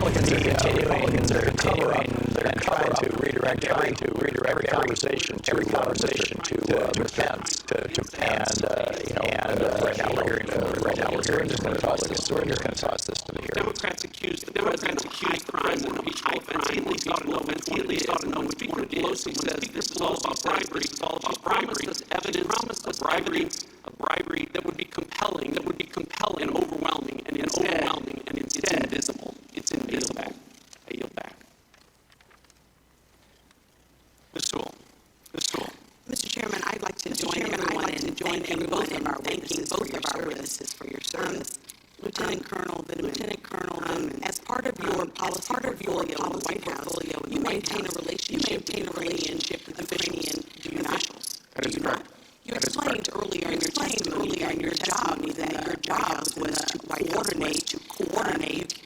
Republicans are continuing their cover-up and trying to redirect every conversation to Mr. Pence. Right now we're hearing from the Republicans who's going to toss this to the hearing. Democrats accuse the president of high offense. He at least ought to know what Speaker Pelosi says. This is all about bribery. It's all about bribery. Evidence of bribery that would be compelling, and overwhelming, and it's invisible. It's invisible. I yield back. Ms. Sewell. Mr. Chairman, I'd like to join everyone in thanking both of our witnesses for your service. Lieutenant Colonel, as part of your policy portfolio in the White House, you maintain a relationship with Ukrainian officials. That is correct. You explained earlier in your testimony that your job was to coordinate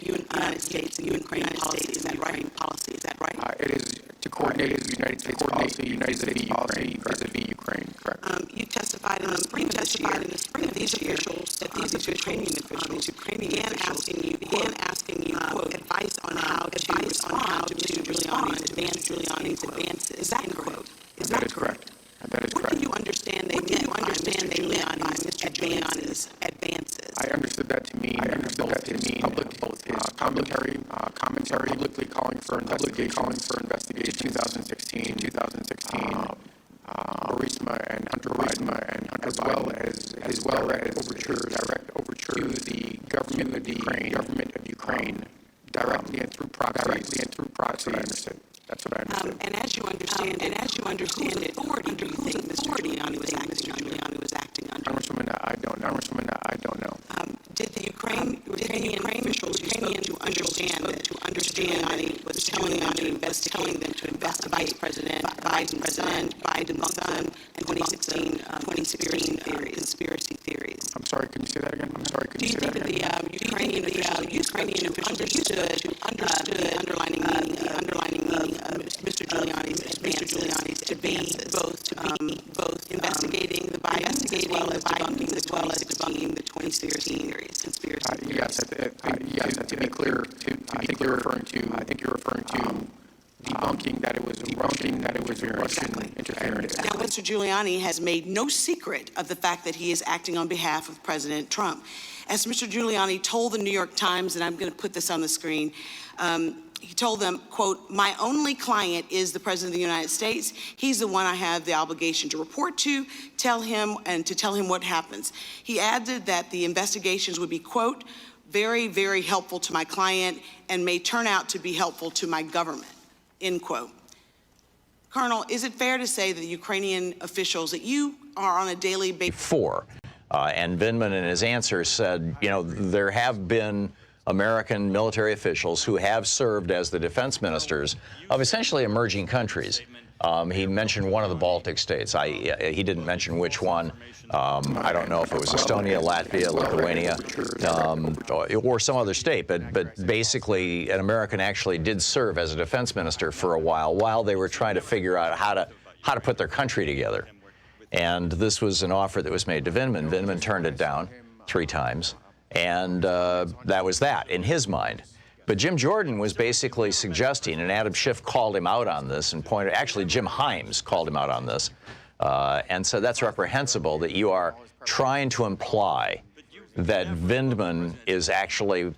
United States and Ukraine policy. Is that right? It is to coordinate the United States policy vis-a-vis Ukraine. Correct. You testified in the spring of this year that these Ukrainian officials began asking you, quote, advice on how to respond to Mr. Giuliani's advances. Is that correct? That is correct. What do you understand they meant by Mr. Giuliani's advances? I understood that to mean both his commentary, publicly calling for investigation, 2016, Burisma and Hunter Biden, as well as direct overtures to the government of Ukraine, directly and through proxies. That's what I understood. And as you understand it, authority do you think Mr. Giuliani was acting under? Congresswoman, I don't know. Did the Ukrainian officials you spoke to understand that Giuliani was telling them to investigate Vice President Biden's son, and 2016 conspiracy theories? I'm sorry, can you say that again? Do you think that the Ukrainian officials understood the underlying meaning of Mr. Giuliani's advances to be both investigating the Bidens as well as debunking the 2016 conspiracy theories? Yes. To be clear, I think you're referring to debunking that it was Russian interference. Now, Mr. Giuliani has made no secret of the fact that he is acting on behalf of President Trump. As Mr. Giuliani told the New York Times, and I'm going to put this on the screen, he told them, quote, "My only client is the President of the United States. He's the one I have the obligation to report to, tell him what happens." He added that the investigations would be, quote, "very, very helpful to my client and may turn out to be helpful to my government," end quote. Colonel, is it fair to say that the Ukrainian officials that you are on a daily basis? And Vindman in his answer said, there have been American military officials who have served as the defense ministers of essentially emerging countries. He mentioned one of the Baltic states. He didn't mention which one. I don't know if it was Estonia, Latvia, Lithuania, or some other state. But basically, an American actually did serve as a defense minister for a while they were trying to figure out how to put their country together. And this was an offer that was made to Vindman. Vindman turned it down 3 times. And that was that, in his mind. But Jim Jordan was basically suggesting, and Adam Schiff called him out on this and actually Jim Himes called him out on this, and said that's reprehensible that you are trying to imply that Vindman is actually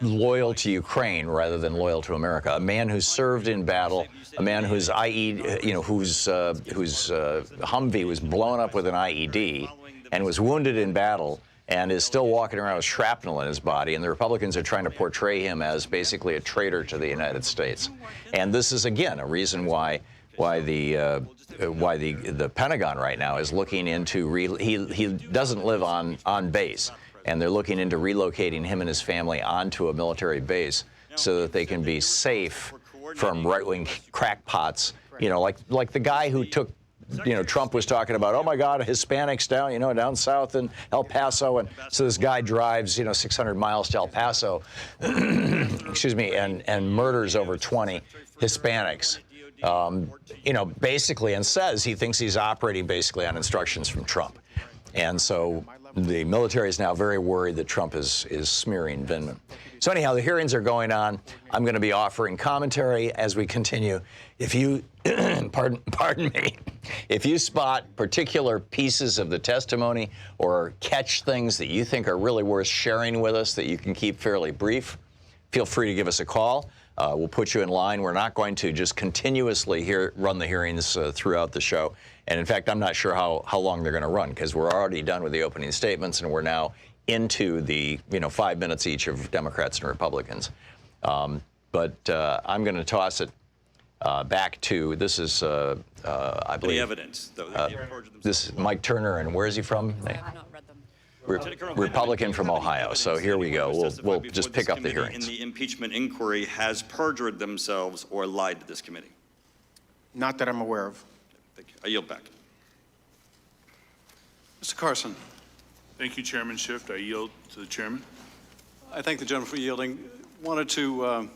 loyal to Ukraine rather than loyal to America. A man who served in battle, a man whose whose Humvee was blown up with an IED and was wounded in battle, and is still walking around with shrapnel in his body, and the Republicans are trying to portray him as basically a traitor to the United States. And this is, again, a reason why the Pentagon right now is looking into he doesn't live on base, and they're looking into relocating him and his family onto a military base so that they can be safe from right-wing crackpots, like the guy who took. Trump was talking about, oh my God, Hispanics down south in El Paso, and so this guy drives, 600 miles to El Paso, excuse me, and murders over 20 Hispanics, basically, and says he thinks he's operating basically on instructions from Trump. And so the military is now very worried that Trump is smearing Vindman. So anyhow, the hearings are going on. I'm going to be offering commentary as we continue. If you, pardon me, if you spot particular pieces of the testimony or catch things that you think are really worth sharing with us that you can keep fairly brief, feel free to give us a call. We'll put you in line. We're not going to just continuously run the hearings throughout the show. And in fact, I'm not sure how long they're going to run, because we're already done with the opening statements and we're now into the 5 minutes each of Democrats and Republicans. But I'm going to toss it back to, this is, I believe, the evidence. this is Mike Turner, and where is he from? I have not read them. Republican from Ohio. So here we go. We'll just pick up the hearings. In the impeachment inquiry has perjured themselves or lied to this committee? Not that I'm aware of. Thank you. I yield back. Mr. Carson. Thank you, Chairman Schiff. I yield to the chairman. I thank the gentleman for yielding. Wanted to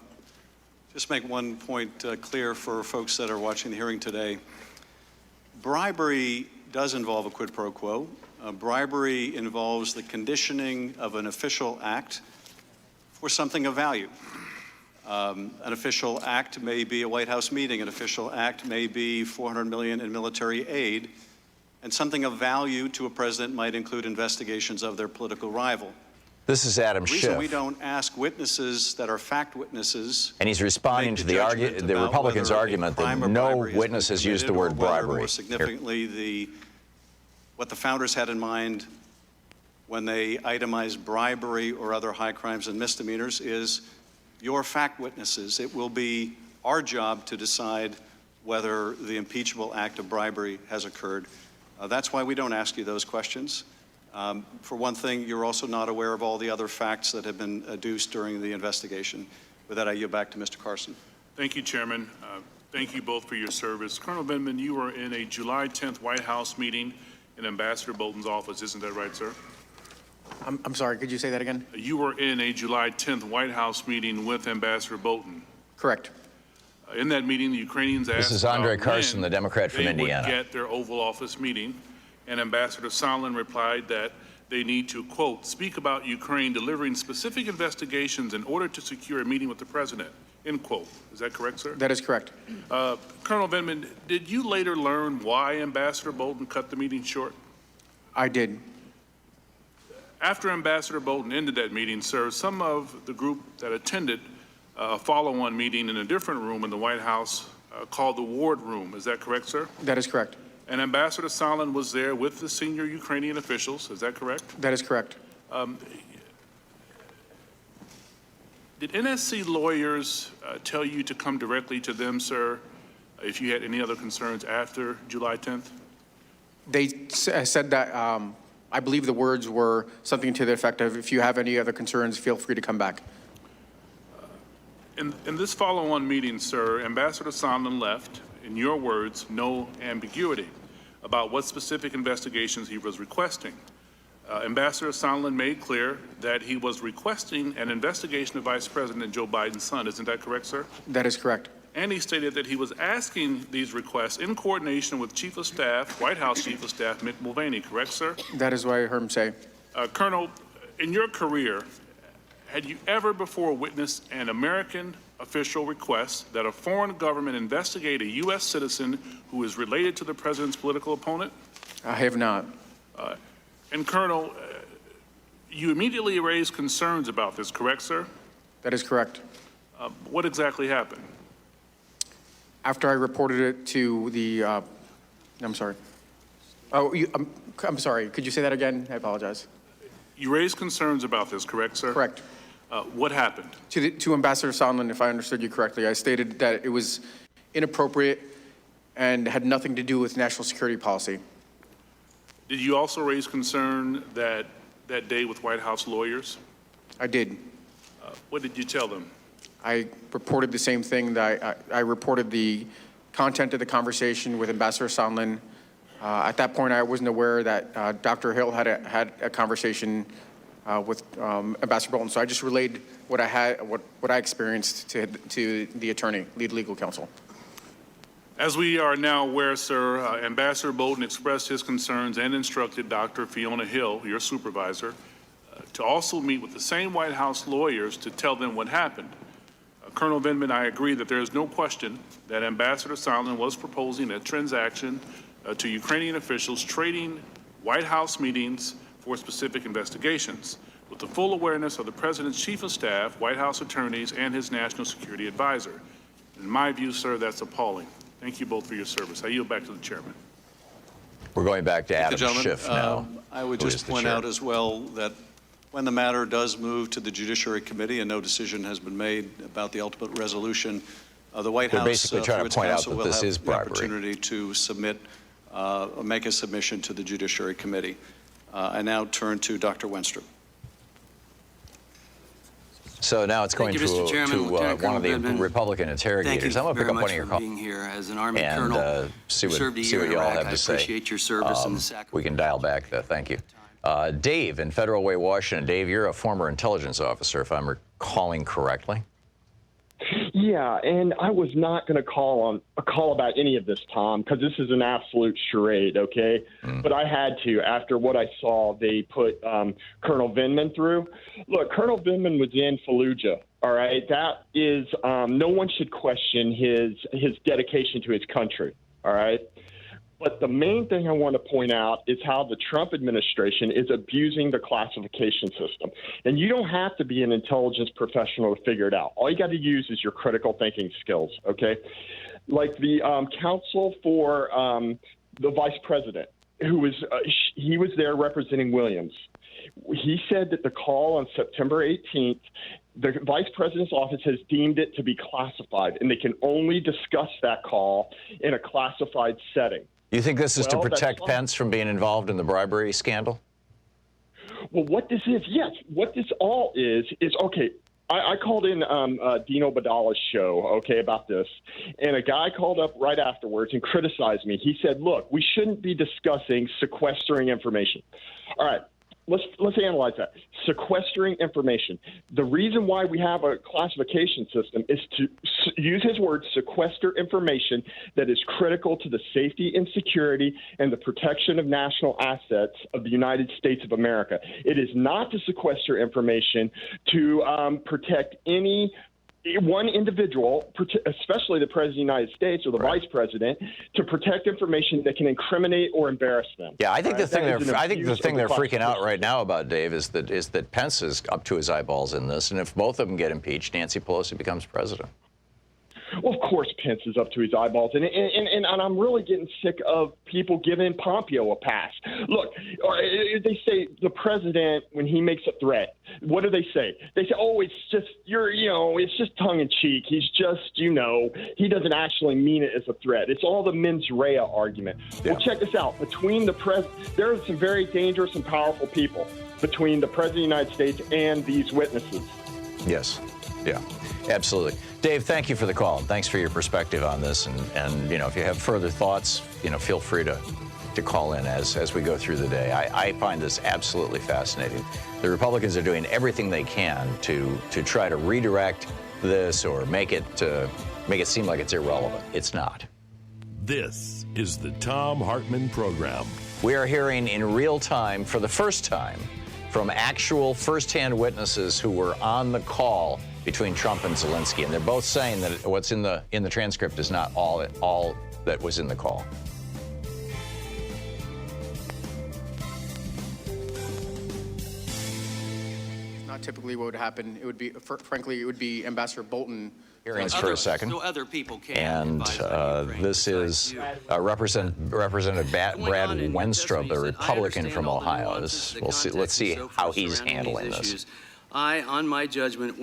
just make one point clear for folks that are watching the hearing today. Bribery does involve a quid pro quo. Bribery involves the conditioning of an official act for something of value. An official act may be a White House meeting. An official act may be $400 million in military aid. And something of value to a president might include investigations of their political rival. This is Adam The reason Schiff. we don't ask witnesses that are fact witnesses, And he's responding to the Republicans' argument that no witness has used the word bribery. More significantly, what the founders had in mind when they itemized bribery or other high crimes and misdemeanors is your fact witnesses. It will be our job to decide whether the impeachable act of bribery has occurred. That's why we don't ask you those questions. For one thing, you're also not aware of all the other facts that have been adduced during the investigation. With that, I yield back to Mr. Carson. Thank you, Chairman. Thank you both for your service. Colonel Vindman, you were in a July 10th White House meeting in Ambassador Bolton's office. Isn't that right, sir? I'm sorry, could you say that again? You were in a July 10th White House meeting with Ambassador Bolton. Correct. In that meeting, the Ukrainians asked This is Andre about Carson, when the Democrat from they Indiana. would get their Oval Office meeting, and Ambassador Sondland replied that they need to, quote, speak about Ukraine delivering specific investigations in order to secure a meeting with the president, end quote. Is that correct, sir? That is correct. Colonel Vindman, did you later learn why Ambassador Bolton cut the meeting short? I did. After Ambassador Bolton ended that meeting, sir, some of the group that attended a follow-on meeting in a different room in the White House called the Ward Room. Is that correct, sir? That is correct. And Ambassador Sondland was there with the senior Ukrainian officials. Is that correct? That is correct. Did NSC lawyers tell you to come directly to them, sir, if you had any other concerns after July 10th? They said that, I believe the words were something to the effect of, if you have any other concerns, feel free to come back. In this follow-on meeting, sir, Ambassador Sondland left, in your words, no ambiguity about what specific investigations he was requesting. Ambassador Sondland made clear that he was requesting an investigation of Vice President Joe Biden's son. Isn't that correct, sir? That is correct. And he stated that he was asking these requests in coordination with Chief of Staff, White House Chief of Staff Mick Mulvaney, correct, sir? That is what I heard him say. Colonel, in your career, had you ever before witnessed an American official request that a foreign government investigate a U.S. citizen who is related to the president's political opponent? I have not. And Colonel, you immediately raised concerns about this, correct, sir? That is correct. What exactly happened? After I reported it to the, I'm sorry. Oh, I'm sorry. Could you say that again? I apologize. You raised concerns about this, correct, sir? Correct. What happened? To Ambassador Sondland, if I understood you correctly, I stated that it was inappropriate and had nothing to do with national security policy. Did you also raise concern that day with White House lawyers? I did. What did you tell them? I reported the same thing, that I reported the content of the conversation with Ambassador Sondland. At that point, I wasn't aware that Dr. Hill had a conversation with Ambassador Bolton. So I just relayed what I had, what I experienced to the attorney, lead legal counsel. As we are now aware, sir, Ambassador Bolton expressed his concerns and instructed Dr. Fiona Hill, your supervisor, to also meet with the same White House lawyers to tell them what happened. Colonel Vindman, I agree that there is no question that Ambassador Sondland was proposing a transaction to Ukrainian officials trading White House meetings for specific investigations, with the full awareness of the President's Chief of Staff, White House attorneys, and his National Security Advisor. In my view, sir, that's appalling. Thank you both for your service. I yield back to the chairman. We're going back to Adam Schiff now. I would who is just the point chair. out as well that when the matter does move to the Judiciary Committee and no decision has been made about the ultimate resolution, the White They're House, basically trying through to its point out counsel, that will this have is the bribery. opportunity to submit or make a submission to the Judiciary Committee. I now turn to Dr. Wenstrup. So now it's going Thank you, Mr. Chairman. Lieutenant one of the Colonel Vindman. Republican interrogators. I'm going to pick up one of your for calls being here as an Army and colonel. see who what served a see year what in you all Iraq. have I to say. appreciate your service and the sacrifice. We can dial back that. Thank you. Dave in Federal Way, Washington. Dave, you're a former intelligence officer, if I'm recalling correctly. Yeah, and I was not going to call about any of this, Tom, because this is an absolute charade, okay? But I had to after what I saw they put Colonel Vindman through. Look, Colonel Vindman was in Fallujah, all right? That is, no one should question his dedication to his country, all right? But the main thing I want to point out is how the Trump administration is abusing the classification system. And you don't have to be an intelligence professional to figure it out. All you got to use is your critical thinking skills, okay? Like the counsel for the vice president, who was he was there representing Williams. He said that the call on September 18th, the vice president's office has deemed it to be classified, and they can only discuss that call in a classified setting. You think this is to Well, that's protect fine. Pence from being involved in the bribery scandal? Well, what this is, yes, what this all is okay. I called in Dino Badala's show, okay, about this, and a guy called up right afterwards and criticized me. He said, "Look, we shouldn't be discussing sequestering information." All right. Let's analyze that. Sequestering information. The reason why we have a classification system is to use his word, sequester information that is critical to the safety and security and the protection of national assets of the United States of America. It is not to sequester information to protect any one individual, especially the President of the United States or the Vice President, to protect information that can incriminate or embarrass them. Yeah, I think the thing they're freaking out classification. right now about, Dave, is that Pence is up to his eyeballs in this, and if both of them get impeached, Nancy Pelosi becomes president. Well, of course, Pence is up to his eyeballs, and I'm really getting sick of people giving Pompeo a pass. Look, they say the president, when he makes a threat, what do they say? They say, "Oh, it's just it's just tongue in cheek. He's just, he doesn't actually mean it as a threat. It's all the mens rea argument." Yeah. Well, check this out. Between there are some very dangerous and powerful people between the president of the United States and these witnesses. Yes. Yeah, absolutely. Dave, thank you for the call. Thanks for your perspective on this. And if you have further thoughts, feel free to call in as we go through the day. I find this absolutely fascinating. The Republicans are doing everything they can to try to redirect this or make it seem like it's irrelevant. It's not. This is the Thom Hartmann Program. We are hearing in real time, for the first time, from actual firsthand witnesses who were on the call between Trump and Zelensky, and they're both saying that what's in the transcript is not all that was in the call. Not typically what would happen. It would be, frankly, it would be Ambassador Bolton. Hearings for a second. So other people can. And this is Representative Brad Wenstrup, a Republican from Ohio. Let's see how he's handling this. I, on my judgment,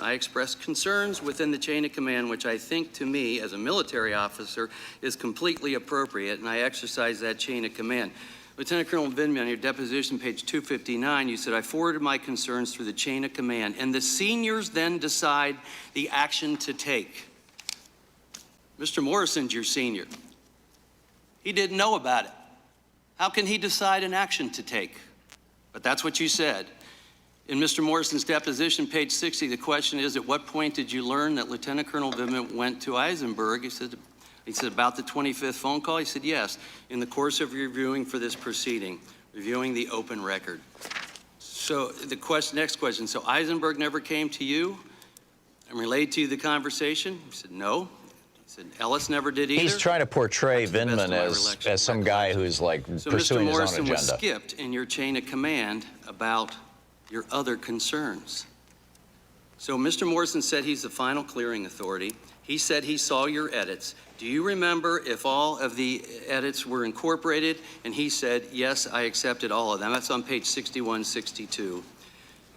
I expressed concerns within the chain of command, which I think, to me, as a military officer, is completely appropriate, and I exercise that chain of command. Lieutenant Colonel Vindman, on your deposition, page 259, you said, "I forwarded my concerns through the chain of command, and the seniors then decide the action to take." Mr. Morrison's your senior. He didn't know about it. How can he decide an action to take? But that's what you said. In Mr. Morrison's deposition, page 60, the question is, at what point did you learn that Lieutenant Colonel Vindman went to Eisenberg? He said, He said, about the 25th phone call? He said, yes, in the course of reviewing for this proceeding, reviewing the open record. So the next question, so Eisenberg never came to you and relayed to you the conversation? He said, no. He said, Ellis never did either. He's trying to portray Vindman as some guy who's like pursuing his own agenda. So Mr. Morrison was skipped in your chain of command about your other concerns. So Mr. Morrison said he's the final clearing authority. He said he saw your edits. Do you remember if all of the edits were incorporated? And he said, yes, I accepted all of them. That's on page 6162.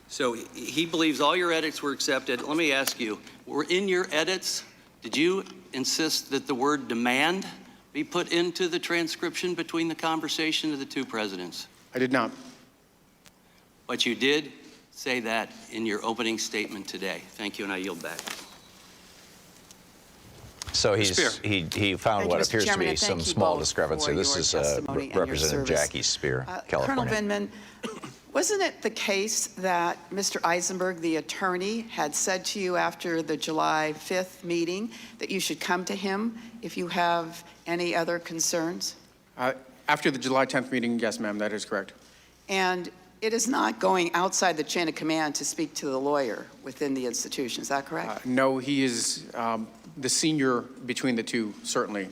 So he believes all your edits were accepted. Let me ask you, were in your edits, did you insist that the word demand be put into the transcription between the conversation of the two presidents? I did not. But you did say that in your opening statement today. Thank you, and I yield back. So he found what appears to be some small discrepancy. This is Representative Jackie Spear, California. Colonel Vindman, wasn't it the case that Mr. Eisenberg, the attorney, had said to you after the July 5th meeting that you should come to him if you have any other concerns? After the July 10th meeting, yes, ma'am, that is correct. And it is not going outside the chain of command to speak to the lawyer within the institution, is that correct? No, he is the senior between the two, certainly.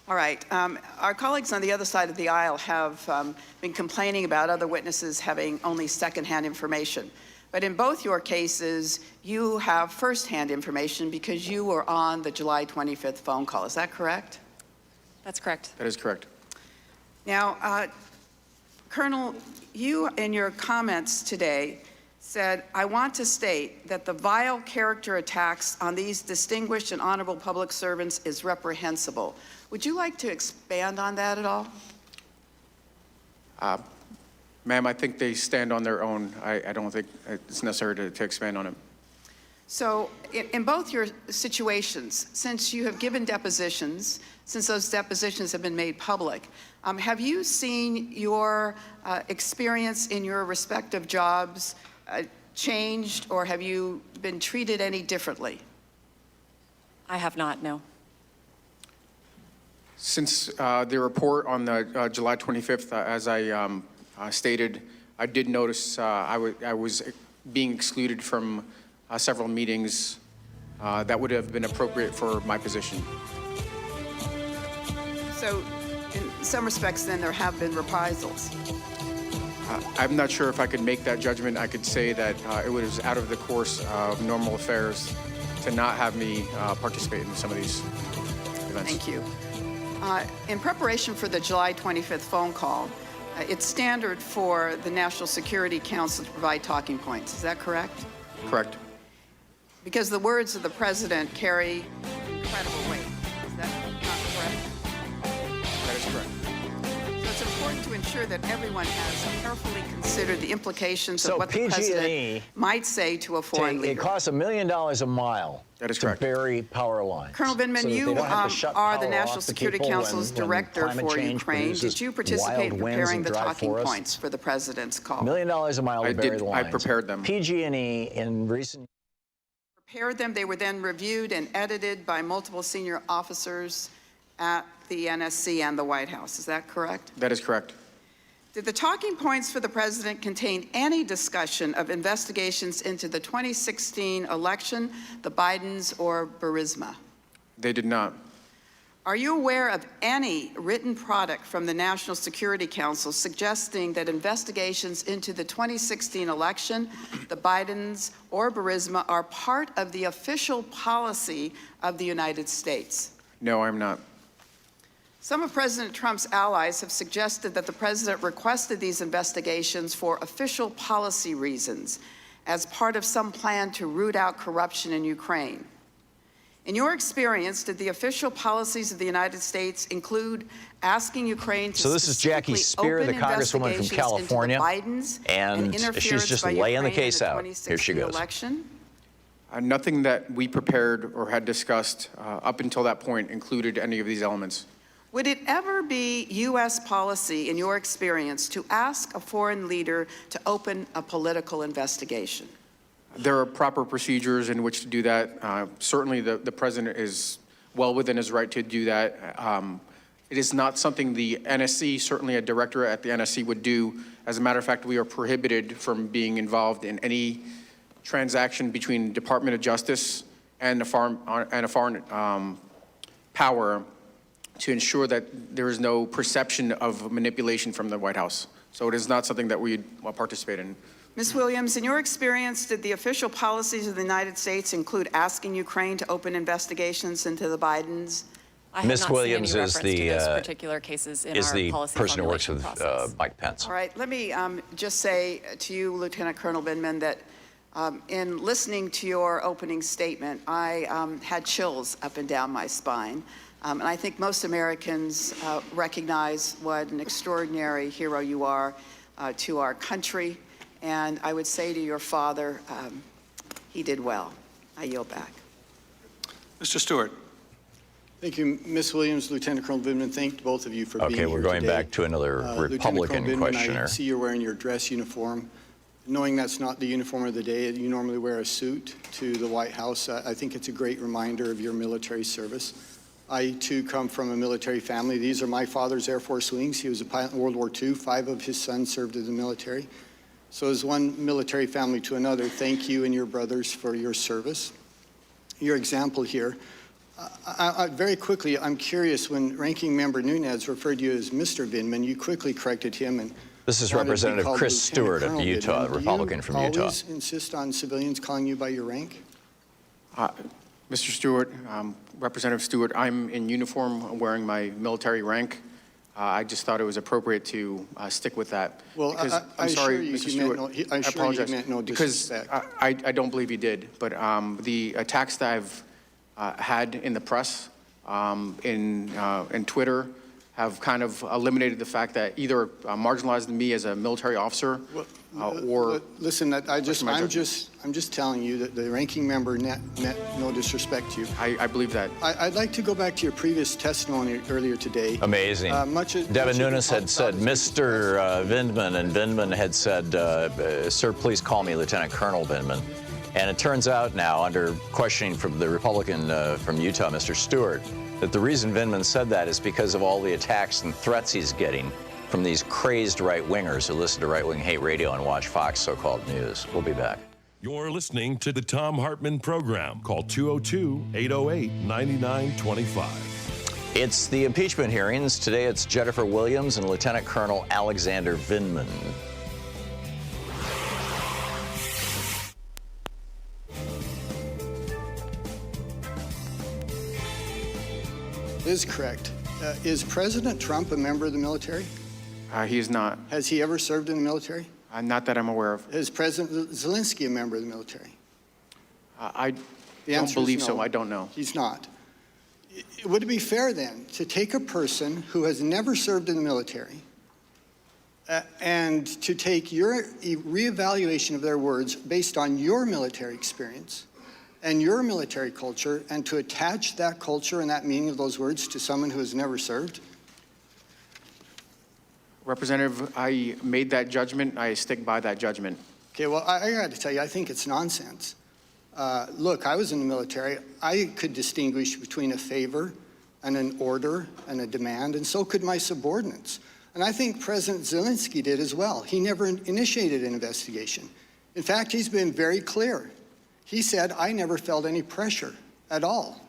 All right. Our colleagues on the other side of the aisle have been complaining about other witnesses having only secondhand information. But in both your cases, you have firsthand information because you were on the July 25th phone call. Is that correct? That's correct. That is correct. Now, Colonel, you in your comments today said, I want to state that the vile character attacks on these distinguished and honorable public servants is reprehensible. Would you like to expand on that at all? Ma'am, I think they stand on their own. I don't think it's necessary to expand on it. So in both your situations, since you have given depositions, since those depositions have been made public, have you seen your experience in your respective jobs changed, or have you been treated any differently? I have not, no. Since the report on the July 25th, as I stated, I did notice I was being excluded from several meetings that would have been appropriate for my position. So in some respects, then, there have been reprisals. I'm not sure if I could make that judgment. I could say that it was out of the course of normal affairs to not have me participate in some of these events. Thank you. In preparation for the July 25th phone call, it's standard for the National Security Council to provide talking points. Is that correct? Correct. Because the words of the president carry incredible weight. Is that not correct? That is correct. So it's important to ensure that everyone has carefully considered the implications of what the PG&E president might say to a foreign leader. It costs $1 million a mile that is to bury power lines. Colonel Vindman, so you are the National Security Council's director for Ukraine. Did you participate in preparing the talking points for the president's call? $1 million a mile to bury the lines. I prepared them. PG&E in recent prepared them. They were then reviewed and edited by multiple senior officers at the NSC and the White House. Is that correct? That is correct. Did the talking points for the president contain any discussion of investigations into the 2016 election, the Bidens, or Burisma? They did not. Are you aware of any written product from the National Security Council suggesting that investigations into the 2016 election, the Bidens, or Burisma are part of the official policy of the United States? No, I'm not. Some of President Trump's allies have suggested that the president requested these investigations for official policy reasons as part of some plan to root out corruption in Ukraine. In your experience, did the official policies of the United States include asking Ukraine to So this is Jackie Spear, the congresswoman from California, and she's just laying the case out. Here she goes. Election? Nothing that we prepared or had discussed up until that point included any of these elements. Would it ever be U.S. policy, in your experience, to ask a foreign leader to open a political investigation? There are proper procedures in which to do that. Certainly the president is well within his right to do that. It is not something the NSC, certainly a director at the NSC, would do. As a matter of fact, we are prohibited from being involved in any transaction between Department of Justice and a foreign power to ensure that there is no perception of manipulation from the White House. So it is not something that we participate in. Ms. Williams, in your experience, did the official policies of the United States include asking Ukraine to open investigations into the Bidens? I have Ms. not Williams seen any is reference to those the particular cases in is our the policy person who works with formulation process. Mike Pence. All right, let me just say to you, Lieutenant Colonel Vindman, that in listening to your opening statement, I had chills up and down my spine. And I think most Americans recognize what an extraordinary hero you are to our country. And I would say to your father, he did well. I yield back. Mr. Stewart. Thank you, Ms. Williams, Lieutenant Colonel Vindman. Thank both of you for being here Okay, we're going today. back to another Republican Lieutenant Colonel Vindman, questioner. I see you're wearing your dress uniform. Knowing that's not the uniform of the day, you normally wear a suit to the White House. I think it's a great reminder of your military service. I, too, come from a military family. These are my father's Air Force wings. He was a pilot in World War II. 5 of his sons served in the military. So as one military family to another, thank you and your brothers for your service. Your example here. Very quickly, I'm curious, when Ranking Member Nunes referred to you as Mr. Vindman, you quickly corrected him and This is wanted to be Representative called Chris Lieutenant Stewart of Colonel Utah, Vindman. Republican from Utah. Do you always insist on civilians calling you by your rank? Mr. Stewart, Representative Stewart, I'm in uniform wearing my military rank. I just thought it was appropriate to stick with that. Well, Because, I I'm sorry, assure you Mr. he Stewart, meant no, I assure you apologize. he meant no Because disrespect. I don't believe he did, but the attacks that I've had in the press, in Twitter, have kind of eliminated the fact that either marginalized me as a military officer or... Listen, I'm just telling you that the ranking member meant no disrespect to you. I believe that. I'd like to go back to your previous testimony earlier today. Amazing. Devin Nunes had said, Mr. Vindman, and Vindman had said, sir, please call me Lieutenant Colonel Vindman. And it turns out now, under questioning from the Republican from Utah, Mr. Stewart, that the reason Vindman said that is because of all the attacks and threats he's getting from these crazed right-wingers who listen to right-wing hate radio and watch Fox so-called news. We'll be back. You're listening to the Thom Hartmann Program. Call 202-808-9925. It's the impeachment hearings. Today it's Jennifer Williams and Lieutenant Colonel Alexander Vindman. Is correct. Is President Trump a member of the military? He is not. Has he ever served in the military? Not that I'm aware of. Is President Zelensky a member of the military? I The don't answer is believe so. no. I don't know. He's not. Would it be fair then to take a person who has never served in the military and to take your reevaluation of their words based on your military experience and your military culture and to attach that culture and that meaning of those words to someone who has never served? Representative, I made that judgment. I stick by that judgment. Okay, well, I got to tell you, I think it's nonsense. Look, I was in the military. I could distinguish between a favor and an order and a demand, and so could my subordinates. And I think President Zelensky did as well. He never initiated an investigation. In fact, he's been very clear. He said, I never felt any pressure at all.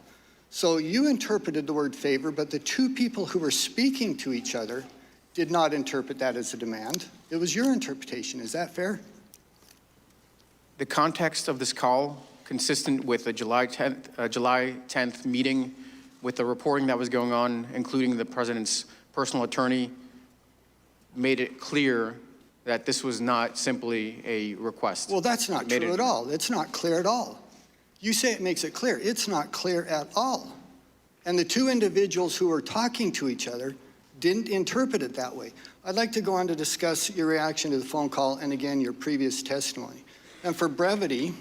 So you interpreted the word favor, but the two people who were speaking to each other did not interpret that as a demand. It was your interpretation. Is that fair? The context of this call, consistent with the July 10th meeting, with the reporting that was going on, including the president's personal attorney, made it clear that this was not simply a request. Well, that's not true at all. It's not clear at all. You say it makes it clear. It's not clear at all. And the two individuals who were talking to each other didn't interpret it that way. I'd like to go on to discuss your reaction to the phone call and, again, your previous testimony. And for brevity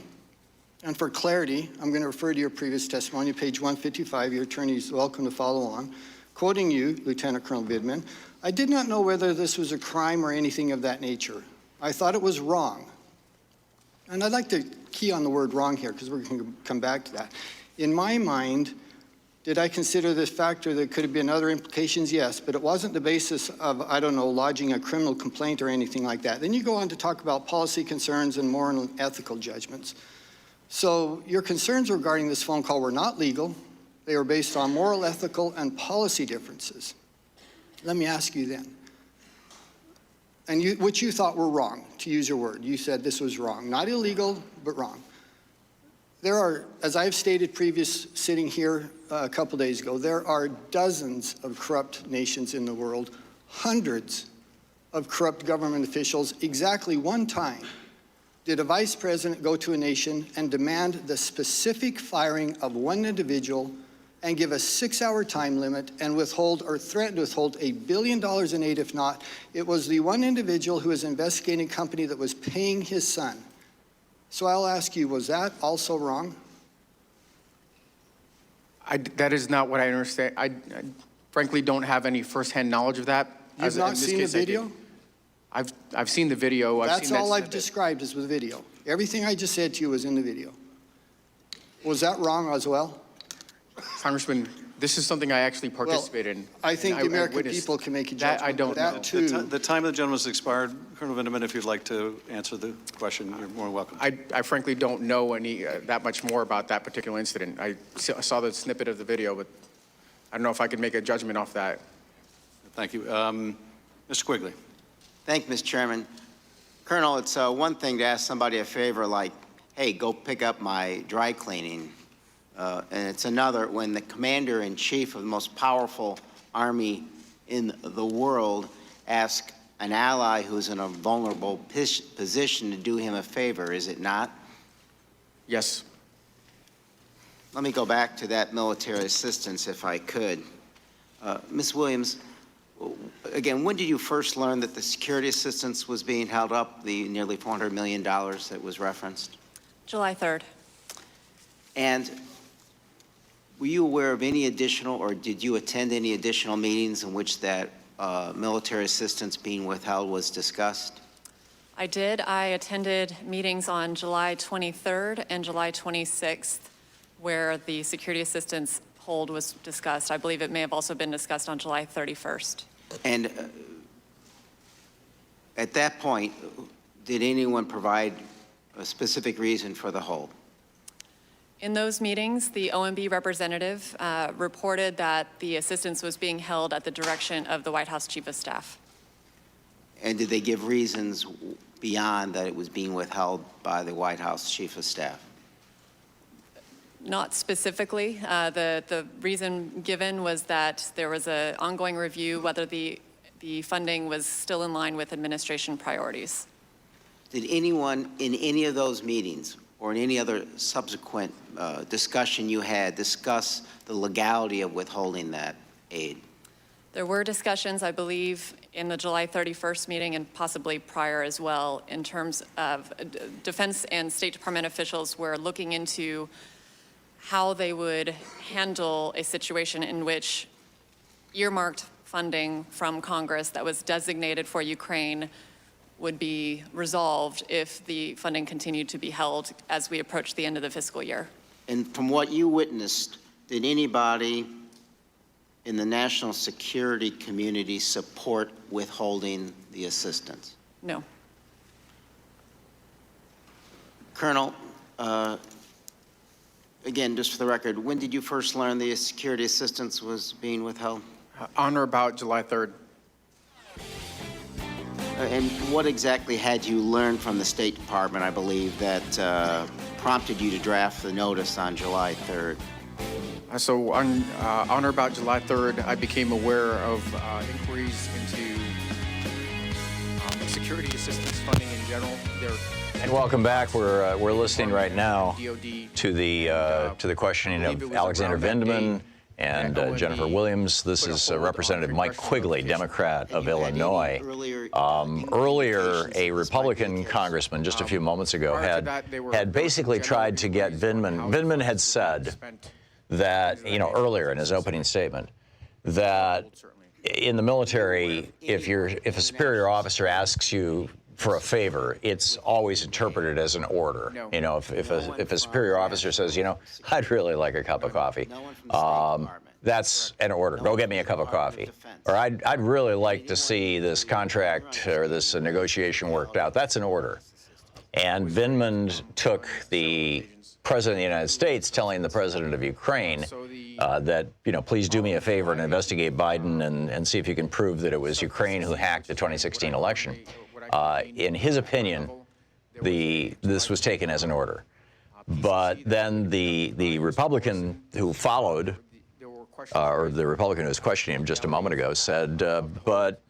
and for clarity, I'm going to refer to your previous testimony, page 155. Your attorney is welcome to follow along. Quoting you, Lieutenant Colonel Vindman, I did not know whether this was a crime or anything of that nature. I thought it was wrong. And I'd like to key on the word wrong here because we're going to come back to that. In my mind, Did I consider this factor? There could have been other implications? Yes, but it wasn't the basis of, I don't know, lodging a criminal complaint or anything like that. Then you go on to talk about policy concerns and moral and ethical judgments. So your concerns regarding this phone call were not legal. They were based on moral, ethical, and policy differences. Let me ask you then, and what you thought were wrong, to use your word. You said this was wrong. Not illegal, but wrong. There are, as I've stated sitting here a couple days ago, there are dozens of corrupt nations in the world, hundreds of corrupt government officials. Exactly one time did a vice president go to a nation and demand the specific firing of one individual and give a 6-hour time limit and withhold or threaten to withhold $1 billion in aid if not. It was the one individual who was investigating a company that was paying his son. So I'll ask you, was that also wrong? That is not what I understand. I frankly don't have any firsthand knowledge of that. You've not seen the video? I've seen the video. That's all I've described is with video. Everything I just said to you was in the video. Was that wrong as well? Congressman, this is something I actually participated in. I think the American people can make a judgment. That I don't know. Too. The time of the gentleman has expired. Colonel Vindeman, if you'd like to answer the question, you're more than welcome. I frankly don't know that much more about that particular incident. I saw the snippet of the video, but I don't know if I could make a judgment off that. Thank you. Mr. Quigley. Thank you, Mr. Chairman. Colonel, it's one thing to ask somebody a favor like, hey, go pick up my dry cleaning. And it's another when the commander-in-chief of the most powerful army in the world asks an ally who's in a vulnerable position to do him a favor, is it not? Yes. Let me go back to that military assistance, if I could. Ms. Williams, again, when did you first learn that the security assistance was being held up, the nearly $400 million that was referenced? July 3rd. And were you aware of any additional, or did you attend any additional meetings in which that military assistance being withheld was discussed? I did. I attended meetings on July 23rd and July 26th where the security assistance hold was discussed. I believe it may have also been discussed on July 31st. And at that point, did anyone provide a specific reason for the hold? In those meetings, the OMB representative reported that the assistance was being held at the direction of the White House Chief of Staff. And did they give reasons beyond that it was being withheld by the White House Chief of Staff? Not specifically. The reason given was that there was an ongoing review whether the funding was still in line with administration priorities. Did anyone in any of those meetings or in any other subsequent discussion you had discuss the legality of withholding that aid? There were discussions, I believe, in the July 31st meeting and possibly prior as well, in terms of Defense and State Department officials were looking into how they would handle a situation in which earmarked funding from Congress that was designated for Ukraine would be resolved if the funding continued to be held as we approach the end of the fiscal year. And from what you witnessed, did anybody in the national security community support withholding the assistance? No. Colonel, again, just for the record, when did you first learn the security assistance was being withheld? On or about July 3rd. And what exactly had you learned from the State Department, I believe, that prompted you to draft the notice on July 3rd? So on or about July 3rd, I became aware of inquiries into security assistance funding in general. And welcome back. We're listening right now to the questioning of Alexander Vindeman and Jennifer Williams. This is Representative Mike Quigley, Democrat of Illinois. Earlier, a Republican congressman just a few moments ago had basically tried to get Vindeman. Vindeman had said that, earlier in his opening statement, that in the military, if a superior officer asks you for a favor, it's always interpreted as an order. No. You know, if a superior officer says, you know, I'd really like a cup of coffee, that's an order. Go get me a cup of coffee. Or I'd really like to see this contract or this negotiation worked out. That's an order. And Vindman took the President of the United States telling the President of Ukraine that, you know, please do me a favor and investigate Biden and see if you can prove that it was Ukraine who hacked the 2016 election. In his opinion, this was taken as an order. But then the Republican who followed, or the Republican who was questioning him just a moment ago, said, but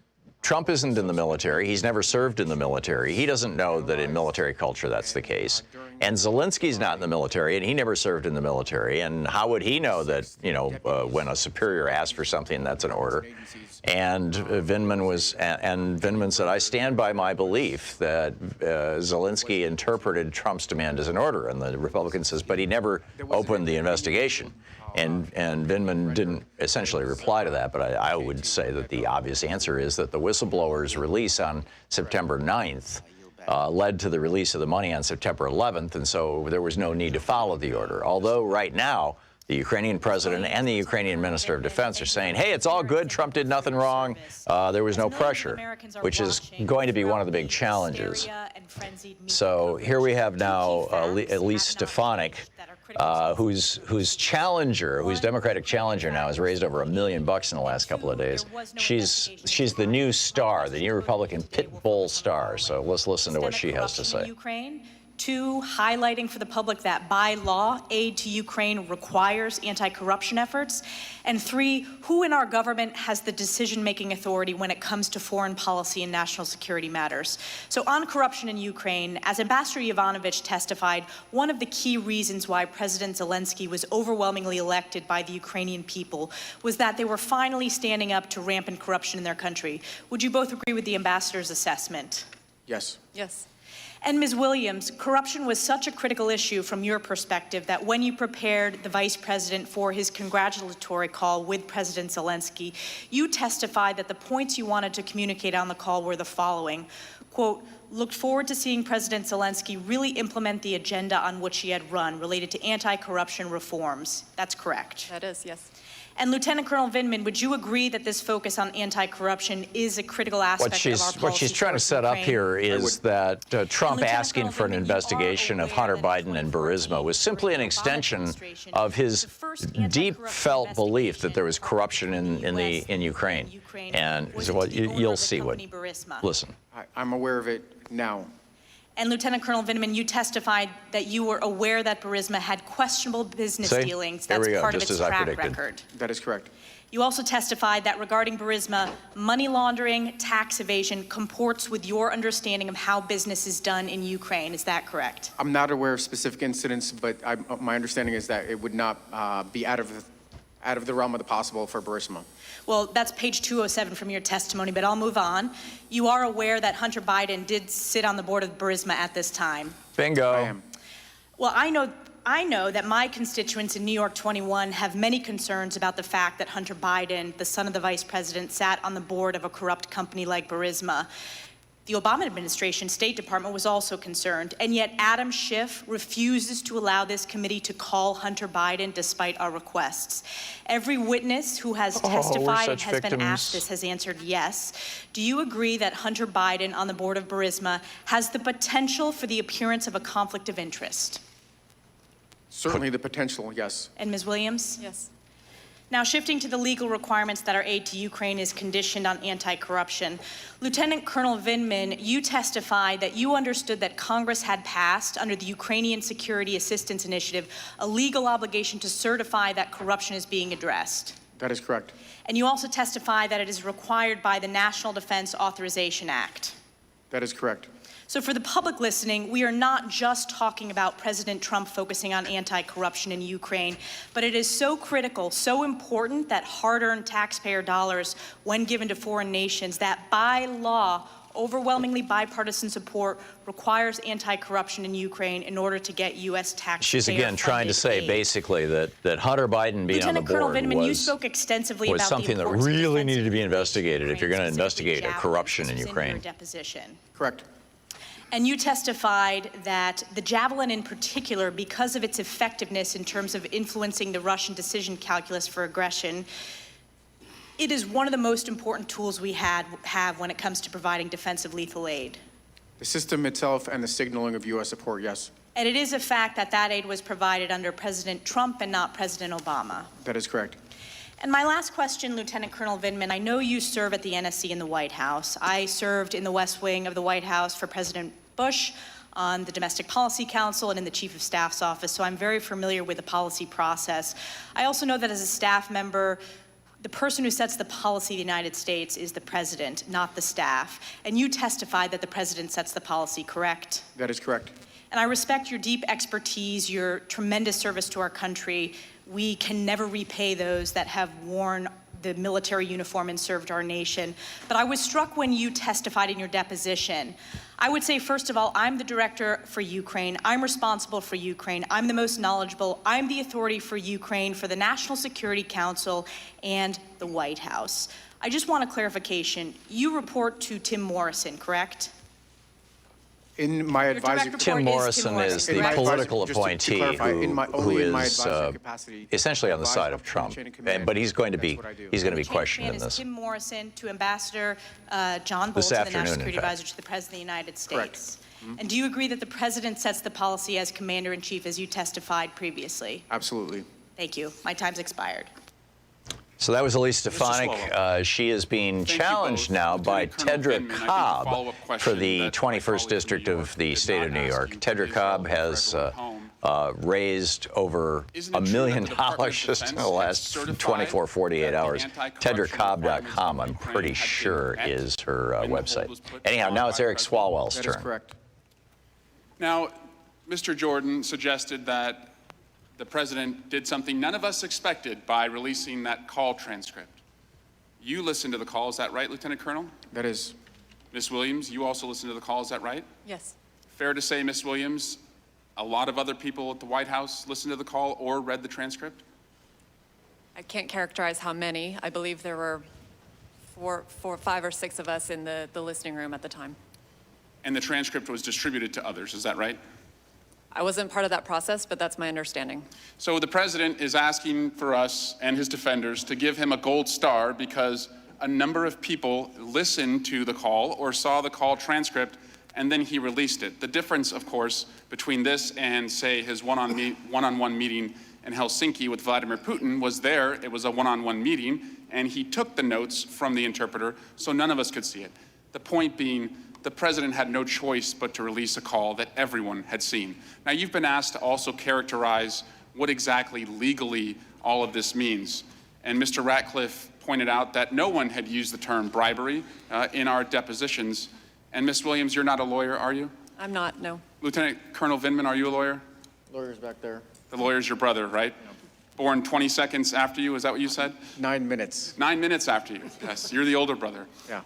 Trump isn't in the military. He's never served in the military. He doesn't know that in military culture that's the case. And Zelensky's not in the military, and he never served in the military. And how would he know that, you know, when a superior asks for something, that's an order? And Vindman said, I stand by my belief that Zelensky interpreted Trump's demand as an order. And the Republican says, but he never opened the investigation. And Vindman didn't essentially reply to that, but I would say that the obvious answer is that the whistleblower's release on September 9th led to the release of the money on September 11th, and so there was no need to follow the order. Although right now, the Ukrainian president and the Ukrainian minister of defense are saying, hey, it's all good, Trump did nothing wrong, there was no pressure, which is going to be one of the big challenges. So here we have now Elise Stefanik, whose challenger, whose Democratic challenger now has raised over $1 million in the last couple of days. She's the new star, the new Republican pit bull star. So let's listen to what she has to say. Ukraine. 2, highlighting for the public that by law, aid to Ukraine requires anti-corruption efforts. And 3, who in our government has the decision-making authority when it comes to foreign policy and national security matters? So on corruption in Ukraine, as Ambassador Yovanovitch testified, one of the key reasons why President Zelensky was overwhelmingly elected by the Ukrainian people was that they were finally standing up to rampant corruption in their country. Would you both agree with the ambassador's assessment? Yes. Yes. And Ms. Williams, corruption was such a critical issue from your perspective that when you prepared the Vice President for his congratulatory call with President Zelensky, you testified that the points you wanted to communicate on the call were the following, quote, looked forward to seeing President Zelensky really implement the agenda on which he had run related to anti-corruption reforms. That's correct. That is, yes. And Lieutenant Colonel Vindman, would you agree that this focus on anti-corruption is a critical aspect of our policy? What she's trying to set up here is that Trump asking for an investigation of Hunter Biden and Burisma was simply an extension of his deep felt belief that there was corruption in Ukraine. And so, well, you'll see what. Listen. I'm aware of it now. And Lieutenant Colonel Vindman, you testified that you were aware that Burisma had questionable business dealings. That's part of its track record. That is correct. You also testified that regarding Burisma, money laundering, tax evasion comports with your understanding of how business is done in Ukraine. Is that correct? I'm not aware of specific incidents, but my understanding is that it would not be out of the realm of the possible for Burisma. Well, that's page 207 from your testimony, but I'll move on. You are aware that Hunter Biden did sit on the board of Burisma at this time. Bingo. I am. Well, I know that my constituents in New York 21 have many concerns about the fact that Hunter Biden, the son of the vice president, sat on the board of a corrupt company like Burisma. The Obama administration, State Department, was also concerned, and yet Adam Schiff refuses to allow this committee to call Hunter Biden despite our requests. Every witness who has testified and has been asked this has answered yes. Do you agree that Hunter Biden on the board of Burisma has the potential for the appearance of a conflict of interest? Certainly the potential, yes. And Ms. Williams? Yes. Now, shifting to the legal requirements that our aid to Ukraine is conditioned on anti-corruption, Lieutenant Colonel Vindman, you testified that you understood that Congress had passed, under the Ukrainian Security Assistance Initiative, a legal obligation to certify that corruption is being addressed. That is correct. And you also testified that it is required by the National Defense Authorization Act. That is correct. So for the public listening, we are not just talking about President Trump focusing on anti-corruption in Ukraine, but it is so critical, so important that hard-earned taxpayer dollars, when given to foreign nations, that by law, overwhelmingly bipartisan support requires anti-corruption in Ukraine in order to get U.S. taxpayer She's again trying to say basically that Hunter Biden being on the board was something that really needed to be investigated if you're going to investigate a corruption in Ukraine. Correct. And you testified that the Javelin in particular, because of its effectiveness in terms of influencing the Russian decision calculus for aggression, it is one of the most important tools we have when it comes to providing defensive lethal aid. The system itself and the signaling of U.S. support, yes. And it is a fact that that aid was provided under President Trump and not President Obama. That is correct. And my last question, Lieutenant Colonel Vindman, I know you serve at the NSC in the White House. I served in the West Wing of the White House for President Bush on the Domestic Policy Council and in the Chief of Staff's office, so I'm very familiar with the policy process. I also know that as a staff member, the person who sets the policy of the United States is the president, not the staff. And you testified that the president sets the policy, correct? That is correct. And I respect your deep expertise, your tremendous service to our country. We can never repay those that have worn the military uniform and served our nation. But I was struck when you testified in your deposition. I would say, first of all, I'm the director for Ukraine. I'm responsible for Ukraine. I'm the most knowledgeable. I'm the authority for Ukraine, for the National Security Council, and the White House. I just want a clarification. You report to Tim Morrison, correct? In my advisory, Tim Morrison is the political appointee who is essentially on the side of Trump, but he's going to be questioned in this. Tim Morrison to Ambassador John Bolton, This the afternoon, National in Security fact. Advisor to the President of the United States. Correct. And do you agree that the President sets the policy as Commander-in-Chief, as you testified previously? Absolutely. Thank you. My time's expired. So that was Elise Stefanik. She is being challenged now by Tedra Cobb for the 21st District of the State of New York. Tedra Cobb has raised over $1 million just in the last 24, 48 hours. TedraCobb.com, I'm pretty sure, is her website. Anyhow, now it's Eric Swalwell's turn. That is correct. Now, Mr. Jordan suggested that the president did something none of us expected by releasing that call transcript. You listened to the call, is that right, Lieutenant Colonel? That is. Ms. Williams, you also listened to the call, is that right? Yes. Fair to say, Ms. Williams, a lot of other people at the White House listened to the call or read the transcript? I can't characterize how many. I believe there were five or six of us in the listening room at the time. And the transcript was distributed to others, is that right? I wasn't part of that process, but that's my understanding. So the president is asking for us and his defenders to give him a gold star because a number of people listened to the call or saw the call transcript and then he released it. The difference, of course, between this and, say, his one-on-one meeting in Helsinki with Vladimir Putin was it was a one-on-one meeting, and he took the notes from the interpreter, so none of us could see it. The point being, the president had no choice but to release a call that everyone had seen. Now, you've been asked to also characterize what exactly legally all of this means. And Mr. Ratcliffe pointed out that no one had used the term bribery in our depositions. And Ms. Williams, you're not a lawyer, are you? I'm not, no. Lieutenant Colonel Vindman, are you a lawyer? Lawyer's back there. The lawyer's your brother, right? Born 20 seconds after you, is that what you said? 9 minutes. 9 minutes after you, yes. You're the older brother. Yeah.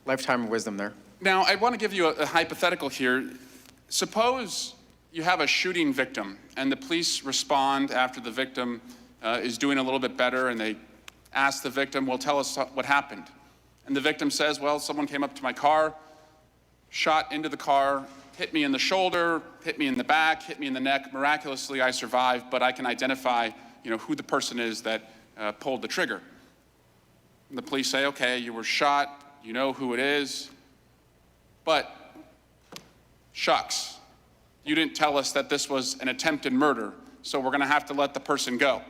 Lifetime of wisdom there. Now, I want to give you a hypothetical here. Suppose you have a shooting victim, and the police respond after the victim is doing a little bit better, and they ask the victim, well, tell us what happened. And the victim says, well, someone came up to my car, shot into the car, hit me in the shoulder, hit me in the back, hit me in the neck. Miraculously, I survived, but I can identify, who the person is that pulled the trigger. And the police say, okay, you were shot, you know who it is, but shucks, you didn't tell us that this was an attempted murder, so we're going to have to let the person go.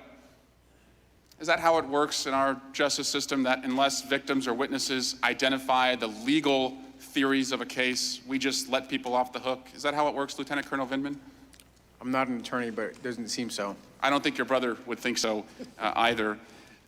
Is that how it works in our justice system, that unless victims or witnesses identify the legal theories of a case, we just let people off the hook? Is that how it works, Lieutenant Colonel Vindman? I'm not an attorney, but it doesn't seem so. I don't think your brother would think so either.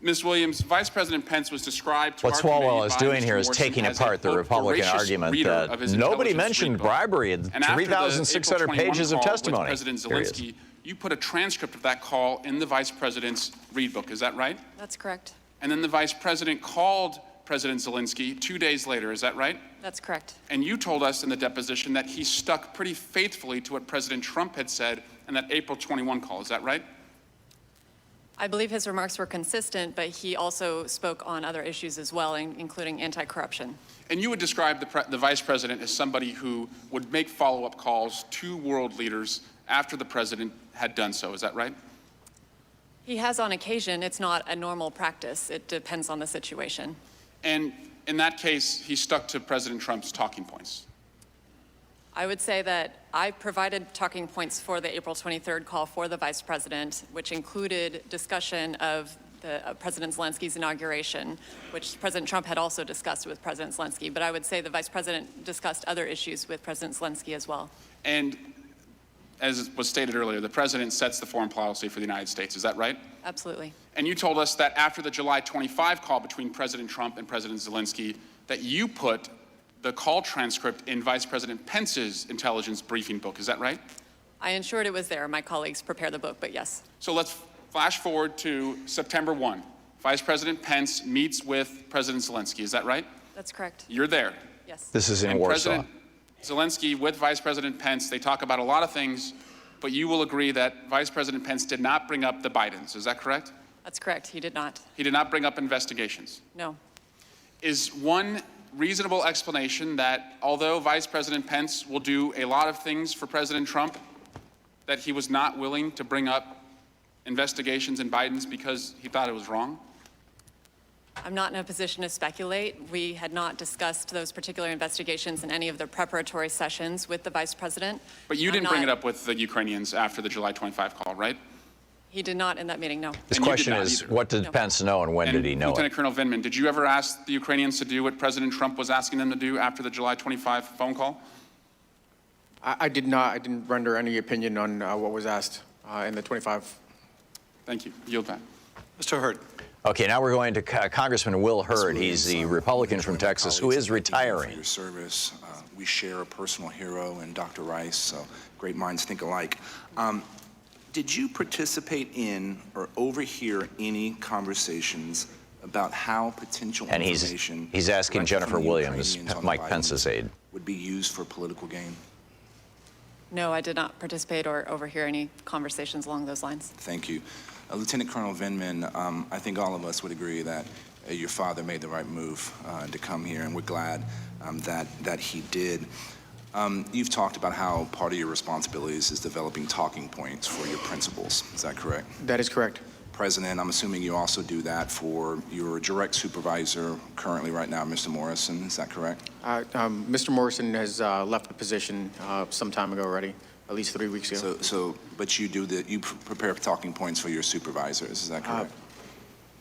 Ms. Williams, Vice President Pence was described to what Swalwell is doing here is taking apart the Republican argument that nobody mentioned bribery in 3,600 pages of testimony. President Zelensky, you put a transcript of that call in the Vice President's read book, is that right? That's correct. And then the Vice President called President Zelensky 2 days later, is that right? That's correct. And you told us in the deposition that he stuck pretty faithfully to what President Trump had said in that April 21 call, is that right? I believe his remarks were consistent, but he also spoke on other issues as well, including anti-corruption. And you would describe the vice president as somebody who would make follow-up calls to world leaders after the president had done so. Is that right? He has on occasion. It's not a normal practice. It depends on the situation. And in that case, he stuck to President Trump's talking points. I would say that I provided talking points for the April 23rd call for the vice president, which included discussion of President Zelensky's inauguration, which President Trump had also discussed with President Zelensky. But I would say the vice president discussed other issues with President Zelensky as well. And as was stated earlier, the president sets the foreign policy for the United States. Is that right? Absolutely. And you told us that after the July 25 call between President Trump and President Zelensky, that you put the call transcript in Vice President Pence's intelligence briefing book. Is that right? I ensured it was there. My colleagues prepared the book, but yes. So let's flash forward to September 1. Vice President Pence meets with President Zelensky. Is that right? That's correct. You're there. Yes. This is in And Warsaw. President Zelensky with Vice President Pence, they talk about a lot of things, but you will agree that Vice President Pence did not bring up the Bidens. Is that correct? That's correct. He did not. He did not bring up investigations. No. Is one reasonable explanation that although Vice President Pence will do a lot of things for President Trump, that he was not willing to bring up investigations in Biden's because he thought it was wrong? I'm not in a position to speculate. We had not discussed those particular investigations in any of the preparatory sessions with the vice president. But you didn't bring it up with the Ukrainians after the July 25 call, right? He did not in that meeting, no. This question is, what did Pence know and when did he know Lieutenant it? Colonel Vindman, did you ever ask the Ukrainians to do what President Trump was asking them to do after the July 25 phone call? I did not. I didn't render any opinion on what was asked in the 25. Thank you. Yield back. Mr. Hurd. Okay, now we're going to Congressman Will Hurd. He's the Republican from Texas who is retiring. Your service. We share a personal hero in Dr. Rice, so great minds think alike. Did you participate in or overhear any conversations about how potential information he's asking collected Jennifer from the Williams, Ukrainians on Mike the Bidens Pence's aide, would be used for political gain? No, I did not participate or overhear any conversations along those lines. Thank you. Lieutenant Colonel Vindman, I think all of us would agree that your father made the right move to come here, and we're glad that he did. You've talked about how part of your responsibilities is developing talking points for your principals. Is that correct? That is correct. President, I'm assuming you also do that for your direct supervisor currently right now, Mr. Morrison. Is that correct? Mr. Morrison has left the position some time ago already, at least 3 weeks ago. But you you prepare talking points for your supervisors. Is that correct?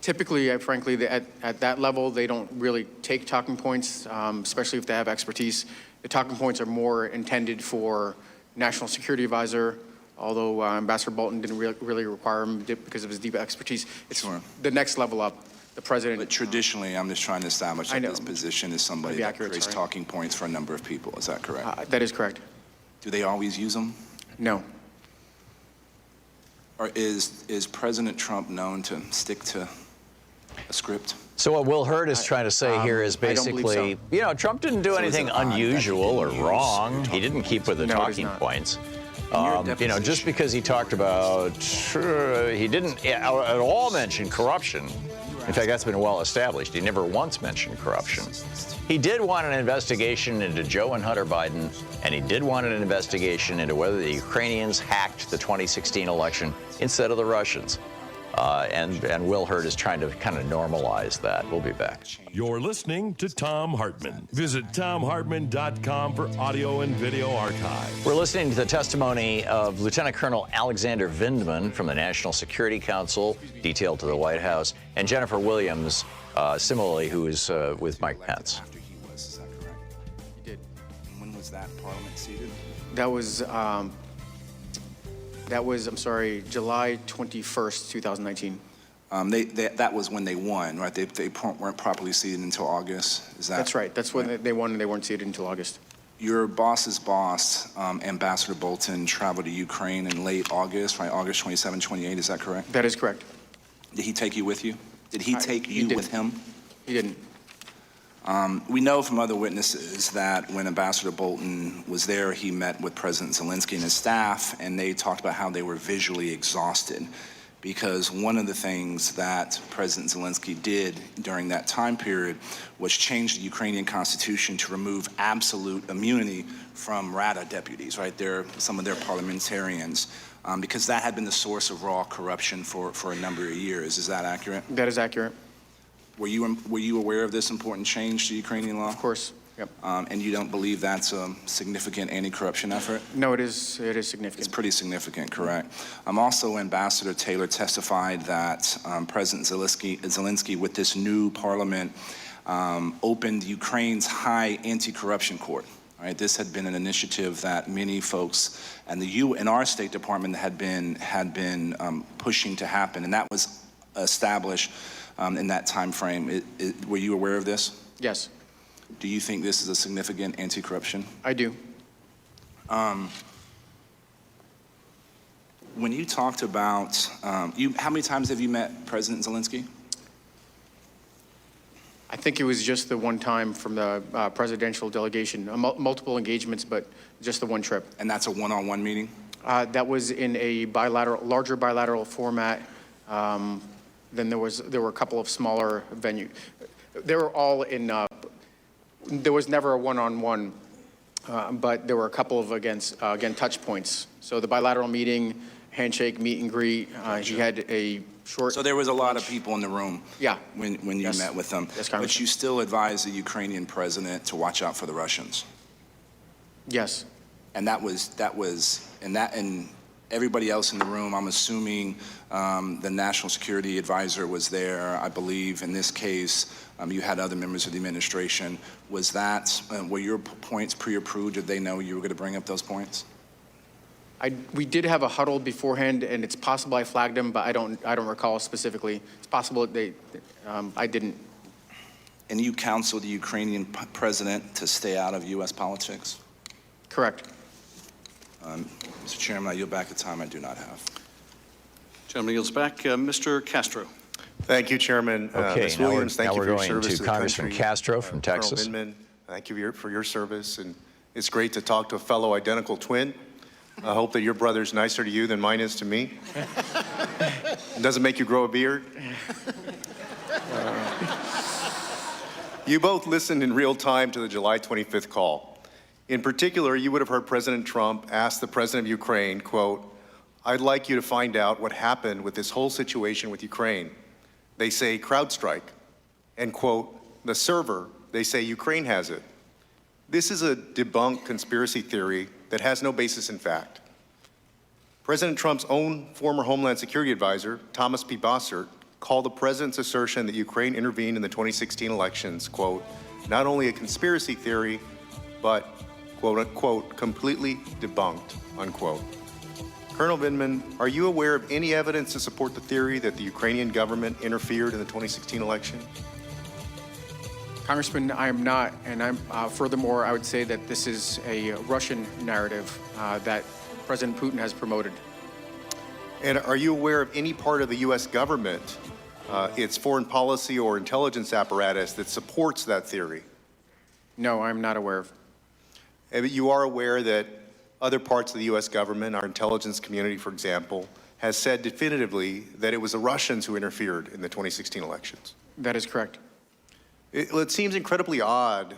Typically, frankly, at that level, they don't really take talking points, especially if they have expertise. The talking points are more intended for National Security Advisor, although Ambassador Bolton didn't really require him because of his deep expertise. It's the next level up. The president. But traditionally, I'm just trying to establish that this position is somebody that creates sorry. talking points for a number of people. Is that correct? That is correct. Do they always use them? No. Or is President Trump known to stick to a script? So what Will Hurd is trying to say here is basically, you know, Trump didn't do anything unusual or wrong. He didn't keep with the talking points. You know, just because he talked about, he didn't at all mention corruption. In fact, that's been well established. He never once mentioned corruption. He did want an investigation into Joe and Hunter Biden, and he did want an investigation into whether the Ukrainians hacked the 2016 election instead of the Russians. And Will Hurd is trying to kind of normalize that. We'll be back. You're listening to Thom Hartmann. Visit thomhartmann.com for audio and video archive. We're listening to the testimony of Lieutenant Colonel Alexander Vindman from the National Security Council, detailed to the White House, and Jennifer Williams, similarly, who is with Mike Pence. After he was, is that correct? He did. And when was that Parliament seated? That was, I'm sorry, July 21st, 2019. That was when they won, right? They weren't properly seated until August. Is that? That's right. That's when they won, and they weren't seated until August. Your boss's boss, Ambassador Bolton, traveled to Ukraine in late August, right? August 27, 28. Is that correct? That is correct. Did he take you with you? Did he take you with him? He didn't. We know from other witnesses that when Ambassador Bolton was there, he met with President Zelensky and his staff, and they talked about how they were visually exhausted. because one of the things that President Zelensky did during that time period was change the Ukrainian constitution to remove absolute immunity from Rada deputies, right? Some of their parliamentarians, because that had been the source of raw corruption for a number of years. Is that accurate? That is accurate. Were you aware of this important change to Ukrainian law? Of course. Yep. And you don't believe that's a significant anti-corruption effort? No, it is significant. It's pretty significant, correct. Also, Ambassador Taylor testified that President Zelensky, with this new parliament, opened Ukraine's high anti-corruption court. Right, this had been an initiative that many folks and in our State Department had been pushing to happen, and that was established in that time frame. Were you aware of this? Yes. Do you think this is a significant anti-corruption? I do. When you talked about, how many times have you met President Zelensky? I think it was just the one time from the presidential delegation, multiple engagements, but just the one trip. And that's a one-on-one meeting? That was in a larger bilateral format. Then there were a couple of smaller venues. They were all in, there was never a one-on-one, but there were a couple of, again, touch points. So the bilateral meeting, handshake, meet and greet, he had a short. So there was a lot of people in the room. Yeah. When you met with them. Yes, but you still advised the Ukrainian president to watch out for the Russians. Yes. And and everybody else in the room, I'm assuming the National Security Advisor was there. I believe in this case, you had other members of the administration. Were your points pre-approved? Did they know you were going to bring up those points? We did have a huddle beforehand, and it's possible I flagged them, but I don't recall specifically. It's possible I didn't. And you counseled the Ukrainian president to stay out of U.S. politics? Correct. Mr. Chairman, I yield back a time I do not have. Gentleman yields back. Mr. Castro. Thank you, Chairman. Okay, Ms. Williams, thank you for your service now we're going to to the Congressman country. Castro from Texas. Colonel Vindman, thank you for your service, and it's great to talk to a fellow identical twin. I hope that your brother's nicer to you than mine is to me. It doesn't make you grow a beard. You both listened in real time to the July 25th call. In particular, you would have heard President Trump ask the president of Ukraine, quote, "I'd like you to find out what happened with this whole situation with Ukraine. They say CrowdStrike," and quote, "the server, they say Ukraine has it." This is a debunked conspiracy theory that has no basis in fact. President Trump's own former Homeland Security advisor, Thomas P. Bossert, called the president's assertion that Ukraine intervened in the 2016 elections, quote, "not only a conspiracy theory, but, quote unquote, completely debunked," unquote. Colonel Vindman, are you aware of any evidence to support the theory that the Ukrainian government interfered in the 2016 election? Congressman, I am not, and furthermore, I would say that this is a Russian narrative that President Putin has promoted. And are you aware of any part of the U.S. government, its foreign policy or intelligence apparatus that supports that theory? No, I'm not aware of. You are aware that other parts of the U.S. government, our intelligence community, for example, has said definitively that it was the Russians who interfered in the 2016 elections? That is correct. It seems incredibly odd,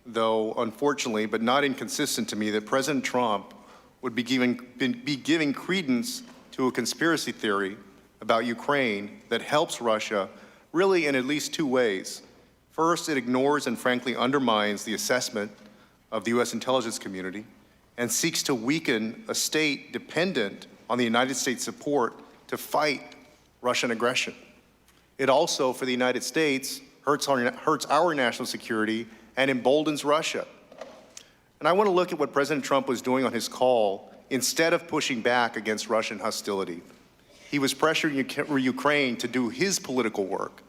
though, unfortunately, but not inconsistent to me, that President Trump would be giving credence to a conspiracy theory about Ukraine that helps Russia really in at least two ways. First, it ignores and frankly undermines the assessment of the U.S. intelligence community and seeks to weaken a state dependent on the United States' support to fight Russian aggression. It also, for the United States, hurts our national security and emboldens Russia. And I want to look at what President Trump was doing on his call instead of pushing back against Russian hostility. He was pressuring Ukraine to do his political work.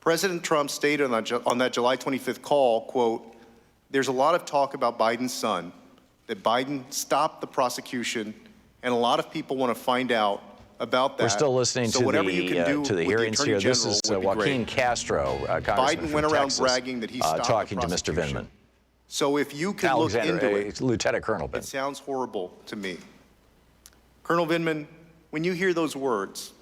President Trump stated on that July 25th call, quote, "There's a lot of talk about Biden's son, that Biden stopped the prosecution, and a lot of people want to find out about that. We're still listening so to whatever you can do the with hearings the here. Attorney This is General would be Joaquin great. Castro, Congressman Biden went from around Texas, bragging that he stopped talking the to Mr. prosecution. Vindman. So if you can look into it, Lieutenant Colonel it sounds horrible to me. Colonel Vindman, when you hear those words,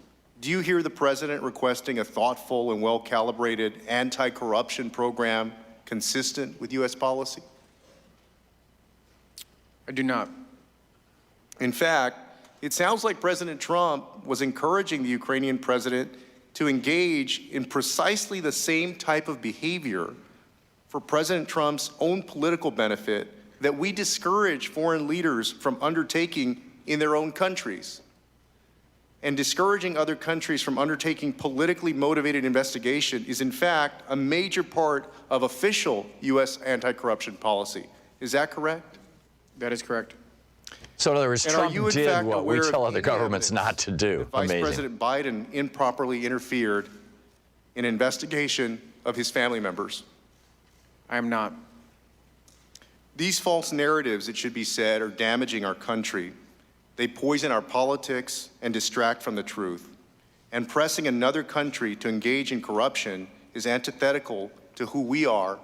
Do you hear the president requesting a thoughtful and well-calibrated anti-corruption program consistent with U.S. policy? I do not. In fact, it sounds like President Trump was encouraging the Ukrainian president to engage in precisely the same type of behavior for President Trump's own political benefit that we discourage foreign leaders from undertaking in their own countries. And discouraging other countries from undertaking politically motivated investigation is, in fact, a major part of official U.S. anti-corruption policy. Is that correct? That is correct. So in other words, And Trump are you, in did fact, what we aware tell of other any governments evidence not to do. that Vice Amazing. President Biden improperly interfered in an investigation of his family members? I am not. These false narratives, it should be said, are damaging our country. They poison our politics and distract from the truth. And pressing another country to engage in corruption is antithetical to who we are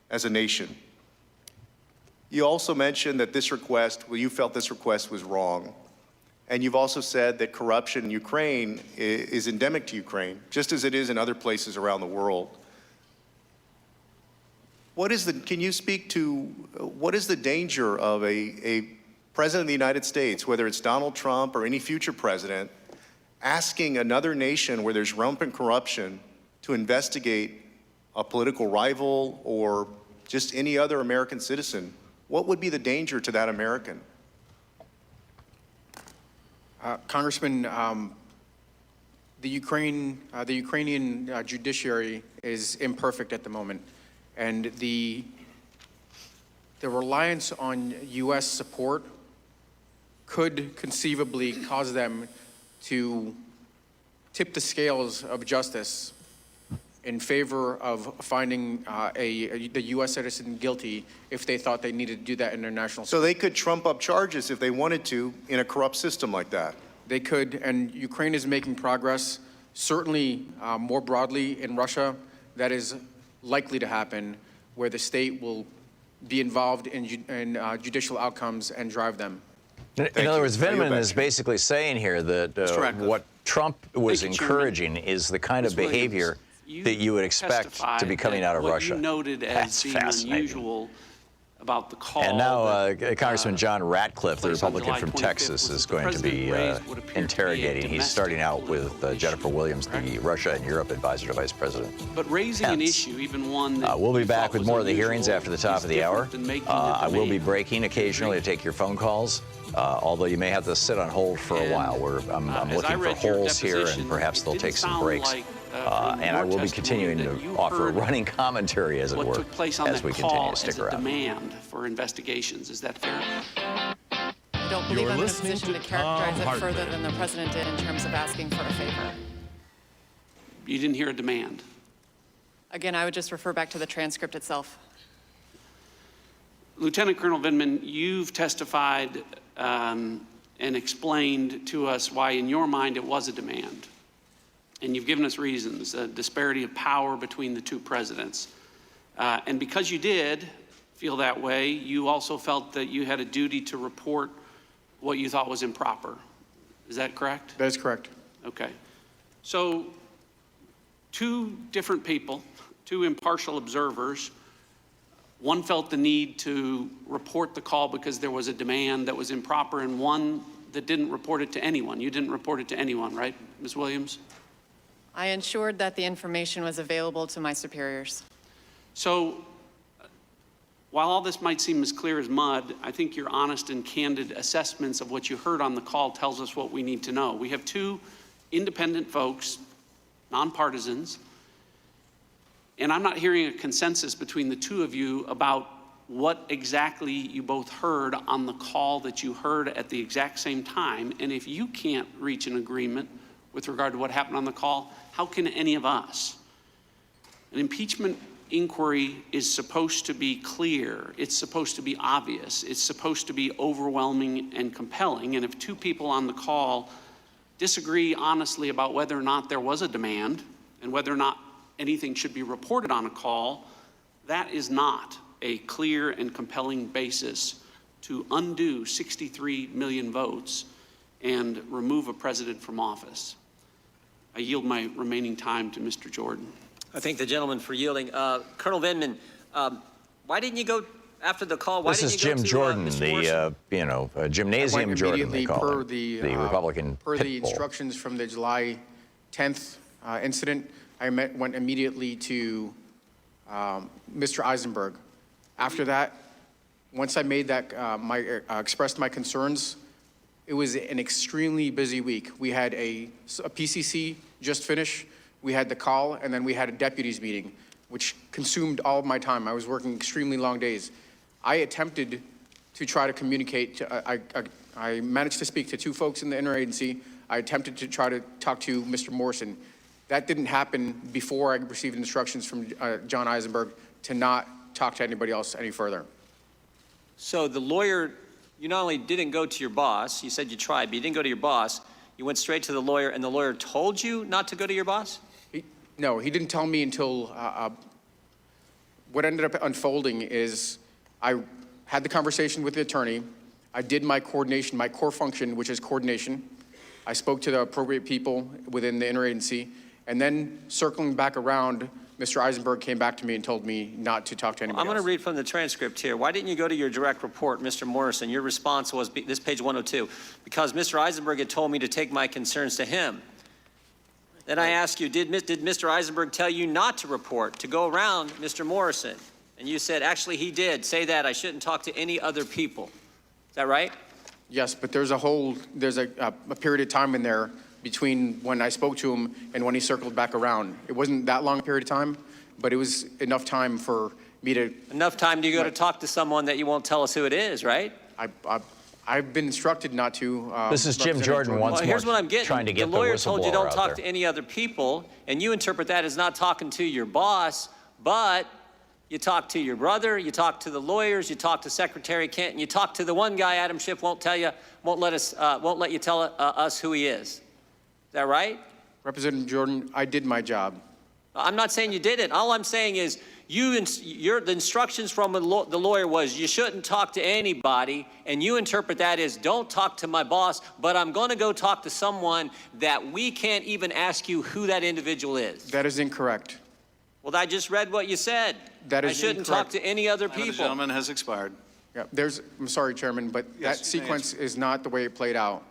as a nation. You also mentioned that this request, well, you felt this request was wrong. And you've also said that corruption in Ukraine is endemic to Ukraine, just as it is in other places around the world. Can you speak to what is the danger of a president of the United States, whether it's Donald Trump or any future president, asking another nation where there's rampant corruption to investigate a political rival or just any other American citizen? What would be the danger to that American? Congressman, the Ukrainian judiciary is imperfect at the moment, and the reliance on U.S. support could conceivably cause them to tip the scales of justice in favor of finding the U.S. citizen guilty if they thought they needed to do that in their national. So they could trump up charges if they wanted to in a corrupt system like that. They could, and Ukraine is making progress. Certainly, more broadly in Russia, that is likely to happen, where the state will be involved in judicial outcomes and drive them. In other words, Vindman is basically saying here that what Trump was encouraging is the kind of behavior that you would expect to be coming out of Russia. What you noted as being unusual about the call. And now Congressman John Ratcliffe, the Republican from Texas, is going to be interrogating. He's starting out with Jennifer Williams, the Russia and Europe advisor to Vice President. But raising an issue, even one that we'll be back with more of the hearings after the top of the hour. I will be breaking occasionally to take your phone calls, although you may have to sit on hold for a while. I'm looking for holes here, and perhaps they'll take some breaks. And I will be continuing to offer running commentary, as it were, as we continue to stick around. Demand for investigations. Is that fair? I don't believe I'm in a position to characterize it further than the president did in terms of asking for a favor. You didn't hear a demand. Again, I would just refer back to the transcript itself. Lieutenant Colonel Vindman, you've testified and explained to us why, in your mind, it was a demand. And you've given us reasons, a disparity of power between the two presidents. And because you did feel that way, you also felt that you had a duty to report what you thought was improper. Is that correct? That is correct. Okay. So two different people, two impartial observers, one felt the need to report the call because there was a demand that was improper, and one that didn't report it to anyone. You didn't report it to anyone, right, Ms. Williams? I ensured that the information was available to my superiors. So while all this might seem as clear as mud, I think your honest and candid assessments of what you heard on the call tells us what we need to know. We have two independent folks, nonpartisans, and I'm not hearing a consensus between the two of you about what exactly you both heard on the call that you heard at the exact same time. And if you can't reach an agreement with regard to what happened on the call, how can any of us? An impeachment inquiry is supposed to be clear. It's supposed to be obvious. It's supposed to be overwhelming and compelling. And if two people on the call disagree honestly about whether or not there was a demand and whether or not anything should be reported on a call, that is not a clear and compelling basis to undo 63 million votes and remove a president from office. I yield my remaining time to Mr. Jordan. I thank the gentleman for yielding. Colonel Vindman, why didn't you go after the call? Why This didn't is you go Jim to, Jordan, Mr. the Morrison? gymnasium Jordan, they call per him, the Republican per pit the bull. instructions from the July 10th incident. I went immediately to Mr. Eisenberg. After that, once I made that expressed my concerns, it was an extremely busy week. We had a PCC just finish. We had the call, and then we had a deputies meeting, which consumed all of my time. I was working extremely long days. I attempted to try to communicate. I managed to speak to 2 folks in the interagency. I attempted to try to talk to Mr. Morrison. That didn't happen before I received instructions from John Eisenberg to not talk to anybody else any further. So the lawyer, you not only didn't go to your boss, you said you tried, but you didn't go to your boss. You went straight to the lawyer, and the lawyer told you not to go to your boss? No, he didn't tell me until what ended up unfolding is I had the conversation with the attorney. I did my coordination, my core function, which is coordination. I spoke to the appropriate people within the interagency, and then circling back around, Mr. Eisenberg came back to me and told me not to talk to anybody I'm going to else. read from the transcript here. Why didn't you go to your direct report, Mr. Morrison? Your response was, this page 102, because Mr. Eisenberg had told me to take my concerns to him. Then I asked you, did Mr. Eisenberg tell you not to report, to go around Mr. Morrison? And you said, actually, he did say that. I shouldn't talk to any other people. Is that right? Yes, but there's a period of time in there between when I spoke to him and when he circled back around. It wasn't that long a period of time, but it was enough time for me to... Enough time to go to talk to someone that you won't tell us who it is, right? I've been instructed not to. This is Jim Jordan once more, here's what I'm getting. trying to get the lawyer the told you don't whistleblower talk out to there. any other people, and you interpret that as not talking to your boss, but you talk to your brother, you talk to the lawyers, you talk to Secretary Kent, and you talk to the one guy Adam Schiff won't let you tell us who he is. Is that right? Representative Jordan, I did my job. I'm not saying you did it. All I'm saying is the instructions from the lawyer was you shouldn't talk to anybody, and you interpret that as don't talk to my boss, but I'm going to go talk to someone that we can't even ask you who that individual is. That is incorrect. Well, I just read what you said. That is I shouldn't incorrect. talk to any other Time of the people. gentleman has expired. Yeah, I'm sorry, Chairman, but Yes, that you may sequence is not the way it played out.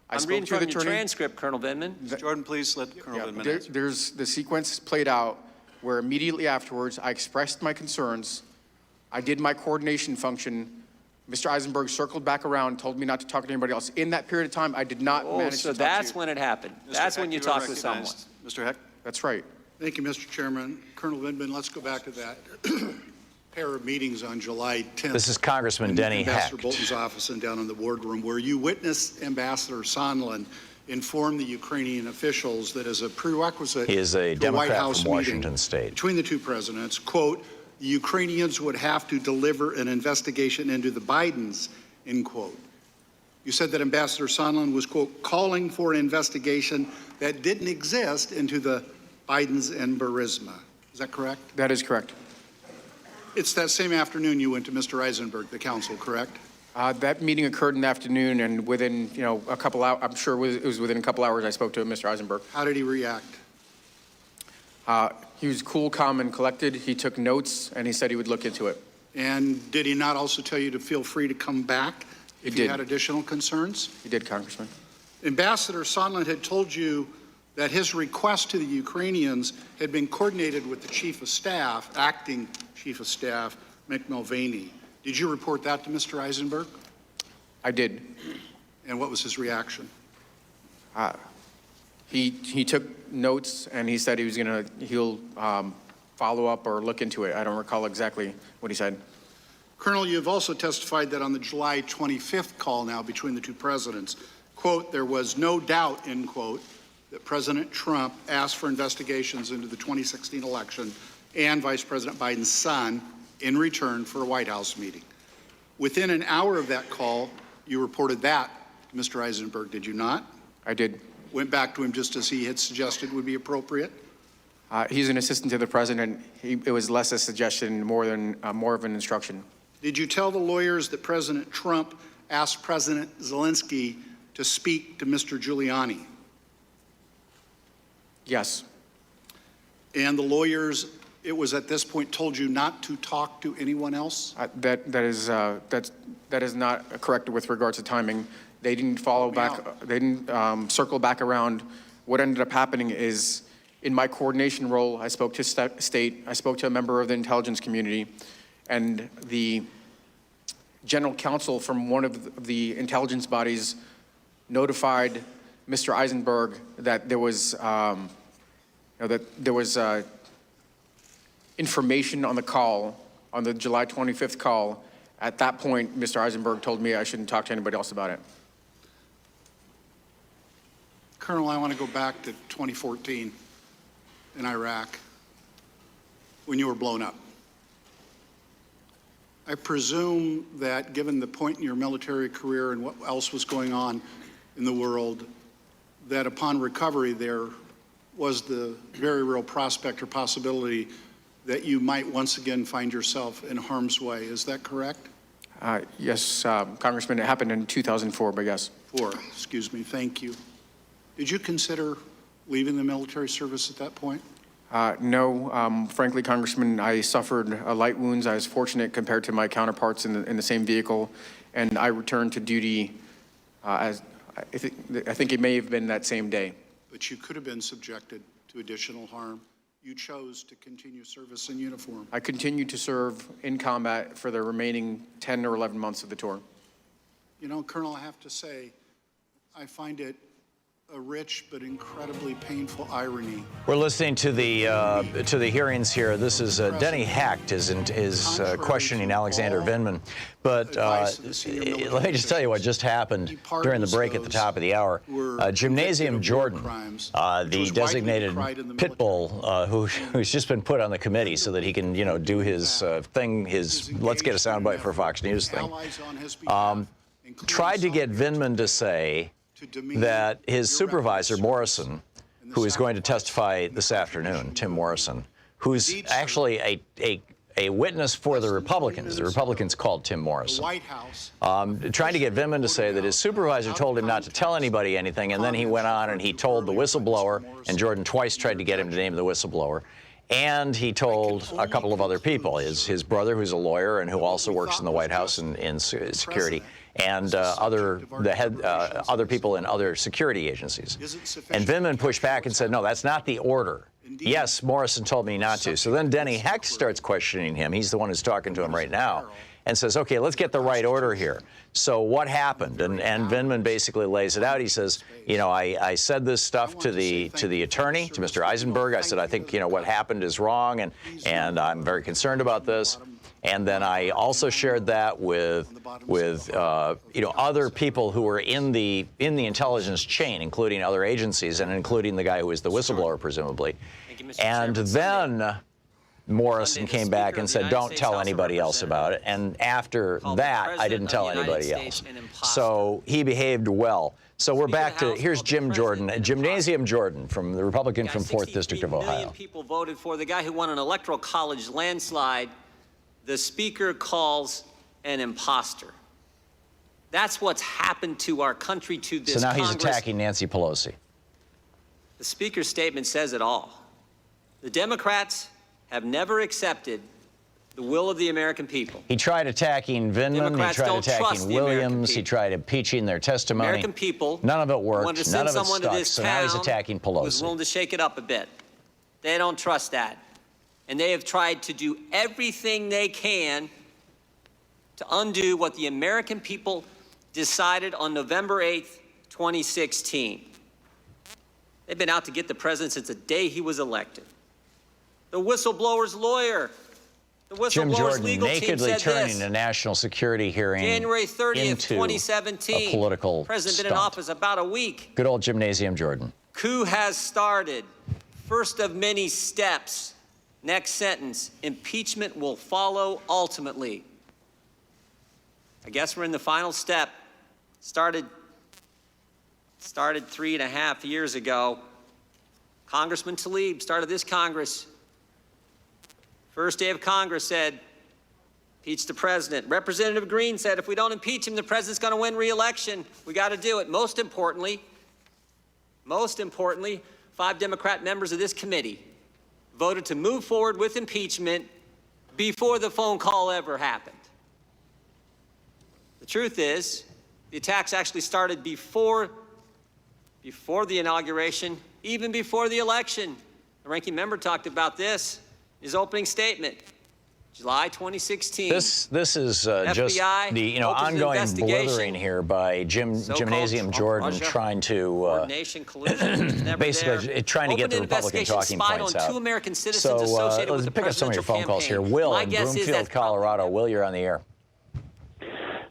I I'm spoke reading to from the your attorney. transcript, Colonel Vindman. Mr. Jordan, please let Colonel Vindman answer. There's the sequence played out where immediately afterwards I expressed my concerns. I did my coordination function. Mr. Eisenberg circled back around, told me not to talk to anybody else. In that period of time, I did not manage So to talk that's to you. when it happened. Mr. That's Heck, when you you are talk to someone. recognized. Mr. Heck? That's right. Thank you, Mr. Chairman. Colonel Vindman, let's go back to that pair of meetings on July 10th. This is Congressman Denny Ambassador Hecht. Bolton's office and down in the boardroom, where you witnessed Ambassador Sondland inform the Ukrainian officials that as a prerequisite He is a to a White Democrat House from meeting Washington State. between the two presidents, quote, the Ukrainians would have to deliver an investigation into the Bidens, end quote. You said that Ambassador Sondland was, quote, calling for an investigation that didn't exist into the Bidens and Burisma. Is that correct? That is correct. It's that same afternoon you went to Mr. Eisenberg, the counsel, correct? That meeting occurred in the afternoon, and within, a couple hours, I'm sure it was within a couple hours I spoke to Mr. Eisenberg. How did he react? He was cool, calm, and collected. He took notes, and he said he would look into it. And did he not also tell you to feel free to come back if you did. had additional concerns? He did, Congressman. Ambassador Sondland had told you that his request to the Ukrainians had been coordinated with the Chief of Staff, acting Chief of Staff, Mick Mulvaney. Did you report that to Mr. Eisenberg? I did. And what was his reaction? He took notes, and he said he'll follow up or look into it. I don't recall exactly what he said. Colonel, you have also testified that on the July 25th call now between the two presidents, quote, there was no doubt, end quote, that President Trump asked for investigations into the 2016 election and Vice President Biden's son in return for a White House meeting. Within an hour of that call, you reported that to Mr. Eisenberg, did you not? I did. Went back to him just as he had suggested would be appropriate? He's an assistant to the president. It was less a suggestion, more of an instruction. Did you tell the lawyers that President Trump asked President Zelensky to speak to Mr. Giuliani? Yes. And the lawyers, it was at this point told you not to talk to anyone else? That is not correct with regards to timing. They didn't follow back. They didn't circle back around. What ended up happening is, in my coordination role, I spoke to state. I spoke to a member of the intelligence community, and the general counsel from one of the intelligence bodies notified Mr. Eisenberg that there was information on the call, on the July 25th call. At that point, Mr. Eisenberg told me I shouldn't talk to anybody else about it. Colonel, I want to go back to 2014 in Iraq when you were blown up. I presume that given the point in your military career and what else was going on in the world, that upon recovery there was the very real prospect or possibility that you might once again find yourself in harm's way. Is that correct? Yes, Congressman, it happened in 2004, but yes. Excuse me, thank you. Did you consider leaving the military service at that point? No, frankly, Congressman, I suffered light wounds. I was fortunate compared to my counterparts in the same vehicle, and I returned to duty I think it may have been that same day. But you could have been subjected to additional harm. You chose to continue service in uniform. I continued to serve in combat for the remaining 10 or 11 months of the tour. You know, Colonel, I have to say, I find it a rich but incredibly painful irony. We're listening to the hearings here. This is Denny Hecht is questioning Alexander Vindman. But let me just tell you what just happened during the break at the top of the hour. Gymnasium Jordan, the designated pit bull who's just been put on the committee so that he can, do his thing, his let's get a soundbite for Fox News thing, tried to get Vindman to say that his supervisor, Morrison, who is going to testify this afternoon, Tim Morrison, who's actually a witness for the Republicans called Tim Morrison, trying to get Vindman to say that his supervisor told him not to tell anybody anything, and then he went on and he told the whistleblower, and Jordan twice tried to get him to name the whistleblower, and he told a couple of other people, his brother, who's a lawyer and who also works in the White House in security, and other people in other security agencies. And Vindman pushed back and said, no, that's not the order. Yes, Morrison told me not to. So then Denny Hecht starts questioning him. He's the one who's talking to him right now, and says, okay, let's get the right order here. So what happened? And Vindman basically lays it out. He says, I said this stuff to the attorney, to Mr. Eisenberg. I said, I think, what happened is wrong, and I'm very concerned about this. And then I also shared that with other people who were in the intelligence chain, including other agencies and including the guy who was the whistleblower, presumably. And then Morrison came back and said, don't tell anybody else about it. And after that, I didn't tell anybody else. So he behaved well. So we're back to, here's Jim Jordan, Gymnasium Jordan, from the Republican from 4th District of Ohio. 60 million people voted for the guy who won an electoral college landslide. The speaker calls an imposter. That's what's happened to our country, to this Congress. So now he's attacking Nancy Pelosi. The speaker's statement says it all. The Democrats have never accepted the will of the American people. He tried attacking Vindman, he tried attacking Williams, he tried impeaching their testimony. American people, none of it worked, wanted to none send of it someone stuck, to this so now he's town attacking who was Pelosi. willing to shake it up a bit. They don't trust that. And they have tried to do everything they can to undo what the American people decided on November 8th, 2016. They've been out to get the president since the day he was elected. The whistleblower's lawyer, the Jim whistleblower's Jordan legal team nakedly said turning this. a national security hearing January 30th, into 2017. a political President stunt. been in office about a week. Good old Gymnasium Jordan. Coup has started. First of many steps. Next sentence, impeachment will follow ultimately. I guess we're in the final step. Started 3.5 years ago. Congressman Tlaib started this Congress. First day of Congress said, impeach the president. Representative Green said, if we don't impeach him, the president's going to win re-election. We got to do it. Most importantly, 5 Democrat members of this committee voted to move forward with impeachment before the phone call ever happened. The truth is, the attacks actually started before the inauguration, even before the election. The ranking member talked about this in his opening statement. July 2016. This is FBI just the ongoing blithering here by Gymnasium Jordan trying to basically trying to get the Republican talking points out. So let's pick up some of your phone calls here. Will in Broomfield, Colorado. Will, you're on the air.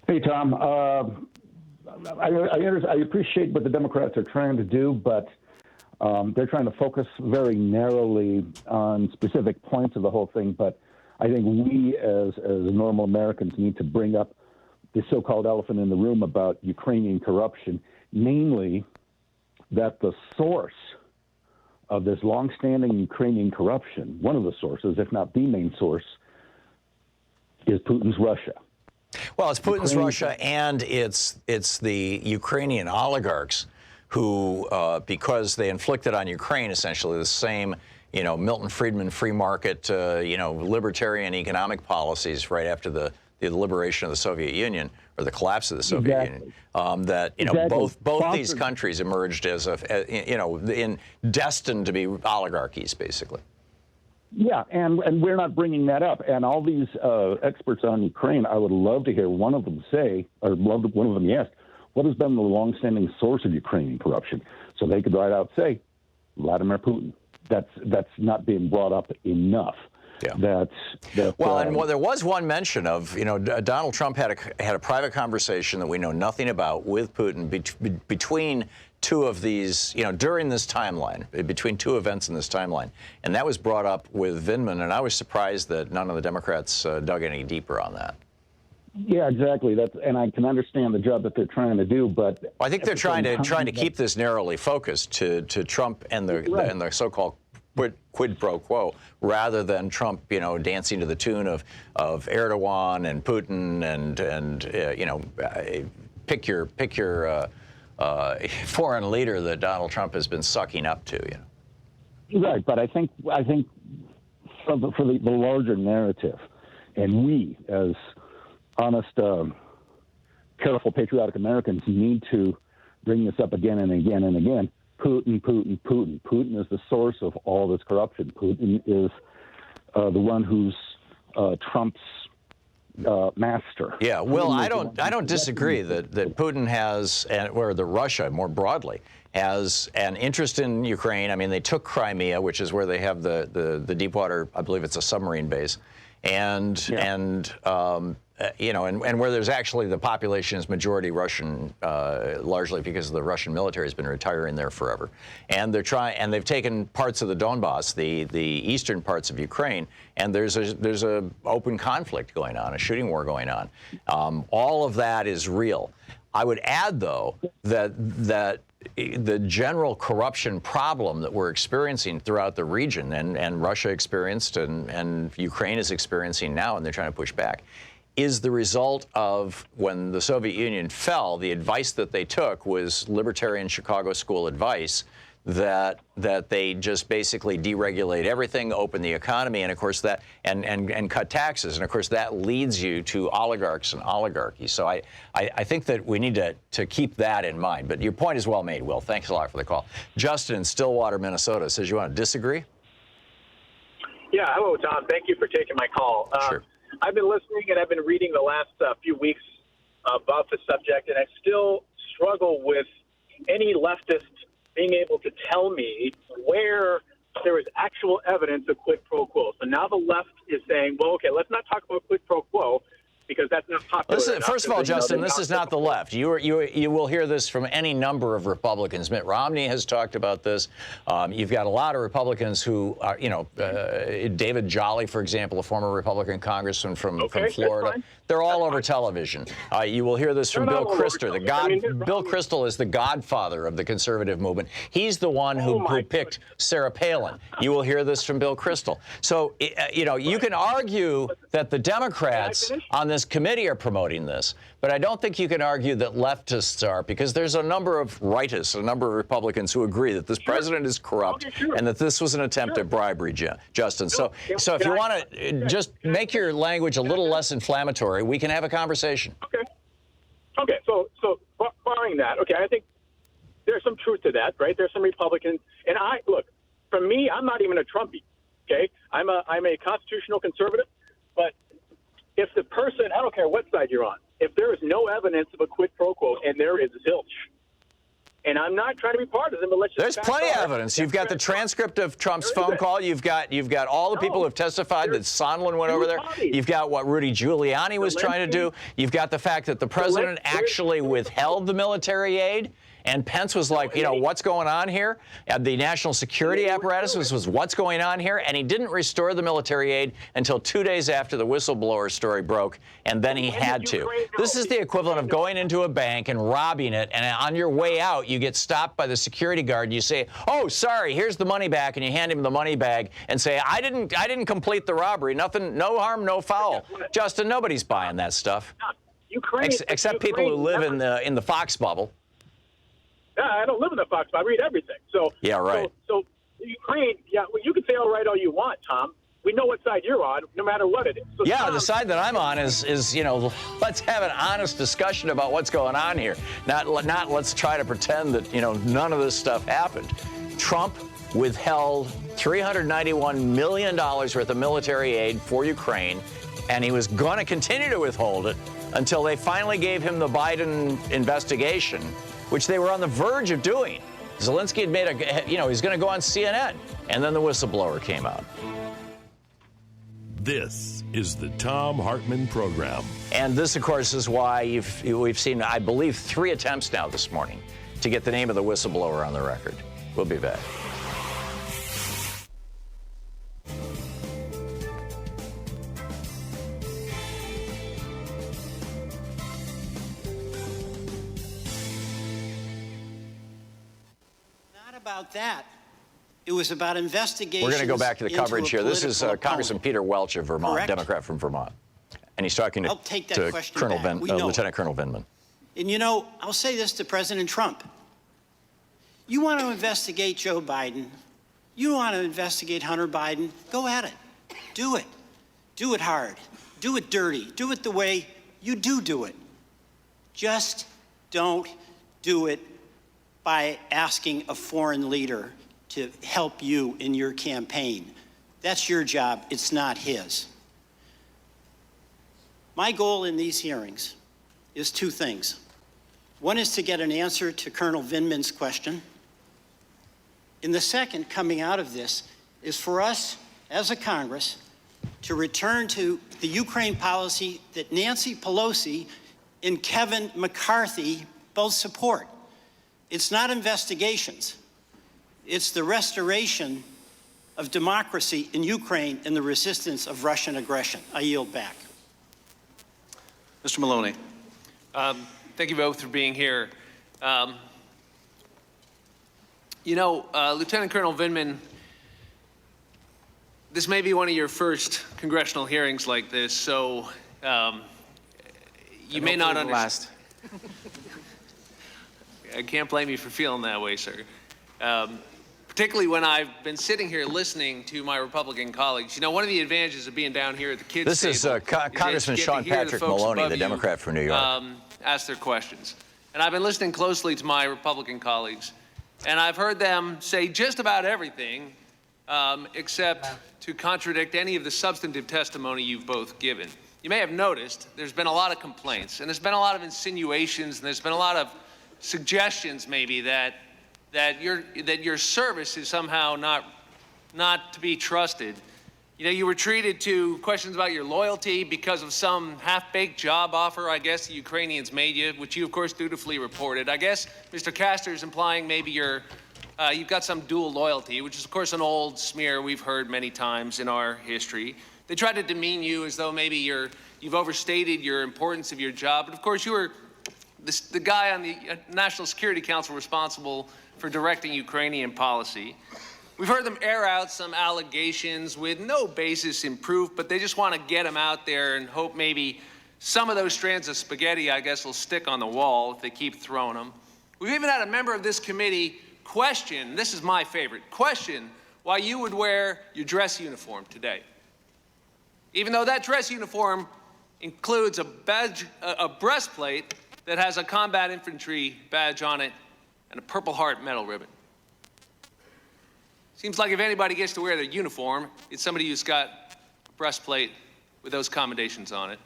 Hey, Tom. I appreciate what the Democrats are trying to do, but they're trying to focus very narrowly on specific points of the whole thing. But I think we, as normal Americans, need to bring up the so-called elephant in the room about Ukrainian corruption, namely that the source of this longstanding Ukrainian corruption, one of the sources, if not the main source, is Putin's Russia. Well, it's Putin's Russia, and it's the Ukrainian oligarchs who, because they inflicted on Ukraine essentially the same, Milton Friedman free market, libertarian economic policies right after the liberation of the Soviet Union or the collapse of the Soviet Union. That both these countries emerged as destined to be oligarchies, basically. Yeah, and we're not bringing that up. And all these experts on Ukraine, I would love to hear one of them say, or one of them ask, what has been the longstanding source of Ukrainian corruption? So they could right out say, Vladimir Putin. That's not being brought up enough. Yeah. There was one mention of, Donald Trump had a private conversation that we know nothing about with Putin between two of these, during this timeline, between two events in this timeline. And that was brought up with Vindman, and I was surprised that none of the Democrats dug any deeper on that. Yeah, exactly. And I can understand the job that they're trying to do, but I think they're trying to keep this narrowly focused to Trump and the so-called quid pro quo, rather than Trump, dancing to the tune of Erdogan and Putin and pick your foreign leader that Donald Trump has been sucking up to. Right, but I think for the larger narrative, and we as honest, careful, patriotic Americans need to bring this up again and again and again. Putin, Putin, Putin. Putin is the source of all this corruption. Putin is the one who's Trump's master. Yeah, well, I don't disagree that Putin has, or the Russia more broadly, has an interest in Ukraine. I mean, they took Crimea, which is where they have the deep water, I believe it's a submarine base, and where there's actually the population is majority Russian, largely because the Russian military has been retiring there forever, and they've taken parts of the Donbass, the eastern parts of Ukraine, and there's a open conflict going on, a shooting war going on. All of that is real. I would add, though, that the general corruption problem that we're experiencing throughout the region, and Russia experienced, and Ukraine is experiencing now, and they're trying to push back, is the result of when the Soviet Union fell, the advice that they took was libertarian Chicago school advice that they just basically deregulate everything, open the economy, and of course that and cut taxes, and of course that leads you to oligarchs and oligarchy. So I think that we need to keep that in mind. But your point is well made, Will. Thanks a lot for the call. Justin in Stillwater, Minnesota says you want to disagree? Yeah, hello, Tom. Thank you for taking my call. Sure. I've been listening and I've been reading the last few weeks about the subject, and I still struggle with any leftist being able to tell me where there is actual evidence of quid pro quo. So now the left is saying, well, okay, let's not talk about quid pro quo because that's not popular. Listen, first of all, Justin, this is not the left. You will hear this from any number of Republicans. Mitt Romney has talked about this. You've got a lot of Republicans who are, David Jolly, for example, a former Republican congressman from Florida. They're all over television. You will hear this from Bill Krister. Bill Kristol is the godfather of the conservative movement. He's the one who picked Sarah Palin. You will hear this from Bill Kristol. So, you can argue that the Democrats on this committee are promoting this, but I don't think you can argue that leftists are, because there's a number of rightists, a number of Republicans who agree that this president is corrupt and that this was an attempt at bribery, Justin. So if you want to just make your language a little less inflammatory, we can have a conversation. Okay. So barring that, okay, I think there's some truth to that, right? There's some Republicans, and look, for me, I'm not even a Trumpy. Okay, I'm a constitutional conservative, but if the person, I don't care what side you're on, if there is no evidence of a quid pro quo and there is zilch, and I'm not trying to be partisan, but let's just there's plenty of evidence. You've got the transcript of Trump's phone call. You've got all the people who have testified that Sondland went over there. You've got what Rudy Giuliani was trying to do. You've got the fact that the president actually withheld the military aid. And Pence was like, you know, what's going on here? The national security apparatus was what's going on here? And he didn't restore the military aid until 2 days after the whistleblower story broke, and then he had to. This is the equivalent of going into a bank and robbing it, and on your way out, you get stopped by the security guard, and you say, oh, sorry, here's the money back, and you hand him the money bag and say, I didn't complete the robbery. Nothing, no harm, no foul. Justin, nobody's buying that stuff. Except people who live in the Fox bubble. I don't live in the Fox, but I read everything. So yeah, right. So Ukraine, well, you can say all right all you want, Tom. We know what side you're on, no matter what it is. So yeah, Tom, the side that I'm on is let's have an honest discussion about what's going on here. Not let's try to pretend that none of this stuff happened. Trump withheld $391 million worth of military aid for Ukraine, and he was going to continue to withhold it until they finally gave him the Biden investigation, which they were on the verge of doing. Zelensky had made he's going to go on CNN, and then the whistleblower came out. This is the Thom Hartmann Program. And this, of course, is why we've seen, I believe, 3 attempts now this morning to get the name of the whistleblower on the record. We'll be back. About that. It was about investigations. We're going to go back to the coverage here. This is Congressman Peter Welch of Vermont, Correct? Democrat from Vermont. And he's talking to Lieutenant Colonel Vindman. And I'll say this to President Trump. You want to investigate Joe Biden? You want to investigate Hunter Biden? Go at it. Do it. Do it hard. Do it dirty. Do it the way you do it. Just don't do it by asking a foreign leader to help you in your campaign. That's your job. It's not his. My goal in these hearings is 2 things. One is to get an answer to Colonel Vindman's question. And the second, coming out of this, is for us as a Congress to return to the Ukraine policy that Nancy Pelosi and Kevin McCarthy both support. It's not investigations. It's the restoration of democracy in Ukraine and the resistance of Russian aggression. I yield back. Mr. Maloney. Thank you both for being here. Lieutenant Colonel Vindman, this may be one of your first congressional hearings like this, so you may not understand. I can't blame you for feeling that way, sir. Particularly when I've been sitting here listening to my Republican colleagues. One of the advantages of being down here at the kids' This is Congressman Sean Patrick Maloney, the Democrat from New York. Ask their questions. And I've been listening closely to my Republican colleagues, and I've heard them say just about everything except to contradict any of the substantive testimony you've both given. You may have noticed there's been a lot of complaints, and there's been a lot of insinuations, and there's been a lot of suggestions maybe that your service is somehow not to be trusted. You were treated to questions about your loyalty because of some half-baked job offer, I guess, the Ukrainians made you, which you, of course, dutifully reported. I guess Mr. Castor is implying maybe you've got some dual loyalty, which is, of course, an old smear we've heard many times in our history. They tried to demean you as though maybe you've overstated your importance of your job. But, of course, you were the guy on the National Security Council responsible for directing Ukrainian policy. We've heard them air out some allegations with no basis in proof, but they just want to get them out there and hope maybe Some of those strands of spaghetti, I guess, will stick on the wall if they keep throwing them. We've even had a member of this committee question, this is my favorite, question why you would wear your dress uniform today. Even though that dress uniform includes a badge, a breastplate that has a combat infantry badge on it and a Purple Heart medal ribbon. Seems like if anybody gets to wear their uniform, it's somebody who's got a breastplate with those commendations on it.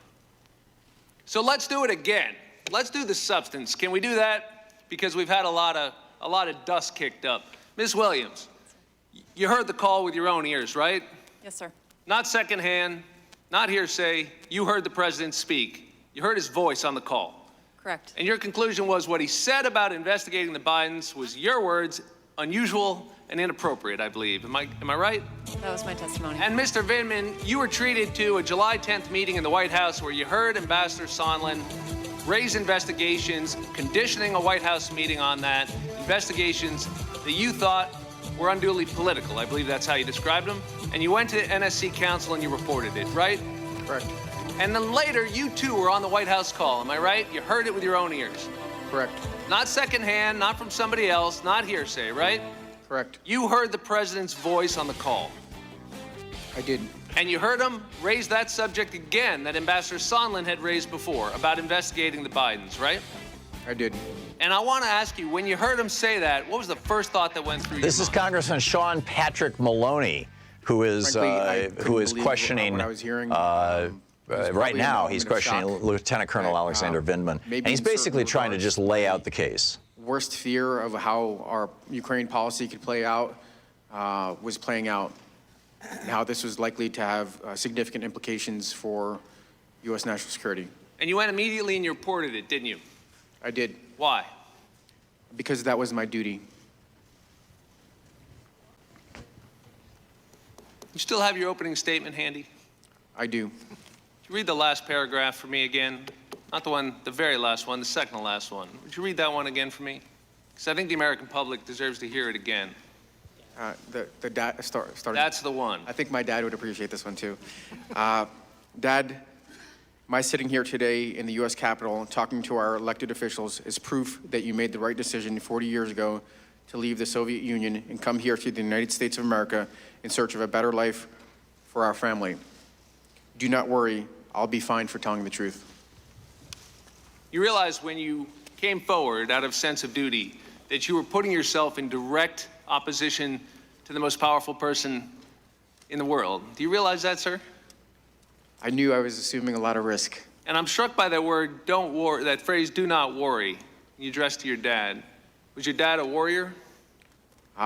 So let's do it again. Let's do the substance. Can we do that? Because we've had a lot of dust kicked up. Ms. Williams, you heard the call with your own ears, right? Yes, sir. Not secondhand, not hearsay. You heard the president speak. You heard his voice on the call. Correct. And your conclusion was what he said about investigating the Bidens was, your words, unusual and inappropriate, I believe. Am I right? That was my testimony. And Mr. Vindman, you were treated to a July 10th meeting in the White House where you heard Ambassador Sondland raise investigations, conditioning a White House meeting on that, investigations that you thought were unduly political. I believe that's how you described them. And you went to NSC Council and you reported it, right? Correct. And then later, you too were on the White House call, am I right? You heard it with your own ears. Correct. Not secondhand, not from somebody else, not hearsay, right? Correct. You heard the president's voice on the call. I did. And you heard him raise that subject again that Ambassador Sondland had raised before about investigating the Bidens, right? I did. And I want to ask you, when you heard him say that, what was the first thought that went through your mind? This is Congressman Sean Patrick Maloney, who is questioning. What I was hearing. Right now, he's questioning Lieutenant Colonel Alexander Vindman, and he's basically trying to just lay out the case. Worst fear of how our Ukraine policy could play out was playing out, and how this was likely to have significant implications for U.S. national security. And you went immediately and you reported it, didn't you? I did. Why? Because that was my duty. You still have your opening statement handy? I do. Would you read the last paragraph for me again? Not the one, the very last one, the second to last one. Would you read that one again for me? Because I think the American public deserves to hear it again. The dad started. That's the one. I think my dad would appreciate this one too. Dad, my sitting here today in the U.S. Capitol talking to our elected officials is proof that you made the right decision 40 years ago to leave the Soviet Union and come here to the United States of America in search of a better life for our family. Do not worry, I'll be fine for telling the truth. You realize when you came forward out of sense of duty that you were putting yourself in direct opposition to the most powerful person in the world. Do you realize that, sir? I knew I was assuming a lot of risk. And I'm struck by that word, don't worry, that phrase, do not worry, you addressed to your dad. Was your dad a warrior?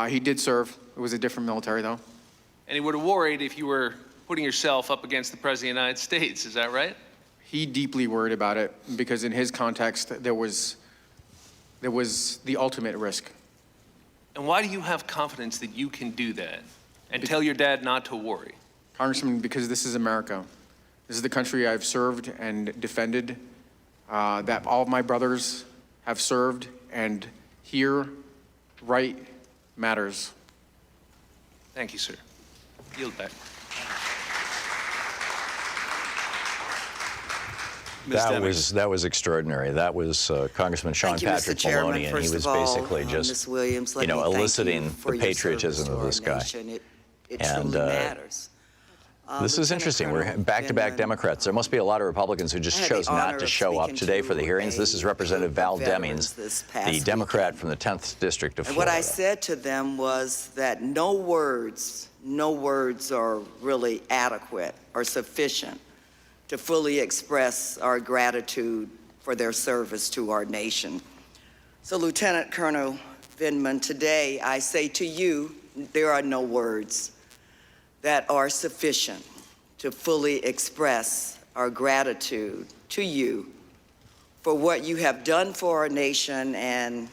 He did serve. It was a different military, though. And he would have worried if you were putting yourself up against the President of the United States, is that right? He deeply worried about it because in his context, there was the ultimate risk. And why do you have confidence that you can do that and tell your dad not to worry? Congressman, because this is America. This is the country I've served and defended, that all of my brothers have served, and here, right matters. Thank you, sir. Yield back. That was extraordinary. That was Congressman Sean Patrick Maloney, and he was basically just, eliciting the patriotism of this guy. And this is interesting. We're back-to-back Democrats. There must be a lot of Republicans who just chose not to show up today for the hearings. This is Representative Val Demings, the Democrat from the 10th District of Florida. And what I said to them was that no words are really adequate or sufficient to fully express our gratitude for their service to our nation. So, Lieutenant Colonel Vindman, today I say to you, there are no words that are sufficient to fully express our gratitude to you for what you have done for our nation and,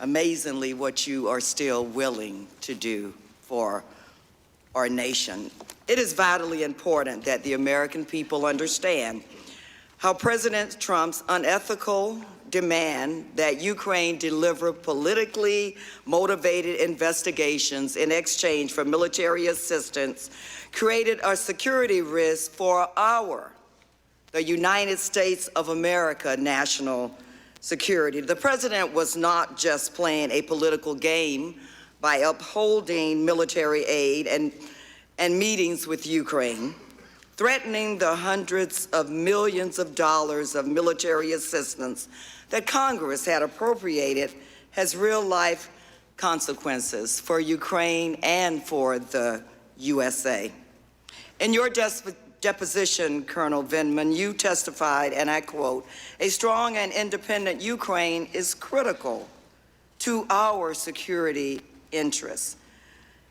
amazingly, what you are still willing to do for our nation. It is vitally important that the American people understand how President Trump's unethical demand that Ukraine deliver politically motivated investigations in exchange for military assistance created a security risk for our the United States of America national security. The president was not just playing a political game by upholding military aid and meetings with Ukraine, threatening the hundreds of millions of dollars of military assistance that Congress had appropriated has real-life consequences for Ukraine and for the USA. In your deposition, Colonel Vindman, you testified, and I quote, "A strong and independent Ukraine is critical to our security interests."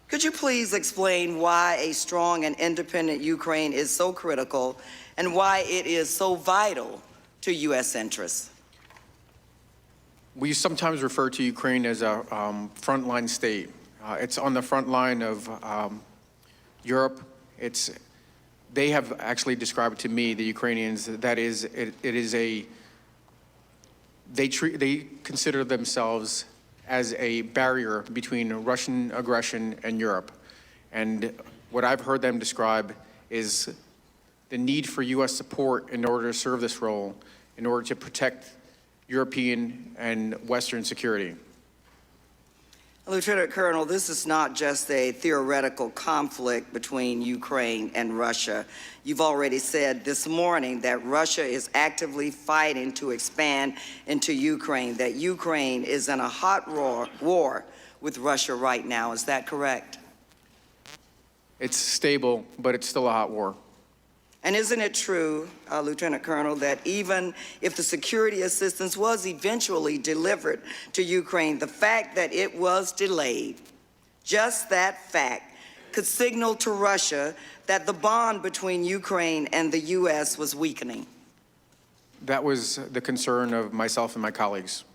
Could you please explain why a strong and independent Ukraine is so critical and why it is so vital to U.S. interests? We sometimes refer to Ukraine as a frontline state. It's on the front line of Europe. They have actually described to me, the Ukrainians, that they consider themselves as a barrier between Russian aggression and Europe. And what I've heard them describe is the need for U.S. support in order to serve this role, in order to protect European and Western security. Lieutenant Colonel, this is not just a theoretical conflict between Ukraine and Russia. You've already said this morning that Russia is actively fighting to expand into Ukraine, that Ukraine is in a hot war with Russia right now. Is that correct? It's stable, but it's still a hot war. And isn't it true, Lieutenant Colonel, that even if the security assistance was eventually delivered to Ukraine, the fact that it was delayed, just that fact, could signal to Russia that the bond between Ukraine and the U.S. was weakening? That was the concern of myself and my colleagues.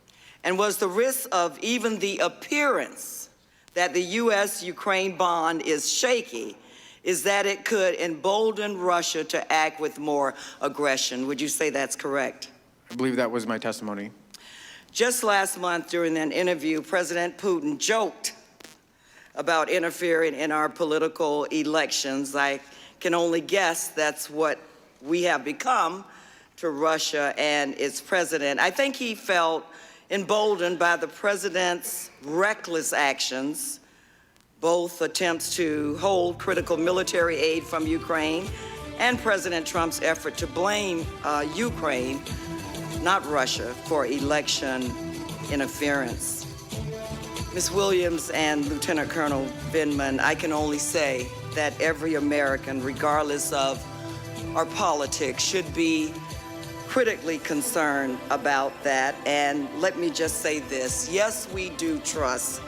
And was the risk of even the appearance that the U.S.-Ukraine bond is shaky is that it could embolden Russia to act with more aggression? Would you say that's correct? I believe that was my testimony. Just last month during an interview, President Putin joked about interfering in our political elections. I can only guess that's what we have become to Russia and its president. I think he felt emboldened by the president's reckless actions, both attempts to hold critical military aid from Ukraine and President Trump's effort to blame Ukraine, not Russia, for election interference. Ms. Williams and Lieutenant Colonel Vindman, I can only say that every American, regardless of our politics, should be critically concerned about that. And let me just say this, yes, we do trust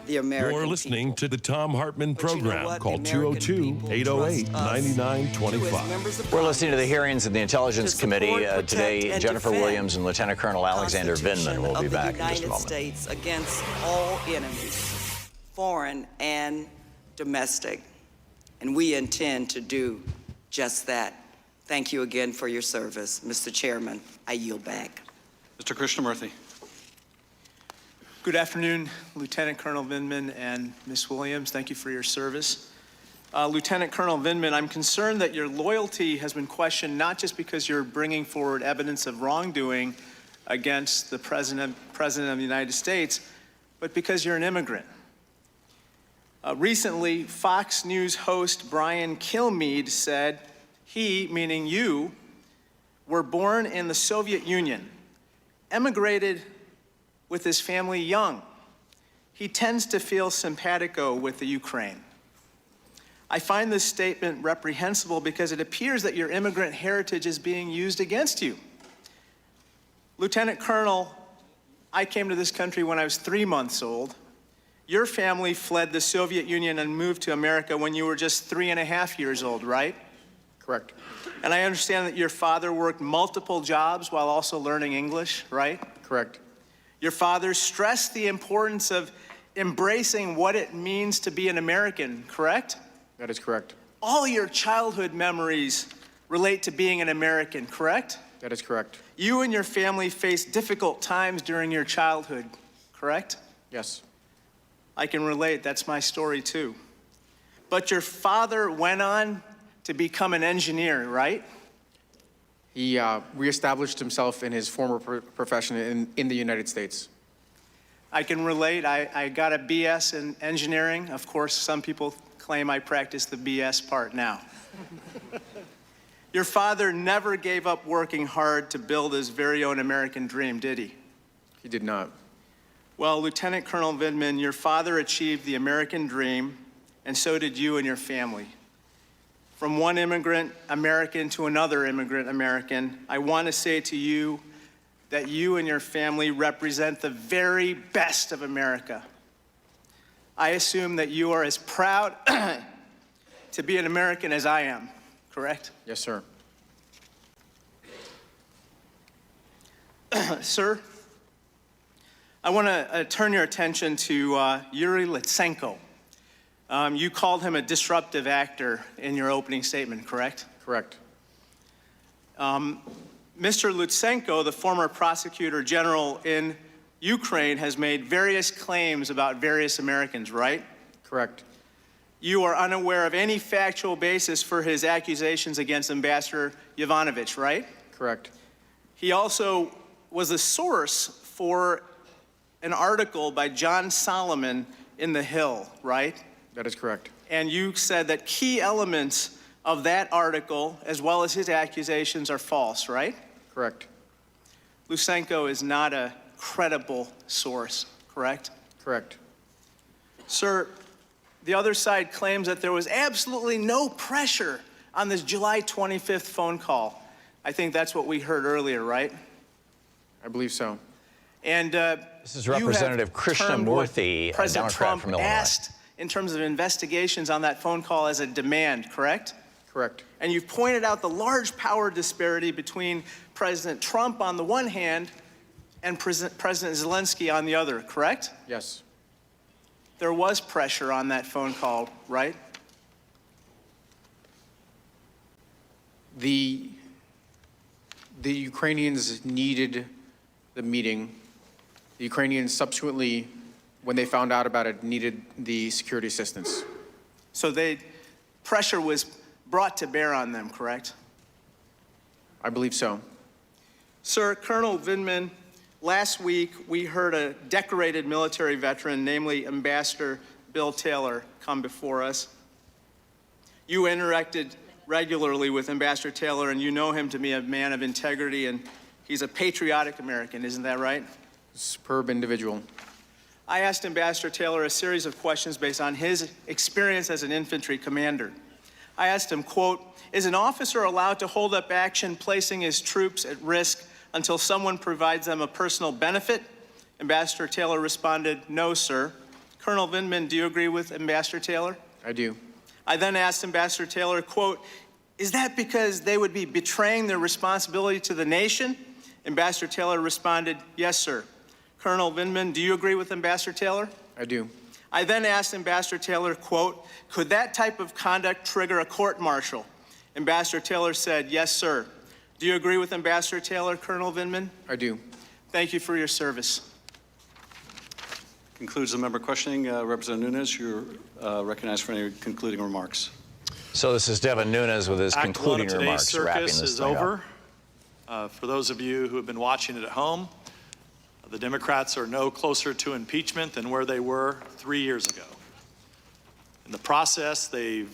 the American You're listening people. to the Thom Hartmann Program. what? Call The American 202-808-9925. We're listening to the hearings of the Intelligence Committee protect, today. and Jennifer defend Williams and Lieutenant Colonel Alexander Vindman will be back in just a United moment. States against all enemies, foreign and domestic. And we intend to do just that. Thank you again for your service. Mr. Chairman, I yield back. Mr. Krishnamurthy. Good afternoon, Lieutenant Colonel Vindman and Ms. Williams. Thank you for your service. Lieutenant Colonel Vindman, I'm concerned that your loyalty has been questioned not just because you're bringing forward evidence of wrongdoing against the President of the United States, but because you're an immigrant. Recently, Fox News host Brian Kilmeade said he, meaning you, were born in the Soviet Union, emigrated with his family young. He tends to feel simpatico with the Ukraine. I find this statement reprehensible because it appears that your immigrant heritage is being used against you. Lieutenant Colonel, I came to this country when I was 3 months old. Your family fled the Soviet Union and moved to America when you were just 3.5 years old, right? Correct. And I understand that your father worked multiple jobs while also learning English, right? Correct. Your father stressed the importance of embracing what it means to be an American, correct? That is correct. All your childhood memories relate to being an American, correct? That is correct. You and your family faced difficult times during your childhood, correct? Yes. I can relate. That's my story too. But your father went on to become an engineer, right? He reestablished himself in his former profession in the United States. I can relate. I got a BS in engineering. Of course, some people claim I practice the BS part now. Your father never gave up working hard to build his very own American dream, did he? He did not. Well, Lieutenant Colonel Vindman, your father achieved the American dream, and so did you and your family. From one immigrant American to another immigrant American, I want to say to you that you and your family represent the very best of America. I assume that you are as proud to be an American as I am, correct? Yes, sir. Sir, I want to turn your attention to Yuri Lutsenko. You called him a disruptive actor in your opening statement, correct? Correct. Mr. Lutsenko, the former prosecutor general in Ukraine, has made various claims about various Americans, right? Correct. You are unaware of any factual basis for his accusations against Ambassador Yovanovitch, right? Correct. He also was a source for an article by John Solomon in The Hill, right? That is correct. And you said that key elements of that article, as well as his accusations, are false, right? Correct. Lutsenko is not a credible source, correct? Correct. Sir, the other side claims that there was absolutely no pressure on this July 25th phone call. I think that's what we heard earlier, right? I believe so. And this is Representative Krishnamurthy, a President Democrat Trump from Illinois. asked in terms of investigations on that phone call as a demand, correct? Correct. And you've pointed out the large power disparity between President Trump on the one hand and President Zelensky on the other, correct? Yes. There was pressure on that phone call, right? The Ukrainians needed the meeting. The Ukrainians subsequently, when they found out about it, needed the security assistance. So pressure was brought to bear on them, correct? I believe so. Sir, Colonel Vindman, last week we heard a decorated military veteran, namely Ambassador Bill Taylor, come before us. You interacted regularly with Ambassador Taylor, and you know him to be a man of integrity, and he's a patriotic American, isn't that right? Superb individual. I asked Ambassador Taylor a series of questions based on his experience as an infantry commander. I asked him, quote, is an officer allowed to hold up action placing his troops at risk until someone provides them a personal benefit? Ambassador Taylor responded, no, sir. Colonel Vindman, do you agree with Ambassador Taylor? I do. I then asked Ambassador Taylor, quote, is that because they would be betraying their responsibility to the nation? Ambassador Taylor responded, yes, sir. Colonel Vindman, do you agree with Ambassador Taylor? I do. I then asked Ambassador Taylor, quote, could that type of conduct trigger a court-martial? Ambassador Taylor said, yes, sir. Do you agree with Ambassador Taylor, Colonel Vindman? I do. Thank you for your service. Concludes the member questioning. Representative Nunes, you're recognized for any concluding remarks. So this is Devin Nunes with his concluding remarks, wrapping this is thing over. up. For those of you who have been watching it at home, the Democrats are no closer to impeachment than where they were 3 years ago. In the process, the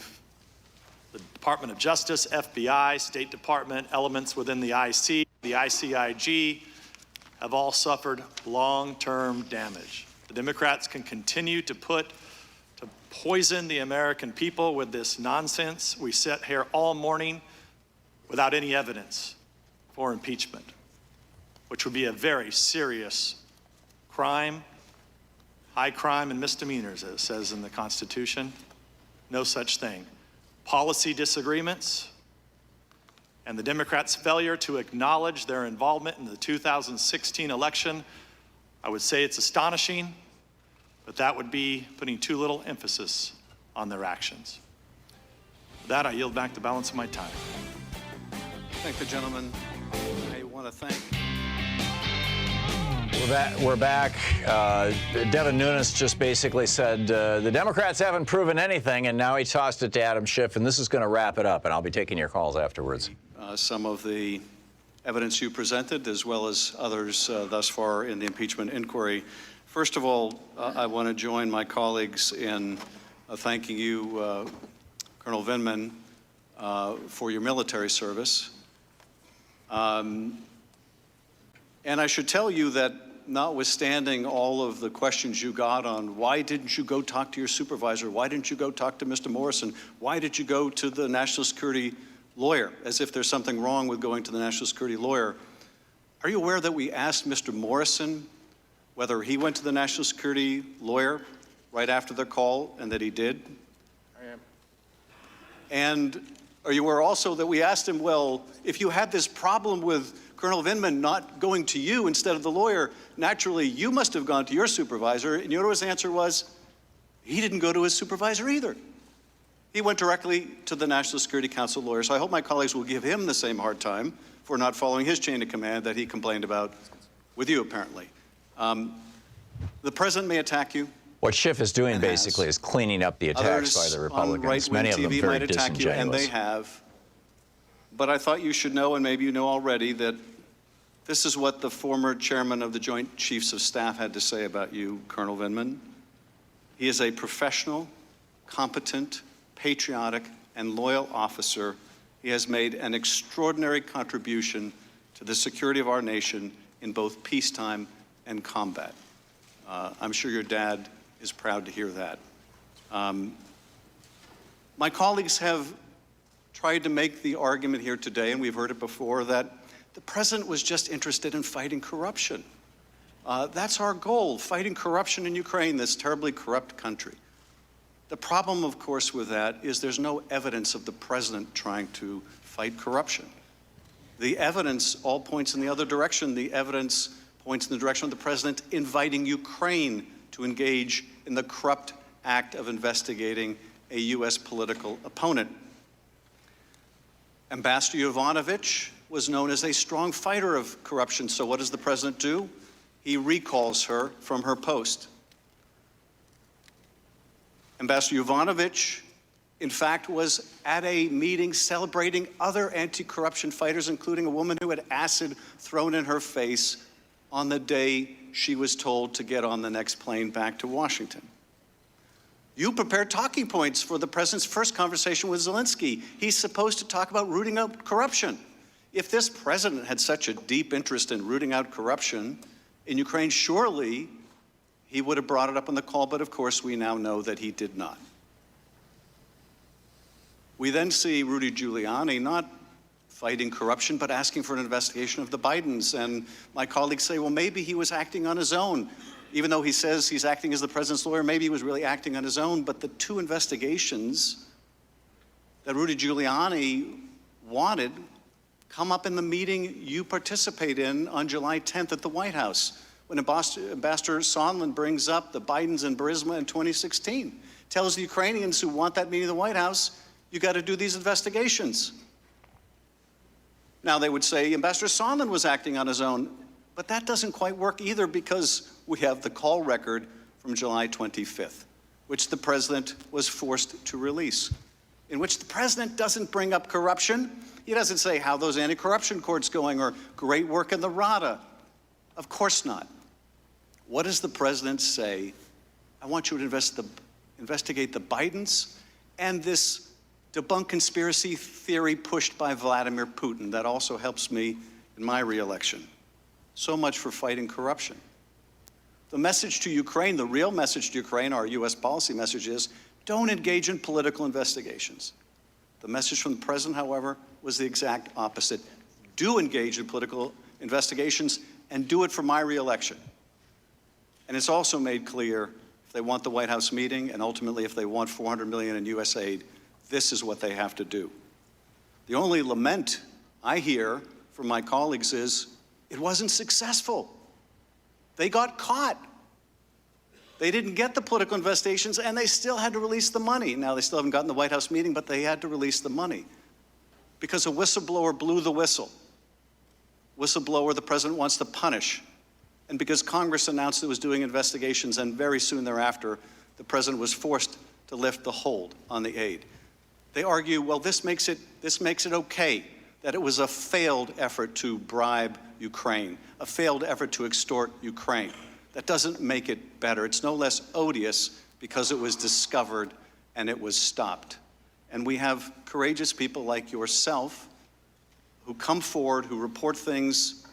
Department of Justice, FBI, State Department, elements within the IC, the ICIG have all suffered long-term damage. The Democrats can continue to poison the American people with this nonsense. We sit here all morning without any evidence for impeachment, which would be a very serious crime, high crime and misdemeanors, as it says in the Constitution. No such thing. Policy disagreements and the Democrats' failure to acknowledge their involvement in the 2016 election, I would say it's astonishing, but that would be putting too little emphasis on their actions. With that, I yield back the balance of my time. Thank the gentleman. I want to thank. We're back. Devin Nunes just basically said the Democrats haven't proven anything, and now he tossed it to Adam Schiff, and this is going to wrap it up, and I'll be taking your calls afterwards. Some of the evidence you presented, as well as others thus far in the impeachment inquiry. First of all, I want to join my colleagues in thanking you, Colonel Vindman, for your military service. And I should tell you that notwithstanding all of the questions you got on why didn't you go talk to your supervisor, why didn't you go talk to Mr. Morrison, why did you go to the national security lawyer, as if there's something wrong with going to the national security lawyer. Are you aware that we asked Mr. Morrison whether he went to the national security lawyer right after the call, and that he did? I am. And are you aware also that we asked him, well, if you had this problem with Colonel Vindman not going to you instead of the lawyer, naturally you must have gone to your supervisor, and you know what his answer was? He didn't go to his supervisor either. He went directly to the National Security Council lawyer. So I hope my colleagues will give him the same hard time for not following his chain of command that he complained about with you, apparently. The president may attack you. What Schiff is doing basically is cleaning up the attacks by the Republicans, many of them TV very might attack you, and they disingenuous. have. But I thought you should know, and maybe you know already, that this is what the former chairman of the Joint Chiefs of Staff had to say about you, Colonel Vindman. He is a professional, competent, patriotic, and loyal officer. He has made an extraordinary contribution to the security of our nation in both peacetime and combat. I'm sure your dad is proud to hear that. My colleagues have tried to make the argument here today, and we've heard it before, that the president was just interested in fighting corruption. That's our goal, fighting corruption in Ukraine, this terribly corrupt country. The problem, of course, with that is there's no evidence of the president trying to fight corruption. The evidence all points in the other direction. The evidence points in the direction of the president inviting Ukraine to engage in the corrupt act of investigating a U.S. political opponent. Ambassador Yovanovitch was known as a strong fighter of corruption, so what does the president do? He recalls her from her post. Ambassador Yovanovitch, in fact, was at a meeting celebrating other anti-corruption fighters, including a woman who had acid thrown in her face on the day she was told to get on the next plane back to Washington. You prepared talking points for the president's first conversation with Zelensky. He's supposed to talk about rooting out corruption. If this president had such a deep interest in rooting out corruption in Ukraine, surely he would have brought it up on the call, but of course we now know that he did not. We then see Rudy Giuliani not fighting corruption, but asking for an investigation of the Bidens. And my colleagues say, well, maybe he was acting on his own. Even though he says he's acting as the president's lawyer, maybe he was really acting on his own. But the two investigations that Rudy Giuliani wanted come up in the meeting you participate in on July 10th at the White House, when Ambassador Sondland brings up the Bidens and Burisma in 2016, tells the Ukrainians who want that meeting at the White House, you got to do these investigations. Now they would say Ambassador Sondland was acting on his own, but that doesn't quite work either, because we have the call record from July 25th, which the president was forced to release, in which the president doesn't bring up corruption. He doesn't say how those anti-corruption courts going or great work in the RADA. Of course not. What does the president say? I want you to investigate the Bidens and this debunk conspiracy theory pushed by Vladimir Putin. That also helps me in my reelection. So much for fighting corruption. The message to Ukraine, the real message to Ukraine, our U.S. policy message is, don't engage in political investigations. The message from the president, however, was the exact opposite. Do engage in political investigations, and do it for my reelection. And it's also made clear, if they want the White House meeting, and ultimately if they want $400 million in U.S. aid, this is what they have to do. The only lament I hear from my colleagues is, it wasn't successful. They got caught. They didn't get the political investigations, and they still had to release the money. Now, they still haven't gotten the White House meeting, but they had to release the money because a whistleblower blew the whistle. Whistleblower the president wants to punish. And because Congress announced it was doing investigations, and very soon thereafter, the president was forced to lift the hold on the aid. They argue, well, this makes it okay that it was a failed effort to bribe Ukraine, a failed effort to extort Ukraine. That doesn't make it better. It's no less odious because it was discovered and it was stopped. And we have courageous people like yourself who come forward, who report things,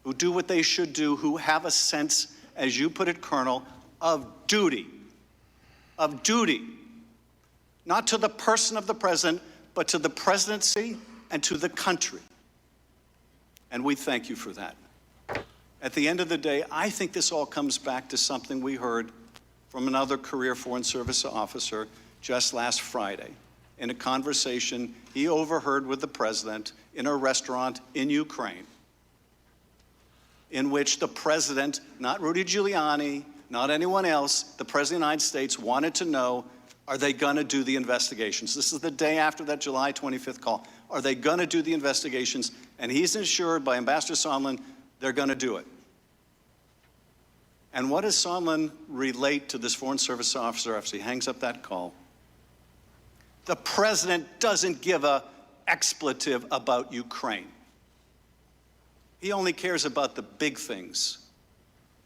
who do what they should do, who have a sense, as you put it, Colonel, of duty. Of duty. Not to the person of the president, but to the presidency and to the country. And we thank you for that. At the end of the day, I think this all comes back to something we heard from another career Foreign Service officer just last Friday in a conversation he overheard with the president in a restaurant in Ukraine, in which the president, not Rudy Giuliani, not anyone else, the president of the United States wanted to know, are they going to do the investigations? This is the day after that July 25th call. Are they going to do the investigations? And he's assured by Ambassador Sondland they're going to do it. And what does Sondland relate to this Foreign Service officer after he hangs up that call? The president doesn't give an expletive about Ukraine. He only cares about the big things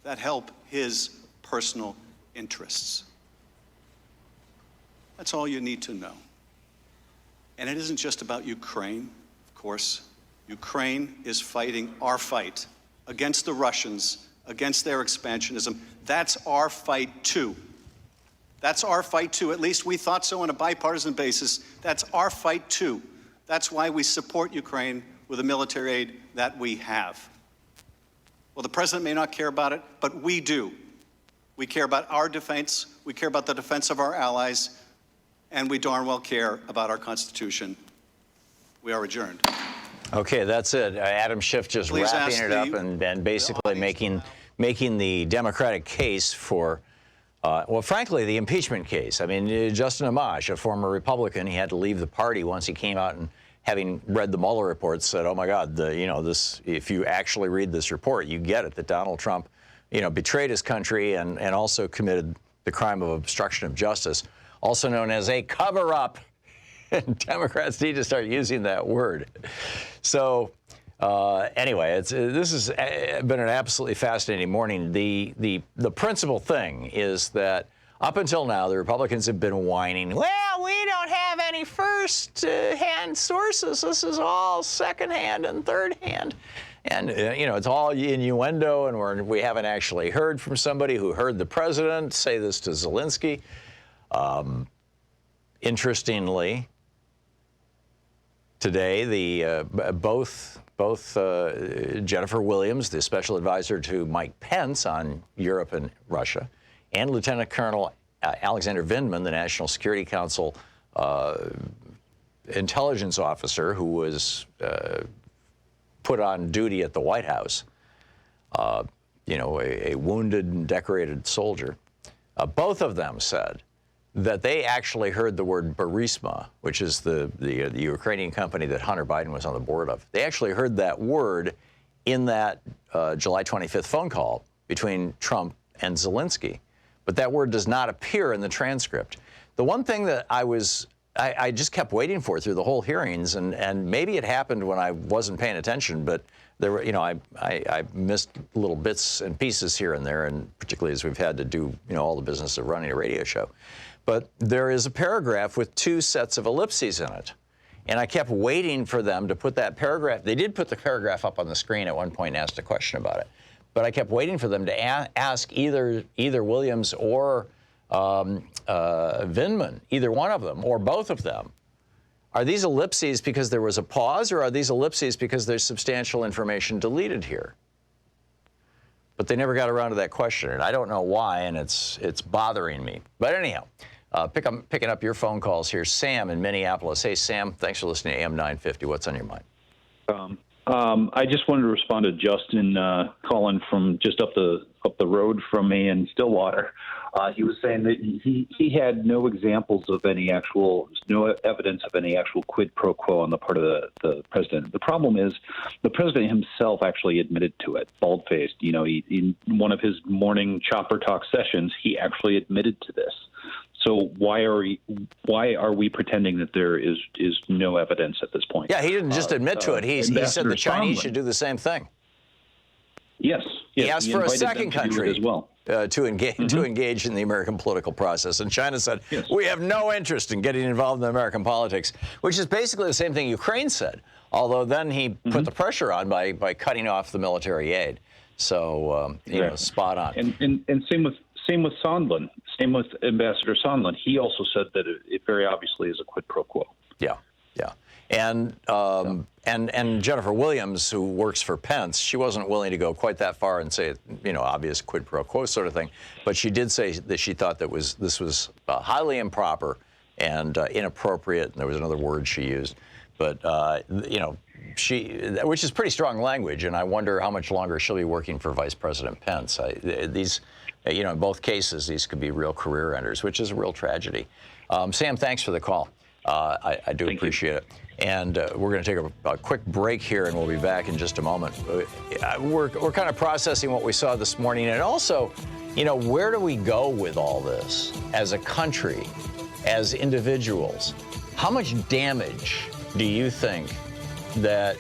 that help his personal interests. That's all you need to know. And it isn't just about Ukraine, of course. Ukraine is fighting our fight against the Russians, against their expansionism. That's our fight too. That's our fight too. At least we thought so on a bipartisan basis. That's our fight too. That's why we support Ukraine with the military aid that we have. Well, the president may not care about it, but we do. We care about our defense, we care about the defense of our allies, and we darn well care about our Constitution. We are adjourned. Okay, that's it. Adam Schiff just Please wrapping it up and basically making the Democratic case for, well, frankly, the impeachment case. I mean, Justin Amash, a former Republican, he had to leave the party once he came out and, having read the Mueller report, said, "Oh my God, this. If you actually read this report, you get it that Donald Trump, betrayed his country and also committed the crime of obstruction of justice, also known as a cover-up." And Democrats need to start using that word. So anyway, this has been an absolutely fascinating morning. The principal thing is that up until now, the Republicans have been whining, well, we don't have any first-hand sources. This is all second-hand and third-hand. And, it's all innuendo, and we haven't actually heard from somebody who heard the president say this to Zelensky. Interestingly, today, both Jennifer Williams, the special advisor to Mike Pence on Europe and Russia, and Lieutenant Colonel Alexander Vindman, the National Security Council intelligence officer who was put on duty at the White House, a wounded and decorated soldier, both of them said that they actually heard the word Burisma, which is the Ukrainian company that Hunter Biden was on the board of. They actually heard that word in that July 25th phone call between Trump and Zelensky. But that word does not appear in the transcript. The one thing that I just kept waiting for through the whole hearings, and maybe it happened when I wasn't paying attention, but there were, I missed little bits and pieces here and there, and particularly as we've had to do, all the business of running a radio show. But there is a paragraph with two sets of ellipses in it. And I kept waiting for them to put that paragraph. They did put the paragraph up on the screen at one point and asked a question about it. But I kept waiting for them to ask either Williams or Vindman, either one of them, or both of them, are these ellipses because there was a pause, or are these ellipses because there's substantial information deleted here? But they never got around to that question, and I don't know why, and it's bothering me. But anyhow, picking up your phone calls here. Sam in Minneapolis. Hey, Sam, thanks for listening to AM 950. What's on your mind? I just wanted to respond to Justin calling from just up the up the road from me in Stillwater. He was saying that he had no examples of no evidence of any actual quid pro quo on the part of the president. The problem is the president himself actually admitted to it, bald-faced. In one of his morning chopper talk sessions, he actually admitted to this. So why are we pretending that there is no evidence at this point? Yeah, he didn't just admit to it. He said the Chinese should do the same thing. Yes. He asked for a second country as well. to engage in the American political process. And China said, we have no interest in getting involved in American politics, which is basically the same thing Ukraine said, although then he put the pressure on by cutting off the military aid. So, spot on. And same with Sondland, same with Ambassador Sondland. He also said that it very obviously is a quid pro quo. Yeah. And Jennifer Williams, who works for Pence, she wasn't willing to go quite that far and say, obvious quid pro quo sort of thing. But she did say that she thought that this was highly improper and inappropriate. And there was another word she used. But, which is pretty strong language. And I wonder how much longer she'll be working for Vice President Pence. In both cases, these could be real career enders, which is a real tragedy. Sam, thanks for the call. I do appreciate it. And we're going to take a quick break here, and we'll be back in just a moment. We're kind of processing what we saw this morning. And also, where do we go with all this as a country, as individuals? How much damage do you think that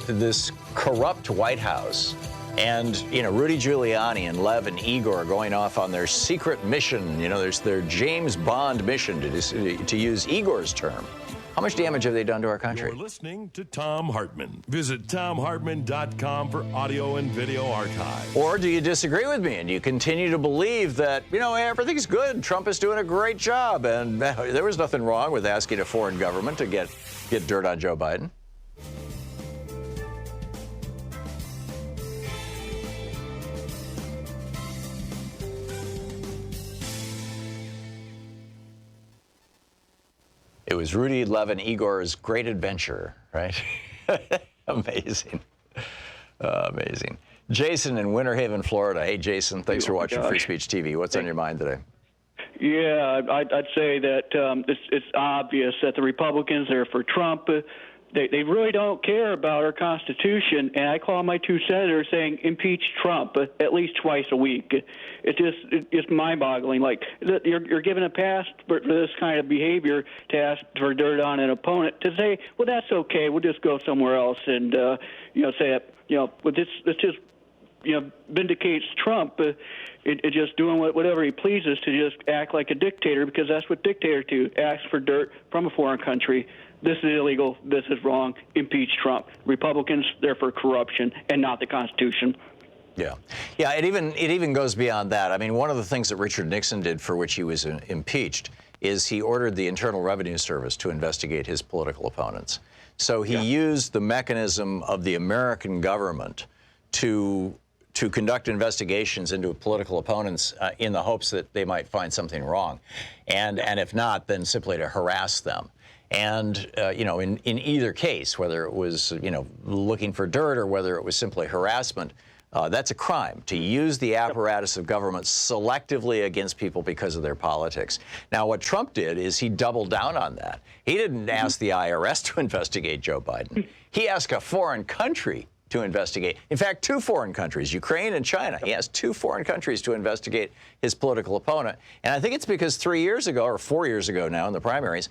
this corrupt White House and, Rudy Giuliani and Lev and Igor going off on their secret mission, there's their James Bond mission, to use Igor's term. How much damage have they done to our country? You're listening to Thom Hartmann. Visit ThomHartmann.com for audio and video archive. Or do you disagree with me and you continue to believe that, everything's good, Trump is doing a great job, and there was nothing wrong with asking a foreign government to get dirt on Joe Biden? It was Rudy, Lev, and Igor's great adventure, right? Amazing. Amazing. Jason in Winter Haven, Florida. Hey, Jason, thanks for watching Free Speech TV. What's on your mind today? Yeah, I'd say that it's obvious that the Republicans are for Trump. They really don't care about our Constitution, and I call my two senators saying impeach Trump at least twice a week. It's mind-boggling. Like, you're given a pass for this kind of behavior to ask for dirt on an opponent, to say, well, that's okay, we'll just go somewhere else and say that this just vindicates Trump. It just doing whatever he pleases to just act like a dictator, because that's what dictators do, ask for dirt from a foreign country. This is illegal. This is wrong. Impeach Trump. Republicans, they're for corruption and not the Constitution. Yeah. It even goes beyond that. I mean, one of the things that Richard Nixon did, for which he was impeached, is he ordered the Internal Revenue Service to investigate his political opponents. So he used the mechanism of the American government to conduct investigations into political opponents in the hopes that they might find something wrong, and if not, then simply to harass them. And, in either case, whether it was, looking for dirt or whether it was simply harassment, that's a crime, to use the apparatus of government selectively against people because of their politics. Now, what Trump did is he doubled down on that. He didn't ask the IRS to investigate Joe Biden. He asked a foreign country to investigate. In fact, two foreign countries, Ukraine and China. He asked two foreign countries to investigate his political opponent. And I think it's because 3 years ago, or 4 years ago now in the primaries,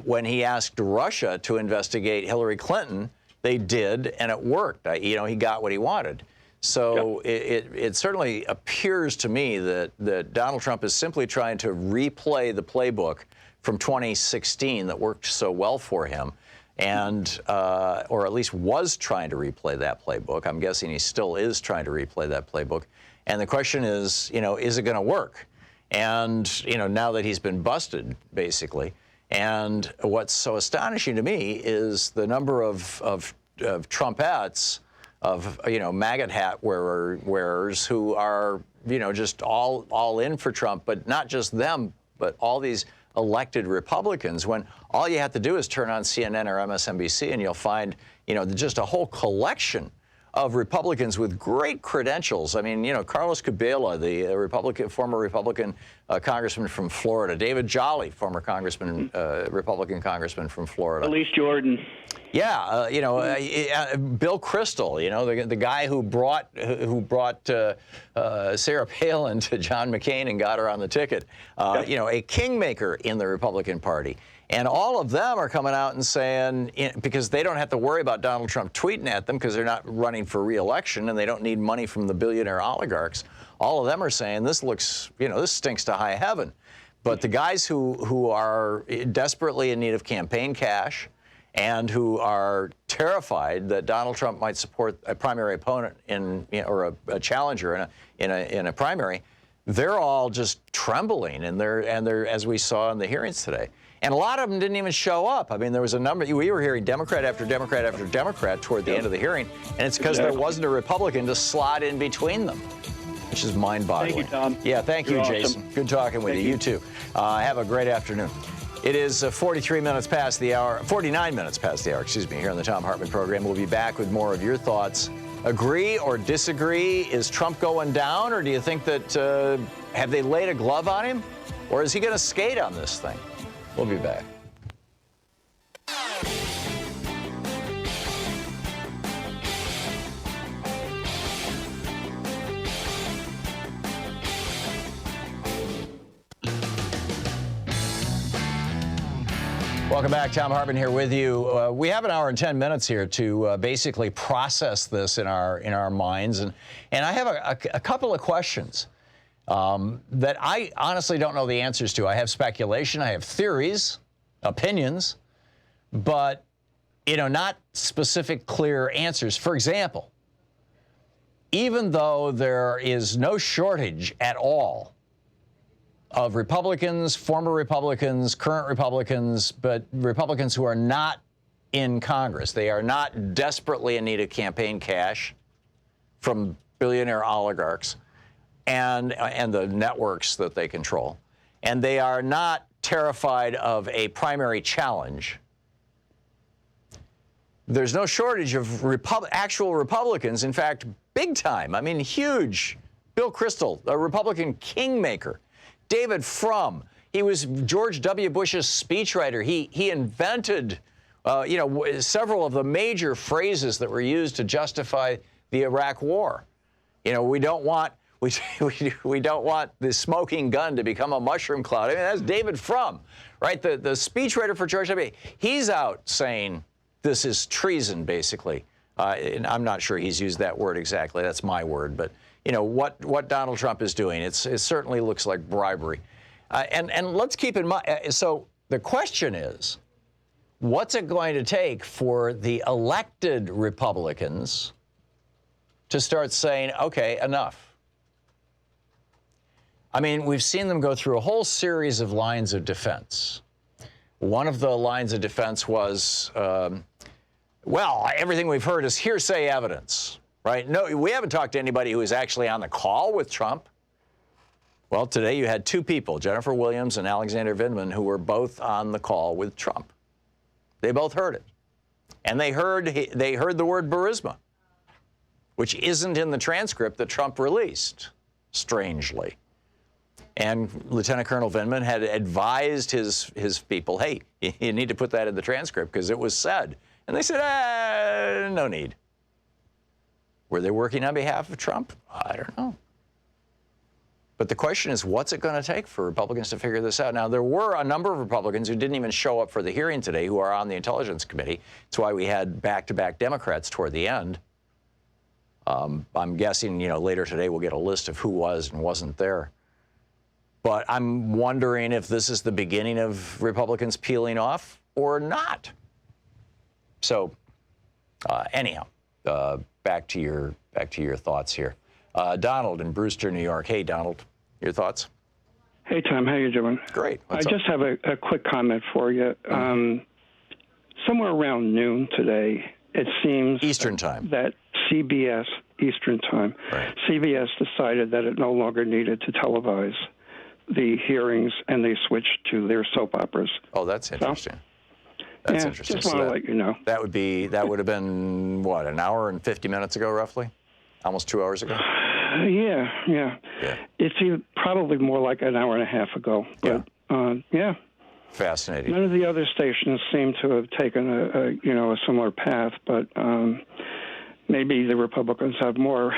when he asked Russia to investigate Hillary Clinton, they did, and it worked. He got what he wanted. So it certainly appears to me that Donald Trump is simply trying to replay the playbook from 2016 that worked so well for him, and or at least was trying to replay that playbook. I'm guessing he still is trying to replay that playbook. And the question is it going to work? And, now that he's been busted, basically. And what's so astonishing to me is the number of Trumpettes, of, MAGA hat wearers who are, just all in for Trump, but not just them, but all these elected Republicans, when all you have to do is turn on CNN or MSNBC and you'll find, just a whole collection of Republicans with great credentials. I mean, you know, Carlos Cabela, the former Republican congressman from Florida, David Jolly, former congressman, Republican congressman from Florida. Elise Jordan. Yeah, you know, Bill Kristol, you know, the guy who brought Sarah Palin to John McCain and got her on the ticket. You know, a kingmaker in the Republican Party. And all of them are coming out and saying, because they don't have to worry about Donald Trump tweeting at them because they're not running for re-election and they don't need money from the billionaire oligarchs. All of them are saying this looks, you know, this stinks to high heaven. But the guys who are desperately in need of campaign cash and who are terrified that Donald Trump might support a primary opponent or a challenger in a primary, they're all just trembling, and they're as we saw in the hearings today. And a lot of them didn't even show up. I mean, there was a number. We were hearing Democrat after Democrat after Democrat toward the end of the hearing, and it's because there wasn't a Republican to slot in between them, which is mind-boggling. Thank you, Tom. Yeah, thank you, Jason. Awesome. Good talking with you. You too. Have a great afternoon. It is 49 minutes past the hour, excuse me, here on the Thom Hartmann Program. We'll be back with more of your thoughts. Agree or disagree? Is Trump going down, or do you think that, have they laid a glove on him, or is he going to skate on this thing? We'll be back. Welcome back. Thom Hartmann here with you. We have an hour and 10 minutes here to basically process this in our minds, and I have a couple of questions that I honestly don't know the answers to. I have speculation, I have theories, opinions, but not specific, clear answers. For example, even though there is no shortage at all of Republicans, former Republicans, current Republicans, but Republicans who are not in Congress. They are not desperately in need of campaign cash from billionaire oligarchs and the networks that they control. And they are not terrified of a primary challenge. There's no shortage of actual Republicans, in fact, big time. I mean, huge. Bill Kristol, a Republican kingmaker. David Frum, he was George W. Bush's speechwriter. He invented, several of the major phrases that were used to justify the Iraq War. We don't want the smoking gun to become a mushroom cloud. I mean, that's David Frum, right? The speechwriter for George W. He's out saying this is treason, basically. And I'm not sure he's used that word exactly. That's my word, but. What Donald Trump is doing, it certainly looks like bribery. And let's keep in mind, so the question is, what's it going to take for the elected Republicans to start saying, okay, enough? I mean, we've seen them go through a whole series of lines of defense. One of the lines of defense was, everything we've heard is hearsay evidence. Right? No, we haven't talked to anybody who was actually on the call with Trump. Well, today you had two people, Jennifer Williams and Alexander Vindman, who were both on the call with Trump. They both heard it. And they heard the word Burisma, which isn't in the transcript that Trump released, strangely. And Lieutenant Colonel Vindman had advised his people, hey, you need to put that in the transcript because it was said. And they said, no need. Were they working on behalf of Trump? I don't know. But the question is, what's it going to take for Republicans to figure this out? Now, there were a number of Republicans who didn't even show up for the hearing today who are on the Intelligence Committee. That's why we had back-to-back Democrats toward the end. I'm guessing, later today we'll get a list of who was and wasn't there. But I'm wondering if this is the beginning of Republicans peeling off or not. So, anyhow. Back to your thoughts here. Donald in Brewster, New York. Hey, Donald, your thoughts? Hey, Tom, how you doing? Great. I just have a quick comment for you. Somewhere around noon today, it seems Eastern time that CBS Eastern time, right. CBS decided that it no longer needed to televise the hearings, and they switched to their soap operas. Oh, that's interesting. That's Yeah, interesting. just want to let you know. That would have been, what, an hour and 50 minutes ago, roughly? Almost 2 hours ago? Yeah. It's probably more like an hour and a half ago. But, yeah. Fascinating. None of the other stations seem to have taken a similar path, but maybe the Republicans have more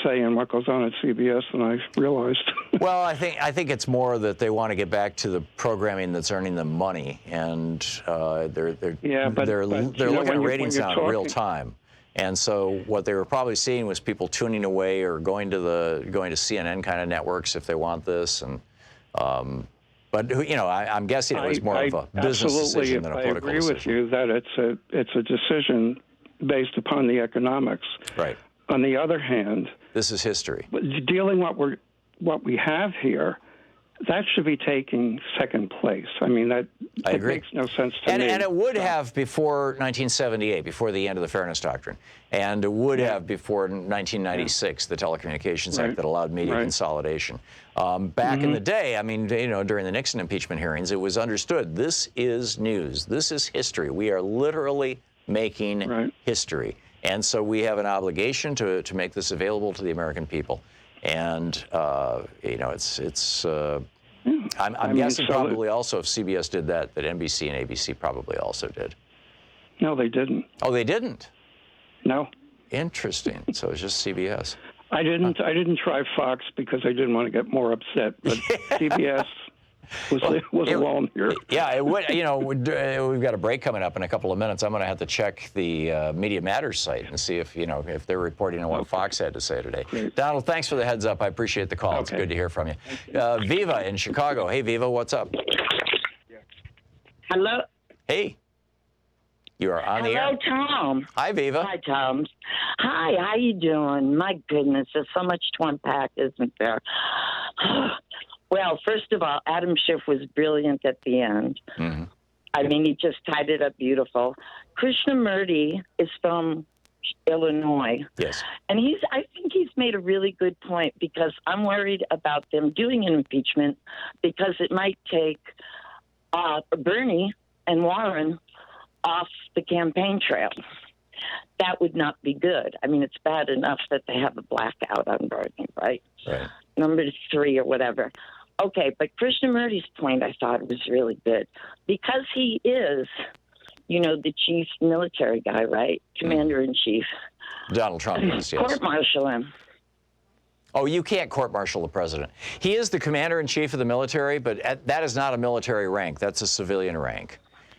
say in what goes on at CBS than I realized. Well, I think it's more that they want to get back to the programming that's earning them money, and they're looking at ratings now in real time. And so what they were probably seeing was people tuning away or going to CNN kind of networks if they want this. And but I'm guessing it was more of a business decision than a political decision. I agree with you that it's a decision based upon the economics. Right. On the other hand, this is history. Dealing what we have here, that should be taking second place. I mean, I agree. Makes no sense to me. And it would have before 1978, before the end of the Fairness Doctrine, and it would have before 1996, the Telecommunications Act that allowed media consolidation. Back in the day, I mean, during the Nixon impeachment hearings, it was understood this is news, this is history. We are literally making history, and so we have an obligation to make this available to the American people. And I'm guessing probably also if CBS did that NBC and ABC probably also did. No, they didn't. Oh, they didn't? No. Interesting. So it's just CBS. I didn't try Fox because I didn't want to get more upset, but CBS was alone here. Yeah, it would. We've got a break coming up in a couple of minutes. I'm going to have to check the Media Matters site and see if they're reporting on what Fox had to say today. Great. Donald, thanks for the heads up. I appreciate the call. Okay. It's good to hear from you. Viva in Chicago. Hey, Viva, what's up? Hello. Hey. You are on the air. Hello, Tom. Hi, Viva. Hi, Tom. Hi, how you doing? My goodness, there's so much to unpack, isn't there? Well, first of all, Adam Schiff was brilliant at the end. Mm-hmm. I mean, he just tied it up beautiful. Krishnamurti is from Illinois. Yes. And I think he's made a really good point because I'm worried about them doing an impeachment because it might take Bernie and Warren off the campaign trail. That would not be good. I mean, it's bad enough that they have a blackout on Bernie, right? Right. Number 3 or whatever. Okay, but Krishnamurti's point I thought was really good because he is, the chief military guy, right? Commander-in-chief. Donald Trump is, yes. Court-martial him. Oh, you can't court-martial the president. He is the commander-in-chief of the military, but that is not a military rank. That's a civilian rank.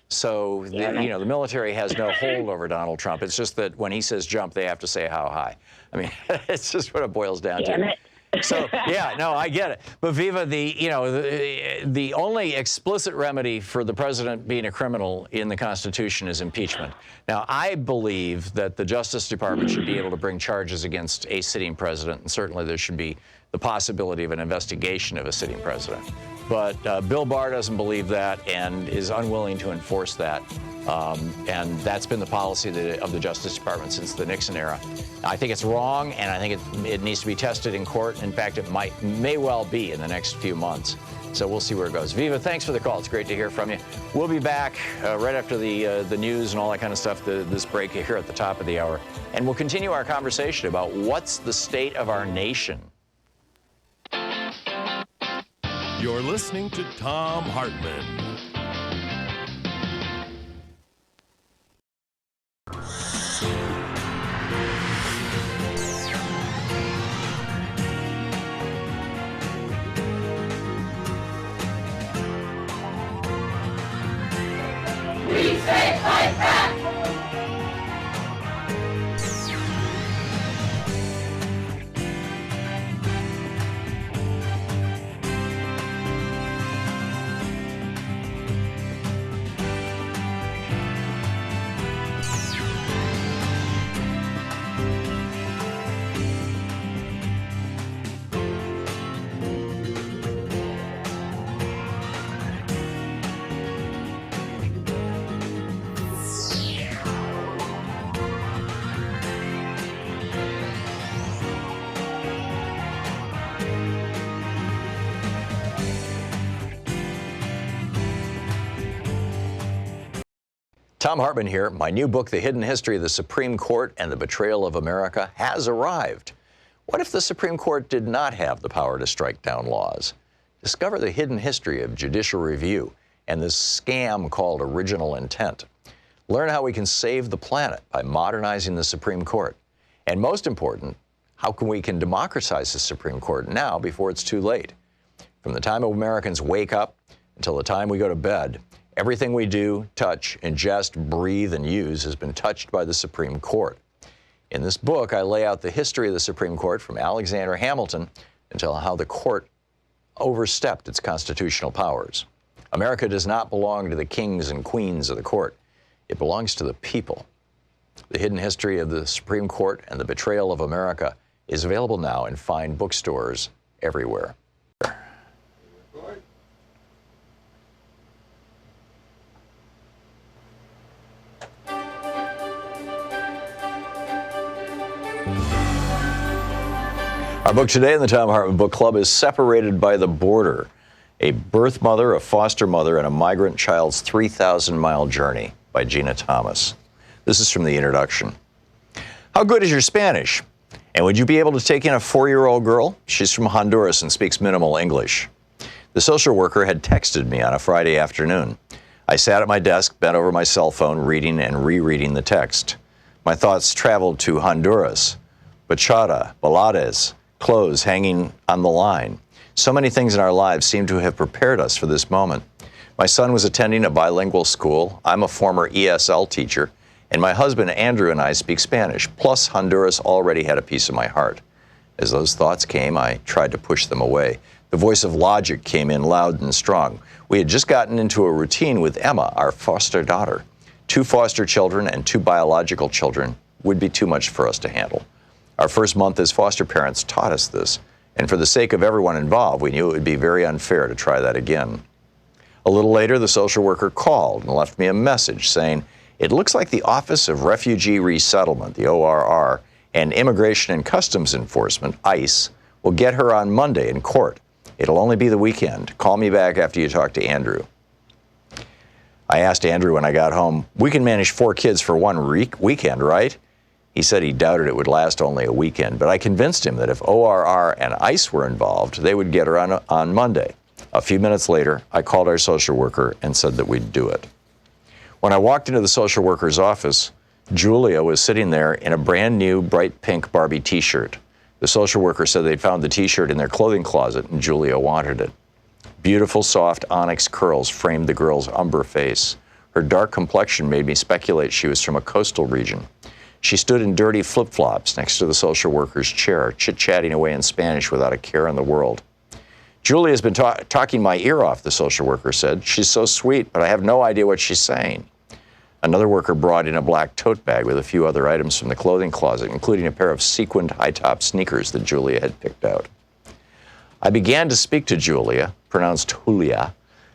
So, the military has no hold over Donald Trump. It's just that when he says jump, they have to say how high. I mean, it's just what it boils down to. So, I get it. But Viva, the only explicit remedy for the president being a criminal in the Constitution is impeachment. Now, I believe that the Justice Department should be able to bring charges against a sitting president, and certainly there should be the possibility of an investigation of a sitting president. But Bill Barr doesn't believe that and is unwilling to enforce that. And that's been the policy of the Justice Department since the Nixon era. I think it's wrong, and I think it needs to be tested in court. In fact, it may well be in the next few months. So we'll see where it goes. Viva, thanks for the call. It's great to hear from you. We'll be back right after the news and all that kind of stuff, this break here at the top of the hour. And we'll continue our conversation about what's the state of our nation. You're listening to Thom Hartmann. We say fight back! Thom Hartmann here. My new book, The Hidden History of the Supreme Court and the Betrayal of America, has arrived. What if the Supreme Court did not have the power to strike down laws? Discover the hidden history of judicial review and this scam called original intent. Learn how we can save the planet by modernizing the Supreme Court. And most important, how we can democratize the Supreme Court now before it's too late. From the time Americans wake up until the time we go to bed, everything we do, touch, ingest, breathe, and use has been touched by the Supreme Court. In this book, I lay out the history of the Supreme Court from Alexander Hamilton until how the court overstepped its constitutional powers. America does not belong to the kings and queens of the court. It belongs to the people. The Hidden History of the Supreme Court and the Betrayal of America is available now in fine bookstores everywhere. Our book today in the Thom Hartmann Book Club is Separated by the Border, a birth mother, a foster mother, and a migrant child's 3,000-mile journey by Gina Thomas. This is from the introduction. How good is your Spanish? And would you be able to take in a 4-year-old girl? She's from Honduras and speaks minimal English. The social worker had texted me on a Friday afternoon. I sat at my desk, bent over my cell phone, reading and rereading the text. My thoughts traveled to Honduras, bachata, ballades, clothes hanging on the line. So many things in our lives seem to have prepared us for this moment. My son was attending a bilingual school. I'm a former ESL teacher, and my husband Andrew and I speak Spanish. Plus, Honduras already had a piece of my heart. As those thoughts came, I tried to push them away. The voice of logic came in loud and strong. We had just gotten into a routine with Emma, our foster daughter. 2 foster children and 2 biological children would be too much for us to handle. Our first month as foster parents taught us this, and for the sake of everyone involved, we knew it would be very unfair to try that again. A little later, the social worker called and left me a message saying, "It looks like the Office of Refugee Resettlement, the ORR, and Immigration and Customs Enforcement, ICE, will get her on Monday in court. It'll only be the weekend. Call me back after you talk to Andrew." I asked Andrew when I got home, "We can manage 4 kids for one weekend, right?" He said he doubted it would last only a weekend, but I convinced him that if ORR and ICE were involved, they would get her on Monday. A few minutes later, I called our social worker and said that we'd do it. When I walked into the social worker's office, Julia was sitting there in a brand new bright pink Barbie t-shirt. The social worker said they'd found the t-shirt in their clothing closet and Julia wanted it. Beautiful, soft onyx curls framed the girl's umber face. Her dark complexion made me speculate she was from a coastal region. She stood in dirty flip-flops next to the social worker's chair, chit-chatting away in Spanish without a care in the world. "Julia's been talking my ear off," the social worker said. "She's so sweet, but I have no idea what she's saying." Another worker brought in a black tote bag with a few other items from the clothing closet, including a pair of sequined high-top sneakers that Julia had picked out. I began to speak to Julia, pronounced Julia,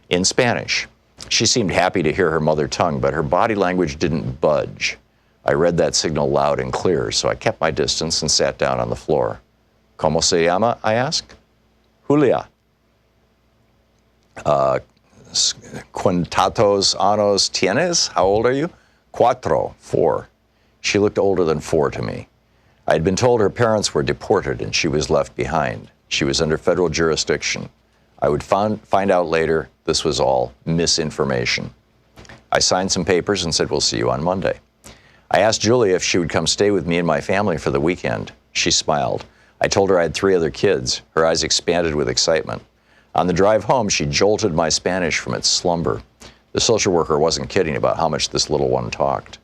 in Spanish. She seemed happy to hear her mother tongue, but her body language didn't budge. I read that signal loud and clear, so I kept my distance and sat down on the floor. "¿Cómo se llama?" I asked. "Julia." "¿Cuántos años tienes?" "How old are you?" "Cuatro," 4. She looked older than 4 to me. I had been told her parents were deported and she was left behind. She was under federal jurisdiction. I would find out later this was all misinformation. I signed some papers and said, "We'll see you on Monday." I asked Julia if she would come stay with me and my family for the weekend. She smiled. I told her I had 3 other kids. Her eyes expanded with excitement. On the drive home, she jolted my Spanish from its slumber. The social worker wasn't kidding about how much this little one talked.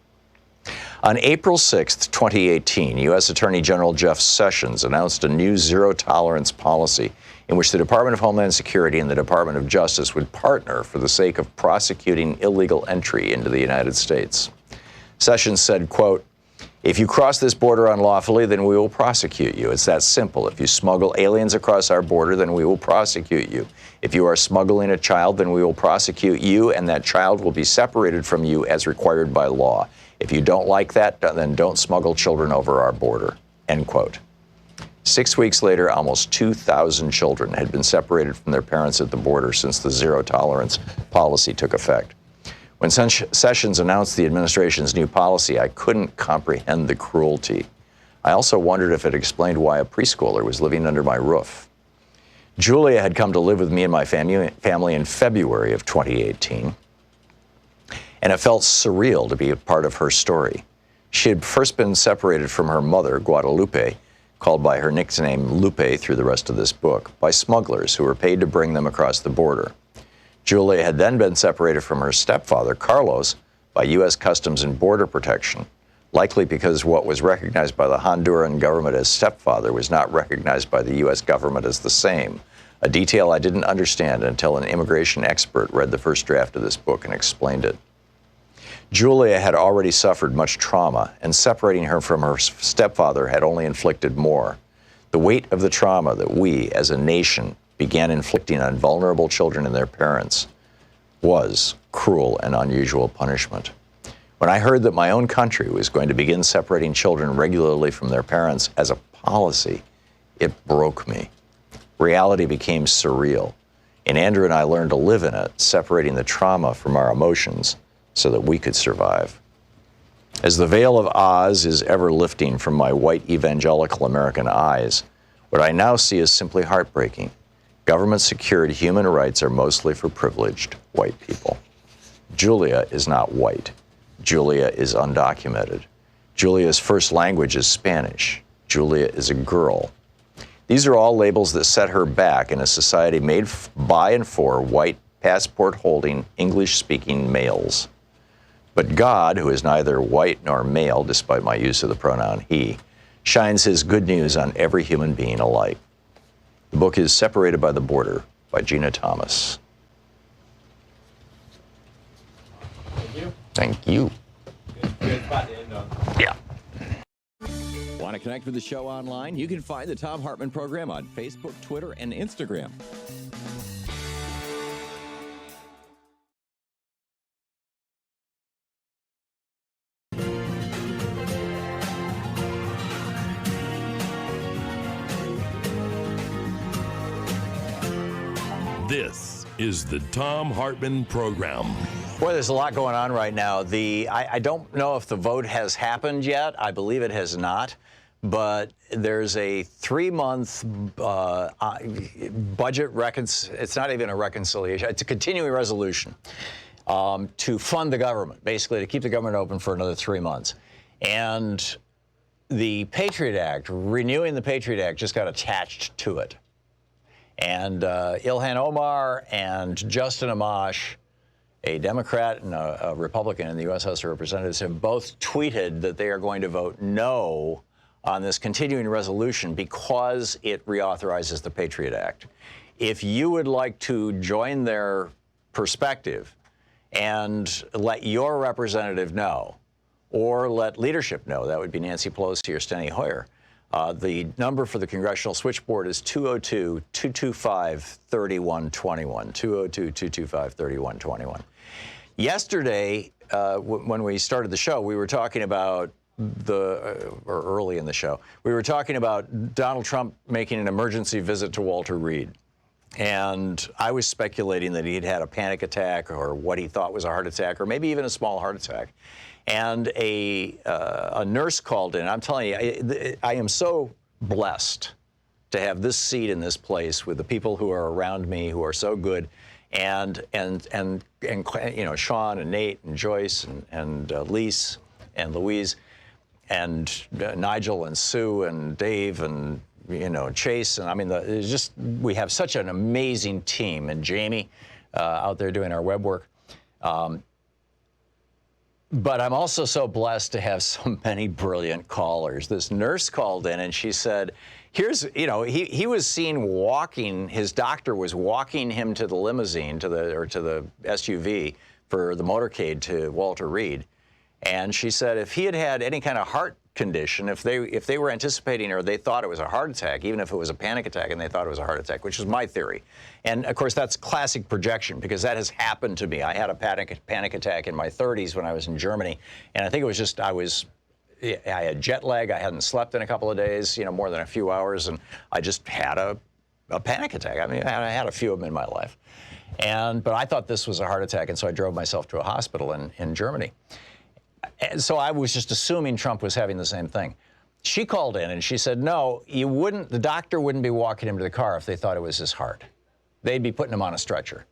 On April 6, 2018, U.S. Attorney General Jeff Sessions announced a new zero-tolerance policy in which the Department of Homeland Security and the Department of Justice would partner for the sake of prosecuting illegal entry into the United States. Sessions said, quote, "If you cross this border unlawfully, then we will prosecute you. It's that simple. If you smuggle aliens across our border, then we will prosecute you. If you are smuggling a child, then we will prosecute you, and that child will be separated from you as required by law. If you don't like that, then don't smuggle children over our border," end quote. 6 weeks later, almost 2,000 children had been separated from their parents at the border since the zero-tolerance policy took effect. When Sessions announced the administration's new policy, I couldn't comprehend the cruelty. I also wondered if it explained why a preschooler was living under my roof. Julia had come to live with me and my family in February of 2018, and it felt surreal to be a part of her story. She had first been separated from her mother, Guadalupe, called by her nickname Lupe through the rest of this book, by smugglers who were paid to bring them across the border. Julia had then been separated from her stepfather, Carlos, by U.S. Customs and Border Protection, likely because what was recognized by the Honduran government as stepfather was not recognized by the U.S. government as the same, a detail I didn't understand until an immigration expert read the first draft of this book and explained it. Julia had already suffered much trauma, and separating her from her stepfather had only inflicted more. The weight of the trauma that we, as a nation, began inflicting on vulnerable children and their parents was cruel and unusual punishment. When I heard that my own country was going to begin separating children regularly from their parents as a policy, it broke me. Reality became surreal, and Andrew and I learned to live in it, separating the trauma from our emotions so that we could survive. As the veil of Oz is ever lifting from my white evangelical American eyes, what I now see is simply heartbreaking. Government-secured human rights are mostly for privileged white people. Julia is not white. Julia is undocumented. Julia's first language is Spanish. Julia is a girl. These are all labels that set her back in a society made by and for white, passport-holding, English-speaking males. But God, who is neither white nor male, despite my use of the pronoun he, shines his good news on every human being alike. The book is Separated by the Border by Gina Thomas. Thank you. Good spot to end on. Yeah. Want to connect with the show online? You can find the Thom Hartmann Program on Facebook, Twitter, and Instagram. This is the Thom Hartmann Program. Boy, there's a lot going on right now. I don't know if the vote has happened yet. I believe it has not. But there's a 3-month budget it's not even a reconciliation. It's a continuing resolution to fund the government, basically to keep the government open for another 3 months. And the Patriot Act, renewing the Patriot Act, just got attached to it. And Ilhan Omar and Justin Amash, a Democrat and a Republican in the U.S. House of Representatives, have both tweeted that they are going to vote no on this continuing resolution because it reauthorizes the Patriot Act. If you would like to join their perspective and let your representative know, or let leadership know, that would be Nancy Pelosi or Steny Hoyer, the number for the congressional switchboard is 202-225-3121, 202-225-3121. Yesterday, when we started the show, we were talking about or early in the show, we were talking about Donald Trump making an emergency visit to Walter Reed. And I was speculating that he'd had a panic attack or what he thought was a heart attack, or maybe even a small heart attack. And a nurse called in. I'm telling you, I am so blessed to have this seat in this place with the people who are around me who are so good, and you know, Sean and Nate and Joyce and Lise and Louise and Nigel and Sue and Dave and, you know, Chase. And I mean, it's just, we have such an amazing team, and Jamie out there doing our web work. But I'm also so blessed to have so many brilliant callers. This nurse called in and she said, here's, you know, he was seen walking, his doctor was walking him to the limousine, to the SUV for the motorcade to Walter Reed. And she said if he had had any kind of heart condition, if they were anticipating or they thought it was a heart attack, even if it was a panic attack and they thought it was a heart attack, which is my theory. And of course, that's classic projection because that has happened to me. I had a panic attack in my 30s when I was in Germany. And I think it was just, I had jet lag. I hadn't slept in a couple of days, you know, more than a few hours. And I just had a a panic attack. I mean, I had a few of them in my life. But I thought this was a heart attack, and so I drove myself to a hospital in Germany. And so I was just assuming Trump was having the same thing. She called in and she said, no, the doctor wouldn't be walking him to the car if they thought it was his heart. They'd be putting him on a stretcher.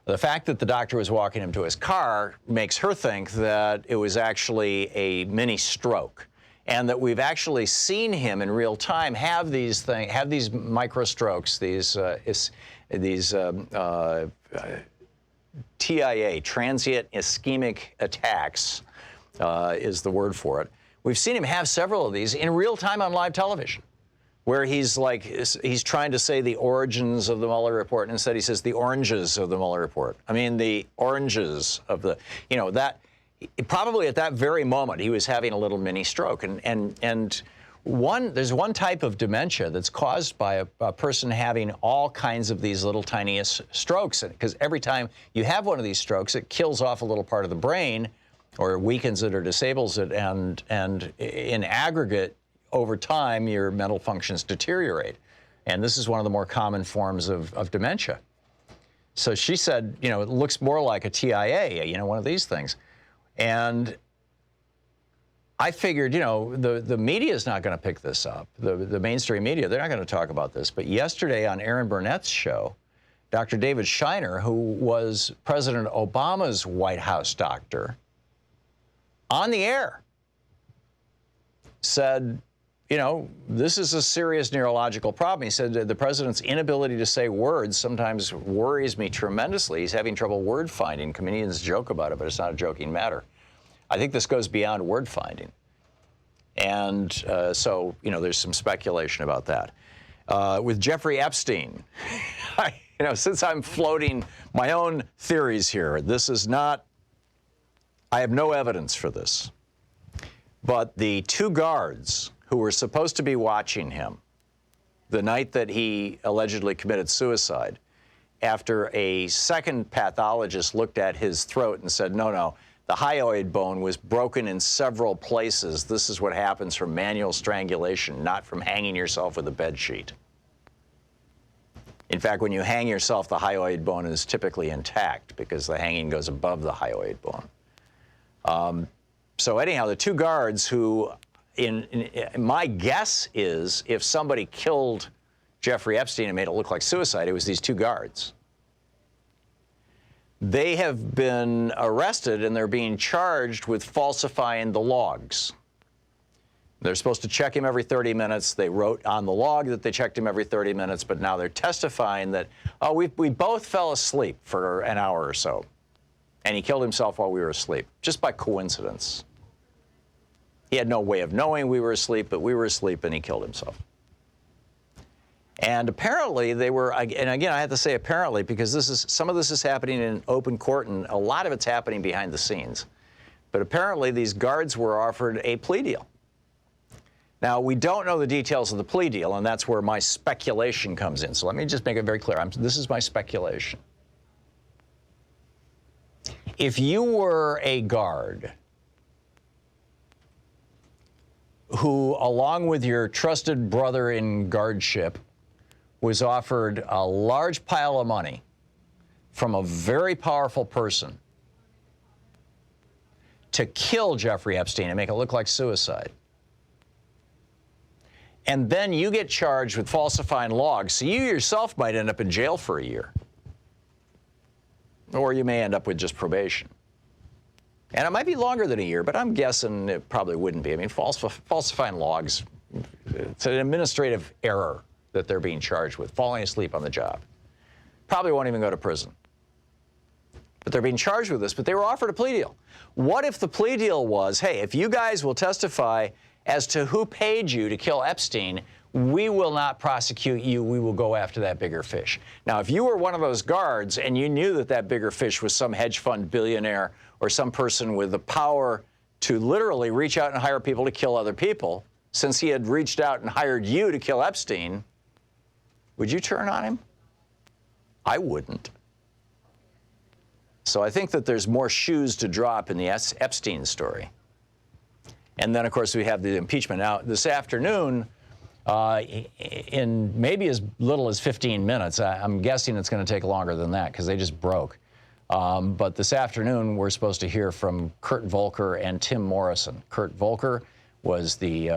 The fact that the doctor was walking him to his car makes her think that it was actually a mini stroke, and that we've actually seen him in real time have these micro strokes, these TIA, transient ischemic attacks, is the word for it. We've seen him have several of these in real time on live television, where he's trying to say the origins of the Mueller report, and instead he says the oranges of the Mueller report. I mean, the oranges of the, that probably at that very moment he was having a little mini stroke. There's one type of dementia that's caused by a person having all kinds of these little tiniest strokes, because every time you have one of these strokes, it kills off a little part of the brain, or weakens it or disables it, and in aggregate, over time, your mental functions deteriorate. And this is one of the more common forms of dementia. So she said, it looks more like a TIA, one of these things. And I figured, the media is not going to pick this up. The mainstream media, they're not going to talk about this. But yesterday on Aaron Burnett's show, Dr. David Shiner, who was President Obama's White House doctor, on the air said, this is a serious neurological problem. He said the president's inability to say words sometimes worries me tremendously. He's having trouble word finding. Comedians joke about it, but it's not a joking matter. I think this goes beyond word finding. And so, there's some speculation about that. With Jeffrey Epstein, since I'm floating my own theories here, I have no evidence for this. But the two guards who were supposed to be watching him the night that he allegedly committed suicide, after a second pathologist looked at his throat and said, no, the hyoid bone was broken in several places. This is what happens from manual strangulation, not from hanging yourself with a bed sheet. In fact, when you hang yourself, the hyoid bone is typically intact because the hanging goes above the hyoid bone. So anyhow, the two guards who, my guess is, if somebody killed Jeffrey Epstein and made it look like suicide, it was these two guards. They have been arrested and they're being charged with falsifying the logs. They're supposed to check him every 30 minutes. They wrote on the log that they checked him every 30 minutes, but now they're testifying that, we both fell asleep for an hour or so. And he killed himself while we were asleep, just by coincidence. He had no way of knowing we were asleep, but we were asleep and he killed himself. And apparently they were, and again, I have to say apparently, because some of this is happening in open court and a lot of it's happening behind the scenes. But apparently these guards were offered a plea deal. Now, we don't know the details of the plea deal, and that's where my speculation comes in. So let me just make it very clear. This is my speculation. If you were a guard who, along with your trusted brother in guardship, was offered a large pile of money from a very powerful person to kill Jeffrey Epstein and make it look like suicide, and then you get charged with falsifying logs, so you yourself might end up in jail for a year. Or you may end up with just probation. And it might be longer than a year, but I'm guessing it probably wouldn't be. I mean, falsifying logs, it's an administrative error that they're being charged with, falling asleep on the job. Probably won't even go to prison. But they're being charged with this, but they were offered a plea deal. What if the plea deal was, hey, if you guys will testify as to who paid you to kill Epstein, we will not prosecute you, we will go after that bigger fish. Now, if you were one of those guards and you knew that that bigger fish was some hedge fund billionaire or some person with the power to literally reach out and hire people to kill other people, since he had reached out and hired you to kill Epstein, would you turn on him? I wouldn't. So I think that there's more shoes to drop in the Epstein story. And then, of course, we have the impeachment. Now, this afternoon, in maybe as little as 15 minutes. I'm guessing it's going to take longer than that because they just broke. But this afternoon, we're supposed to hear from Kurt Volker and Tim Morrison. Kurt Volker was the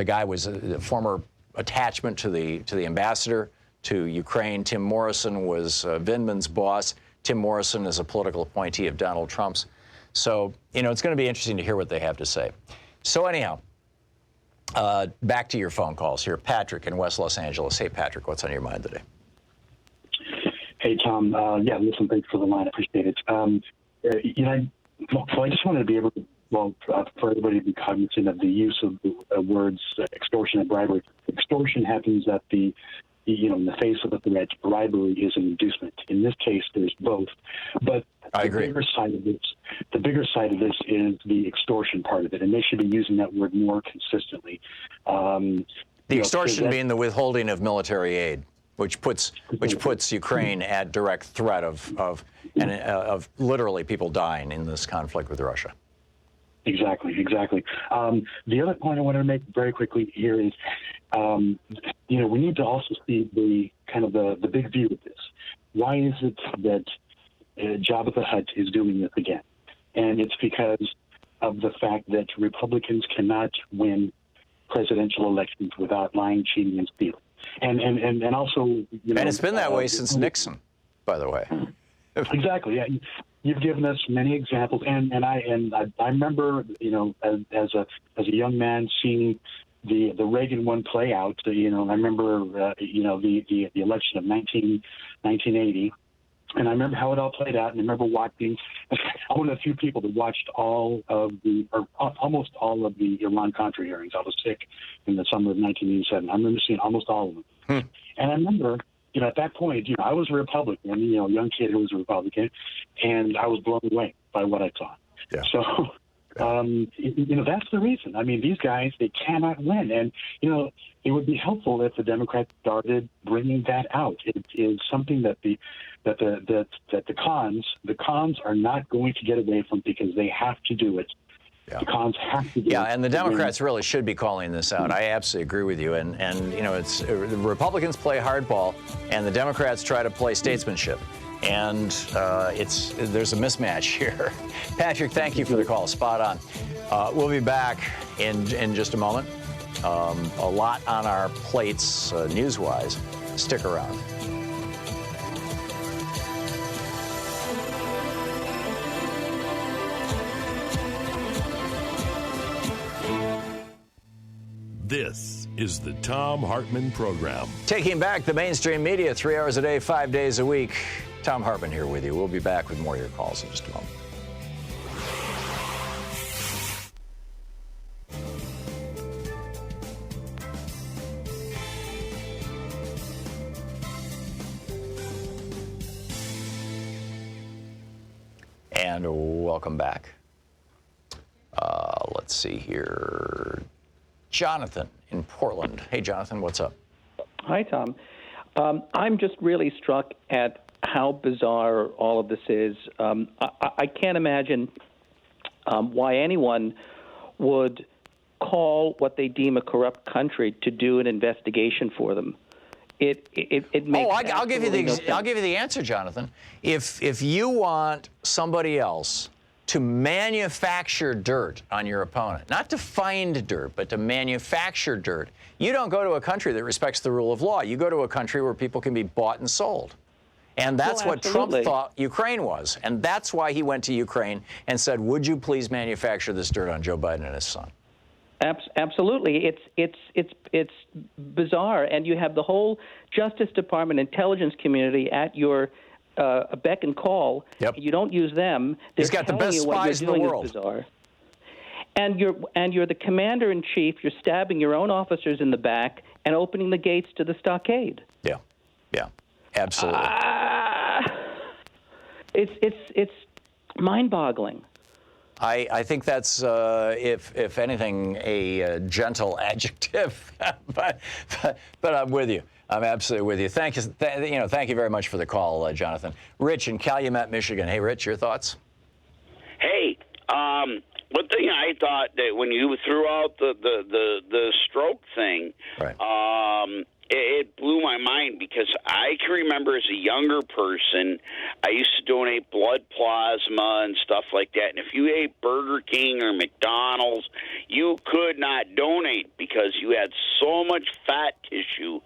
guy was a former attachment to the ambassador to Ukraine. Tim Morrison was Vindman's boss. Tim Morrison is a political appointee of Donald Trump's. So, it's going to be interesting to hear what they have to say. So anyhow, back to your phone calls here. Patrick in West Los Angeles. Hey, Patrick, what's on your mind today? Hey, Tom. Listen, thanks for the line. I appreciate it. So I just wanted to be able to, for everybody to be cognizant of the use of the words extortion and bribery. Extortion happens at in the face of a threat. Bribery is an inducement. In this case, there's both. But I agree. The bigger side of this is the extortion part of it, and they should be using that word more consistently. The extortion being the withholding of military aid, which puts Ukraine at direct threat of literally people dying in this conflict with Russia. Exactly. The other point I wanted to make very quickly here is, we need to also see the big view of this. Why is it that Jabba the Hutt is doing this again? And it's because of the fact that Republicans cannot win presidential elections without lying, cheating, and stealing. And also, and it's been that way since Nixon, by the way. Exactly. Yeah, you've given us many examples, and I remember, as a young man seeing the Reagan one play out. I remember the election of 1980. And I remember how it all played out, and I remember watching. I'm one of the few people that watched almost all of the Iran-Contra hearings. I was sick in the summer of 1987. I remember seeing almost all of them. And I remember, at that point, I was a Republican, a young kid who was a Republican, and I was blown away by what I saw. Yeah. So, that's the reason. I mean, these guys, they cannot win. And, it would be helpful if the Democrats started bringing that out. It is something that the cons are not going to get away from because they have to do it. Yeah. The cons have to do it. Yeah, and the Democrats really should be calling this out. I absolutely agree with you. And it's the Republicans play hardball, and the Democrats try to play statesmanship. And there's a mismatch here. Patrick, thank you for the call. Spot on. We'll be back in just a moment. A lot on our plates news-wise. Stick around. This is the Thom Hartmann Program. Taking back the mainstream media 3 hours a day, 5 days a week. Thom Hartmann here with you. We'll be back with more of your calls in just a moment. And welcome back. Let's see here. Jonathan in Portland. Hey, Jonathan, what's up? Hi, Tom. I'm just really struck at how bizarre all of this is. I can't imagine why anyone would call what they deem a corrupt country to do an investigation for them. It makes I'll give you the answer, Jonathan. If you want somebody else to manufacture dirt on your opponent, not to find dirt, but to manufacture dirt, you don't go to a country that respects the rule of law. You go to a country where people can be bought and sold. And that's what Trump thought Ukraine was. And that's why he went to Ukraine and said, would you please manufacture this dirt on Joe Biden and his son? Absolutely. It's bizarre. And you have the whole Justice Department intelligence community at your beck and call. Yep. You don't use them. They're He's got the telling best you what spies in you're the doing world. is bizarre. And you're the commander in chief. You're stabbing your own officers in the back and opening the gates to the stockade. Yeah, absolutely. It's mind-boggling. I think that's, if anything, a gentle adjective, but I'm with you. I'm absolutely with you. Thank you very much for the call, Jonathan. Rich in Calumet, Michigan. Hey, Rich, your thoughts? Hey, one thing I thought that when you threw out the stroke thing, it blew my mind because I can remember as a younger person, I used to donate blood plasma and stuff like that. And if you ate Burger King or McDonald's, you could not donate because you had so much fat tissue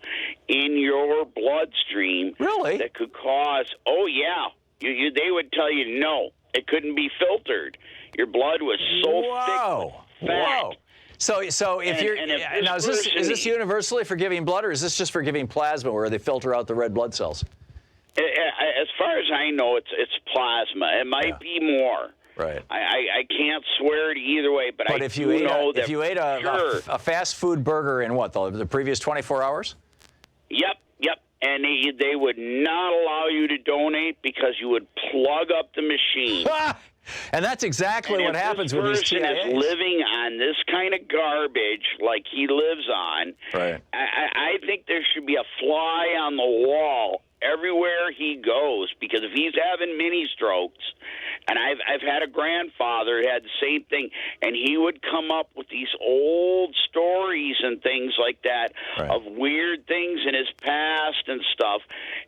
in your bloodstream that could cause, they would tell you no, it couldn't be filtered. Your blood was so thick with fat. Whoa. So if now is this universally for giving blood, or is this just for giving plasma, where they filter out the red blood cells? As far as I know, it's plasma. It might be more. Right. I can't swear to either way, but I if you ate if you ate a fast food burger in what the previous 24 hours? Yep. And they would not allow you to donate because you would plug up the machine. And that's exactly what happens with these TIAs. This person is living on this kind of garbage like he lives on. Right. I think there should be a fly on the wall everywhere he goes, because if he's having mini strokes, and I've had a grandfather who had the same thing, and he would come up with these old stories and things like that of weird things in his past and stuff,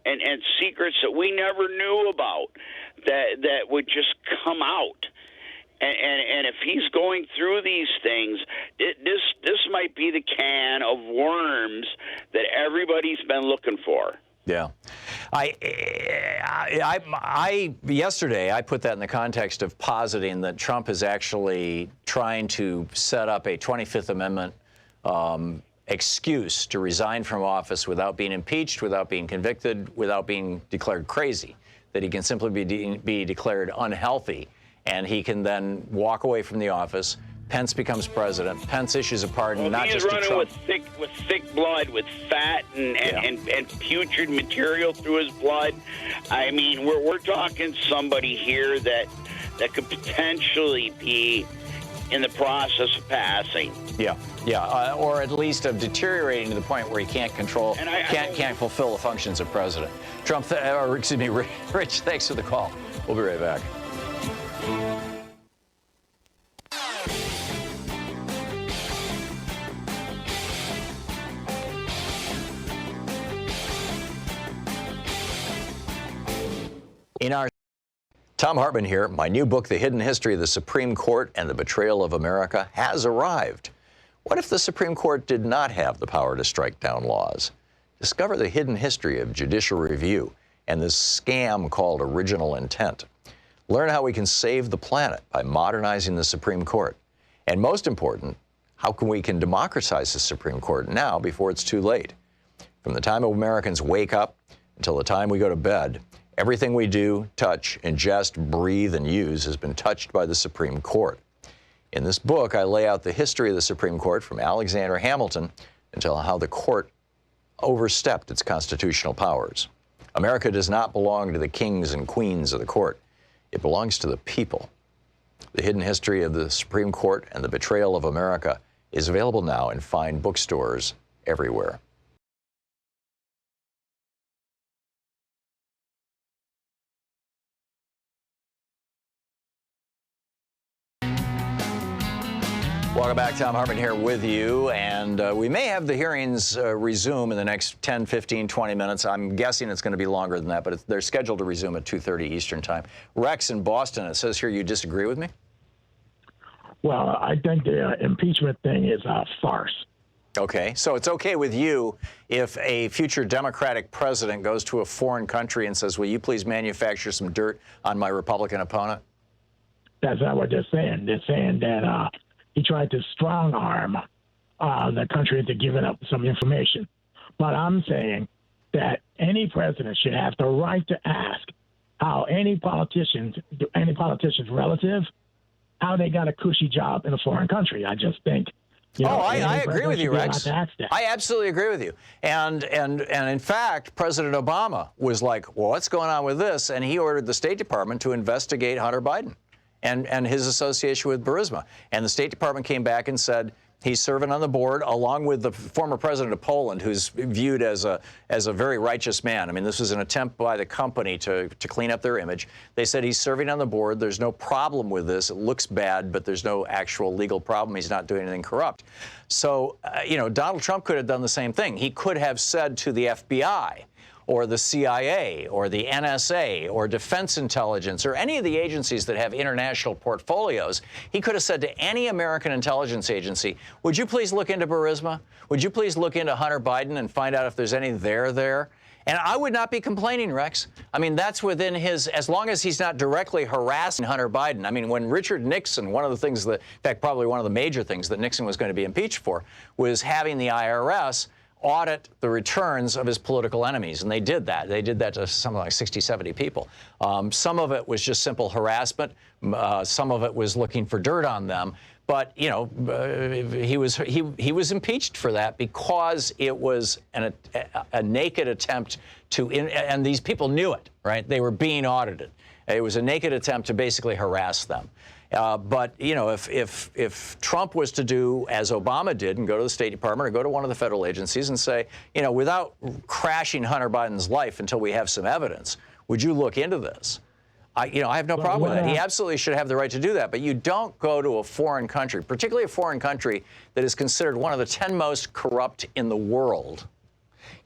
and secrets that we never knew about that would just come out. And if he's going through these things, this might be the can of worms that everybody's been looking for. Yeah. Yesterday, I put that in the context of positing that Trump is actually trying to set up a 25th Amendment excuse to resign from office without being impeached, without being convicted, without being declared crazy, that he can simply be declared unhealthy, and he can then walk away from the office. Pence becomes president. Pence issues a pardon, not just to Trump. He's running with thick blood, with fat and putrid material through his blood. I mean, we're talking somebody here that could potentially be in the process of passing. Or at least of deteriorating to the point where he can't control, can't fulfill the functions of president. Rich, thanks for the call. We'll be right back. Thom Hartmann here. My new book, The Hidden History of the Supreme Court and the Betrayal of America, has arrived. What if the Supreme Court did not have the power to strike down laws? Discover the hidden history of judicial review and this scam called original intent. Learn how we can save the planet by modernizing the Supreme Court. And most important, how we can democratize the Supreme Court now before it's too late. From the time Americans wake up until the time we go to bed, everything we do, touch, ingest, breathe, and use has been touched by the Supreme Court. In this book, I lay out the history of the Supreme Court from Alexander Hamilton until how the court overstepped its constitutional powers. America does not belong to the kings and queens of the court. It belongs to the people. The Hidden History of the Supreme Court and the Betrayal of America is available now in fine bookstores everywhere. Welcome back. Thom Hartmann here with you, and we may have the hearings resume in the next 10, 15, 20 minutes. I'm guessing it's going to be longer than that, but they're scheduled to resume at 2:30 Eastern Time. Rex in Boston, it says here you disagree with me? Well, I think the impeachment thing is a farce. Okay, so it's okay with you if a future Democratic president goes to a foreign country and says, will you please manufacture some dirt on my Republican opponent? That's not what they're saying. They're saying that he tried to strong arm the country into giving up some information. But I'm saying that any president should have the right to ask how any politician's relative, how they got a cushy job in a foreign country. I just think. I agree with you, Rex. I absolutely agree with you. And in fact, President Obama was like, well, what's going on with this? And he ordered the State Department to investigate Hunter Biden and his association with Burisma. And the State Department came back and said, He's serving on the board along with the former president of Poland, who's viewed as a very righteous man. I mean, this was an attempt by the company to clean up their image. They said he's serving on the board. There's no problem with this. It looks bad, but there's no actual legal problem. He's not doing anything corrupt. So, Donald Trump could have done the same thing. He could have said to the FBI or the CIA or the NSA or Defense Intelligence or any of the agencies that have international portfolios, he could have said to any American intelligence agency, would you please look into Burisma? Would you please look into Hunter Biden and find out if there's any there? And I would not be complaining, Rex. I mean, that's within his, as long as he's not directly harassing Hunter Biden. I mean, when Richard Nixon, one of the things that, in fact, probably one of the major things that Nixon was going to be impeached for was having the IRS audit the returns of his political enemies. And they did that. They did that to something like 60, 70 people. Some of it was just simple harassment. Some of it was looking for dirt on them. But, he was impeached for that because it was a naked attempt to, and these people knew it, right? They were being audited. It was a naked attempt to basically harass them. But, if Trump was to do as Obama did and go to the State Department or go to one of the federal agencies and say, without crashing Hunter Biden's life until we have some evidence, would you look into this? I have no problem with that. He absolutely should have the right to do that. But you don't go to a foreign country, particularly a foreign country that is considered one of the 10 most corrupt in the world.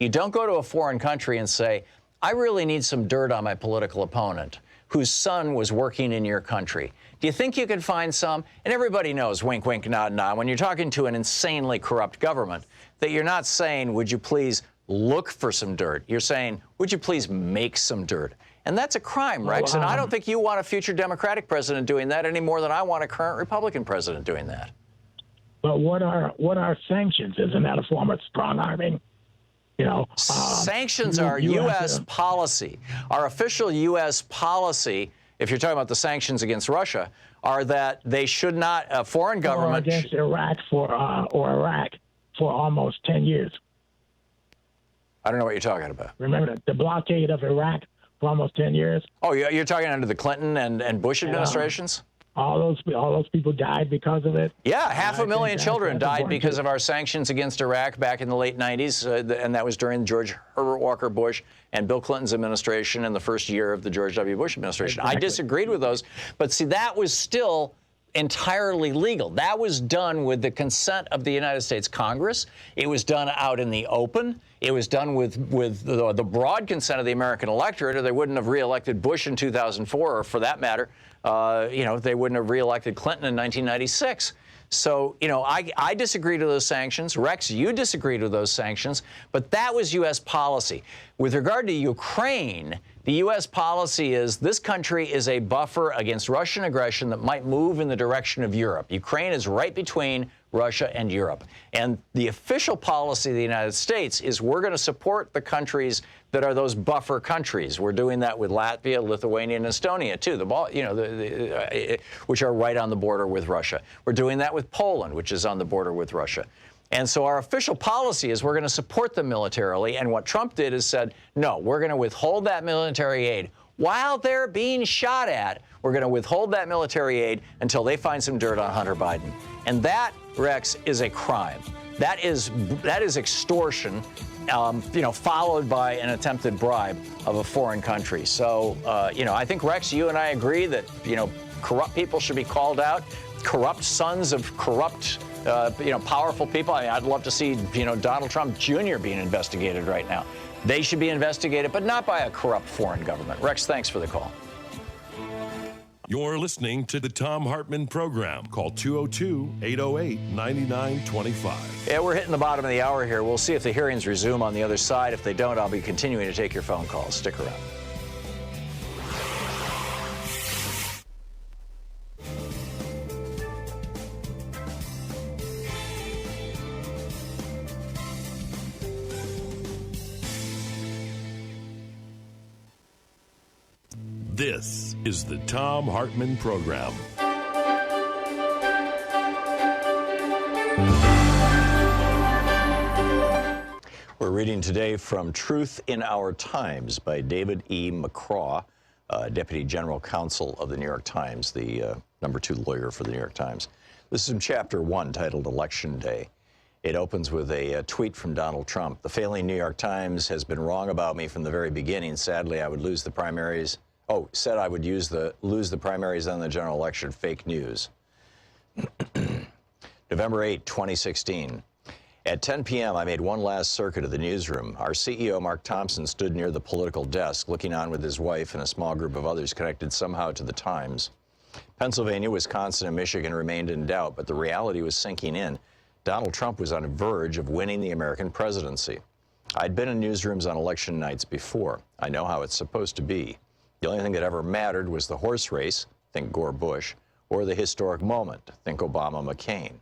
You don't go to a foreign country and say, I really need some dirt on my political opponent whose son was working in your country. Do you think you could find some? And everybody knows, wink, wink, nod, nod, when you're talking to an insanely corrupt government, that you're not saying, would you please look for some dirt? You're saying, would you please make some dirt? And that's a crime, Rex. And I don't think you want a future Democratic president doing that any more than I want a current Republican president doing that. But what are sanctions? Isn't that a form of strong arming? Sanctions are U.S. policy. Our official U.S. policy, if you're talking about the sanctions against Russia, are that they should not, a foreign government... Or against Iraq for almost 10 years. I don't know what you're talking about. Remember the blockade of Iraq for almost 10 years? Oh, you're talking under the Clinton and Bush administrations? All those people died because of it. Yeah, 500,000 children died because of our sanctions against Iraq back in the late 90s, and that was during George Herbert Walker Bush and Bill Clinton's administration in the first year of the George W. Bush administration. Exactly. I disagreed with those, but see, that was still entirely legal. That was done with the consent of the United States Congress. It was done out in the open. It was done with the broad consent of the American electorate, or they wouldn't have reelected Bush in 2004, or for that matter, they wouldn't have reelected Clinton in 1996. So, I disagree to those sanctions. Rex, you disagreed with those sanctions, but that was U.S. policy. With regard to Ukraine, the U.S. policy is this country is a buffer against Russian aggression that might move in the direction of Europe. Ukraine is right between Russia and Europe. And the official policy of the United States is we're going to support the countries that are those buffer countries. We're doing that with Latvia, Lithuania, and Estonia, too, which are right on the border with Russia. We're doing that with Poland, which is on the border with Russia. And so our official policy is we're going to support them militarily. And what Trump did is said, no, we're going to withhold that military aid. While they're being shot at, we're going to withhold that military aid until they find some dirt on Hunter Biden. And that, Rex, is a crime. That is extortion, followed by an attempted bribe of a foreign country. So, I think, Rex, you and I agree that, corrupt people should be called out. Corrupt sons of corrupt, powerful people. I mean, I'd love to see, Donald Trump Jr. being investigated right now. They should be investigated, but not by a corrupt foreign government. Rex, thanks for the call. You're listening to the Thom Hartmann Program. Call 202-808-9925. Yeah, we're hitting the bottom of the hour here. We'll see if the hearings resume on the other side. If they don't, I'll be continuing to take your phone calls. Stick around. This is the Thom Hartmann Program. We're reading today from Truth in Our Times by David E. McCraw, Deputy General Counsel of the New York Times, the #2 lawyer for the New York Times. This is from Chapter 1, titled Election Day. It opens with a tweet from Donald Trump. The failing New York Times has been wrong about me from the very beginning. Sadly, I would lose the primaries. Oh, said I would lose the primaries on the general election. Fake news. November 8, 2016. At 10 p.m., I made one last circuit of the newsroom. Our CEO, Mark Thompson, stood near the political desk, looking on with his wife and a small group of others connected somehow to the Times. Pennsylvania, Wisconsin, and Michigan remained in doubt, but the reality was sinking in. Donald Trump was on the verge of winning the American presidency. I'd been in newsrooms on election nights before. I know how it's supposed to be. The only thing that ever mattered was the horse race, think Gore-Bush, or the historic moment, think Obama-McCain.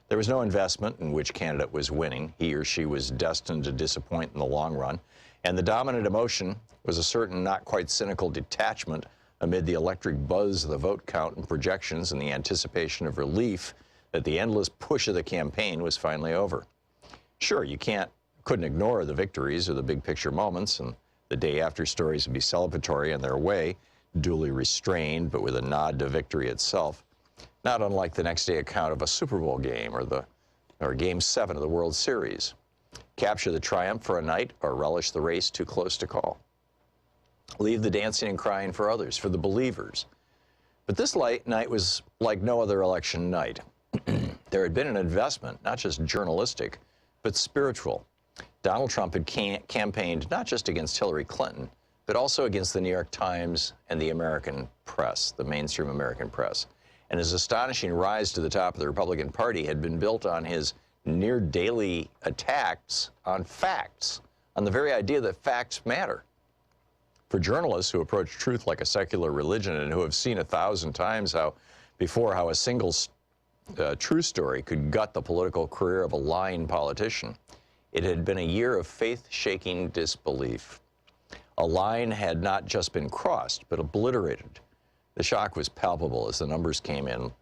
There was no investment in which candidate was winning. He or she was destined to disappoint in the long run. And the dominant emotion was a certain not quite cynical detachment amid the electric buzz of the vote count and projections and the anticipation of relief that the endless push of the campaign was finally over. Sure, you couldn't ignore the victories or the big picture moments, and the day after stories would be celebratory in their way, duly restrained, but with a nod to victory itself. Not unlike the next day account of a Super Bowl game or Game 7 of the World Series. Capture the triumph for a night or relish the race too close to call. Leave the dancing and crying for others, for the believers. But this night was like no other election night. There had been an investment, not just journalistic, but spiritual. Donald Trump had campaigned not just against Hillary Clinton, but also against the New York Times and the American press, the mainstream American press. And his astonishing rise to the top of the Republican Party had been built on his near daily attacks on facts, on the very idea that facts matter. For journalists who approach truth like a secular religion and who have seen 1,000 times how a single true story could gut the political career of a lying politician, it had been a year of faith-shaking disbelief. A line had not just been crossed, but obliterated. The shock was palpable as the numbers came in,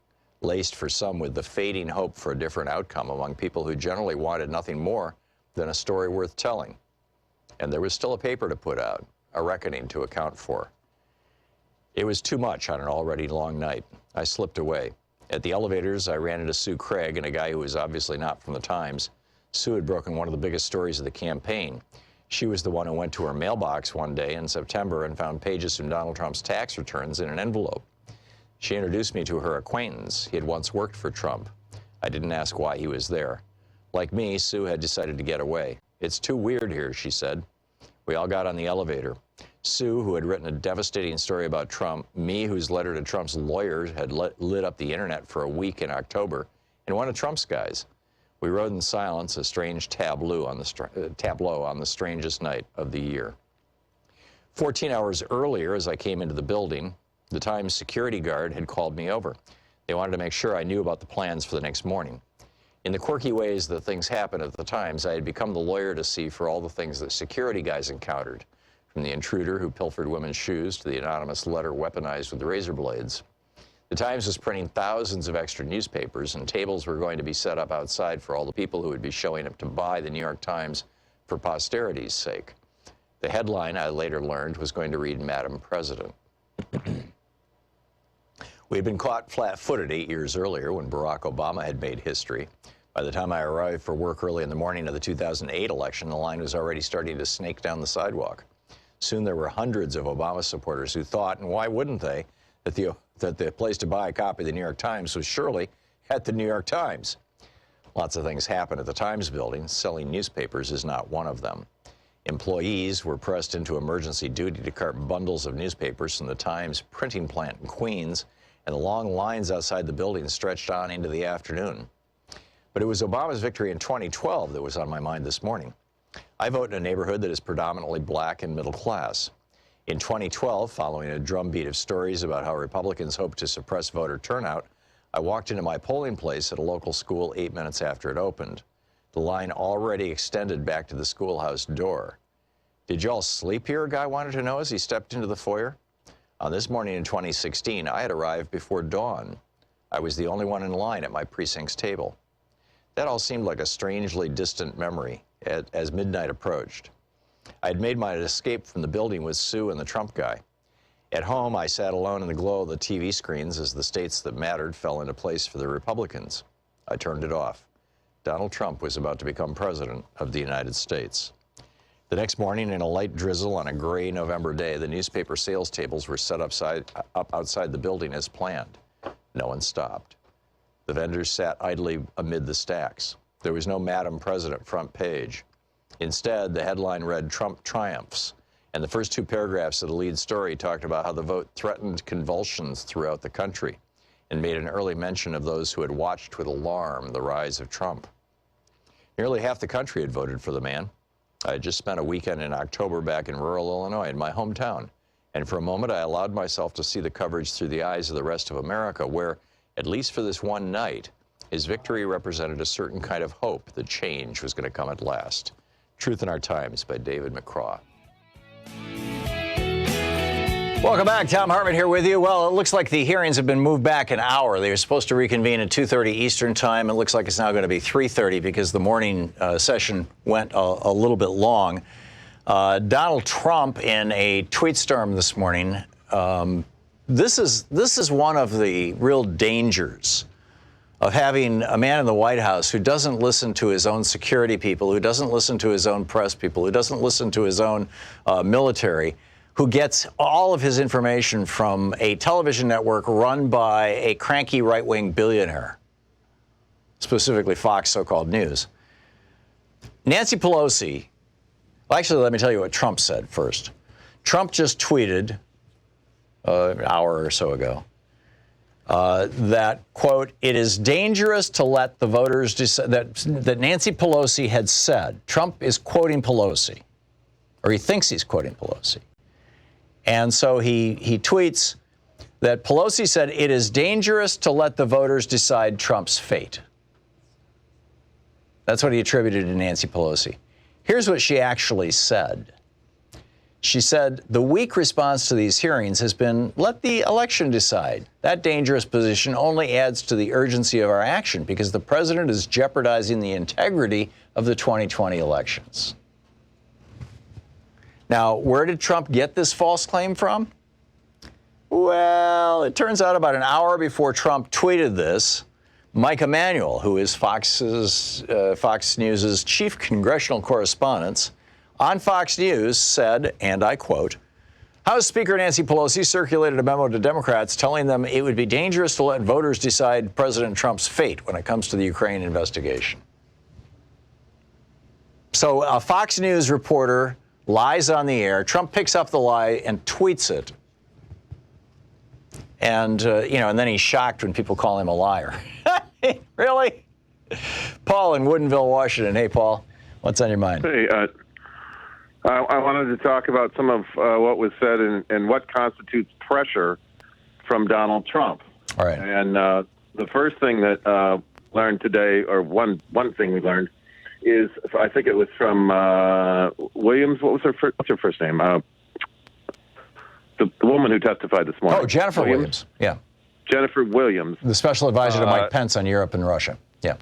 laced for some with the fading hope for a different outcome among people who generally wanted nothing more than a story worth telling. And there was still a paper to put out, a reckoning to account for. It was too much on an already long night. I slipped away. At the elevators, I ran into Sue Craig and a guy who was obviously not from the Times. Sue had broken one of the biggest stories of the campaign. She was the one who went to her mailbox one day in September and found pages from Donald Trump's tax returns in an envelope. She introduced me to her acquaintance. He had once worked for Trump. I didn't ask why he was there. Like me, Sue had decided to get away. It's too weird here, she said. We all got on the elevator. Sue, who had written a devastating story about Trump, me, whose letter to Trump's lawyers had lit up the internet for a week in October, and one of Trump's guys. We rode in silence, a strange tableau on the strangest night of the year. 14 hours earlier, as I came into the building, the Times security guard had called me over. They wanted to make sure I knew about the plans for the next morning. In the quirky ways that things happen at the Times, I had become the lawyer to see for all the things that security guys encountered, from the intruder who pilfered women's shoes to the anonymous letter weaponized with razor blades. The Times was printing thousands of extra newspapers, and tables were going to be set up outside for all the people who would be showing up to buy the New York Times for posterity's sake. The headline, I later learned, was going to read, Madam President. We had been caught flat-footed 8 years earlier when Barack Obama had made history. By the time I arrived for work early in the morning of the 2008 election, the line was already starting to snake down the sidewalk. Soon there were hundreds of Obama supporters who thought, and why wouldn't they, that the place to buy a copy of the New York Times was surely at the New York Times. Lots of things happen at the Times building. Selling newspapers is not one of them. Employees were pressed into emergency duty to cart bundles of newspapers from the Times printing plant in Queens, and the long lines outside the building stretched on into the afternoon. But it was Obama's victory in 2012 that was on my mind this morning. I vote in a neighborhood that is predominantly black and middle class. In 2012, following a drumbeat of stories about how Republicans hoped to suppress voter turnout, I walked into my polling place at a local school 8 minutes after it opened. The line already extended back to the schoolhouse door. Did y'all sleep here, a guy wanted to know as he stepped into the foyer. On this morning in 2016, I had arrived before dawn. I was the only one in line at my precinct's table. That all seemed like a strangely distant memory as midnight approached. I had made my escape from the building with Sue and the Trump guy. At home, I sat alone in the glow of the TV screens as the states that mattered fell into place for the Republicans. I turned it off. Donald Trump was about to become president of the United States. The next morning, in a light drizzle on a gray November day, the newspaper sales tables were set up outside the building as planned. No one stopped. The vendors sat idly amid the stacks. There was no Madam President front page. Instead, the headline read, "Trump triumphs," and the first two paragraphs of the lead story talked about how the vote threatened convulsions throughout the country and made an early mention of those who had watched with alarm the rise of Trump. Nearly half the country had voted for the man. I had just spent a weekend in October back in rural Illinois, in my hometown, and for a moment I allowed myself to see the coverage through the eyes of the rest of America, where, at least for this one night, his victory represented a certain kind of hope that change was going to come at last. Truth in Our Times by David McCraw. Welcome back. Thom Hartmann here with you. Well, it looks like the hearings have been moved back an hour. They were supposed to reconvene at 2:30 Eastern Time. It looks like it's now going to be 3:30 because the morning session went a little bit long. Donald Trump, in a tweet storm this morning, this is one of the real dangers of having a man in the White House who doesn't listen to his own security people, who doesn't listen to his own press people, who doesn't listen to his own military, who gets all of his information from a television network run by a cranky right-wing billionaire, specifically Fox so-called News. Nancy Pelosi, well, actually, let me tell you what Trump said first. Trump just tweeted an hour or so ago that, quote, "It is dangerous to let the voters decide," that Nancy Pelosi had said. Trump is quoting Pelosi, or he thinks he's quoting Pelosi. And so he tweets that Pelosi said, "It is dangerous to let the voters decide Trump's fate." That's what he attributed to Nancy Pelosi. Here's what she actually said. She said, "The weak response to these hearings has been, let the election decide. That dangerous position only adds to the urgency of our action because the president is jeopardizing the integrity of the 2020 elections." Now, where did Trump get this false claim from? Well, it turns out about an hour before Trump tweeted this, Mike Emanuel, who is Fox News' chief congressional correspondent, on Fox News said, and I quote, "House Speaker Nancy Pelosi circulated a memo to Democrats telling them it would be dangerous to let voters decide President Trump's fate when it comes to the Ukraine investigation." So a Fox News reporter lies on the air. Trump picks up the lie and tweets it. And, and then he's shocked when people call him a liar. Really? Paul in Woodinville, Washington. Hey, Paul, what's on your mind? Hey, I wanted to talk about some of what was said and what constitutes pressure from Donald Trump. All right. And the first thing that learned today, or one thing we learned, is I think it was from Williams. What's her first name? The woman who testified this morning. Oh, Jennifer Williams. Yeah. Jennifer Williams. The special advisor to Mike Pence on Europe and Russia. Yeah.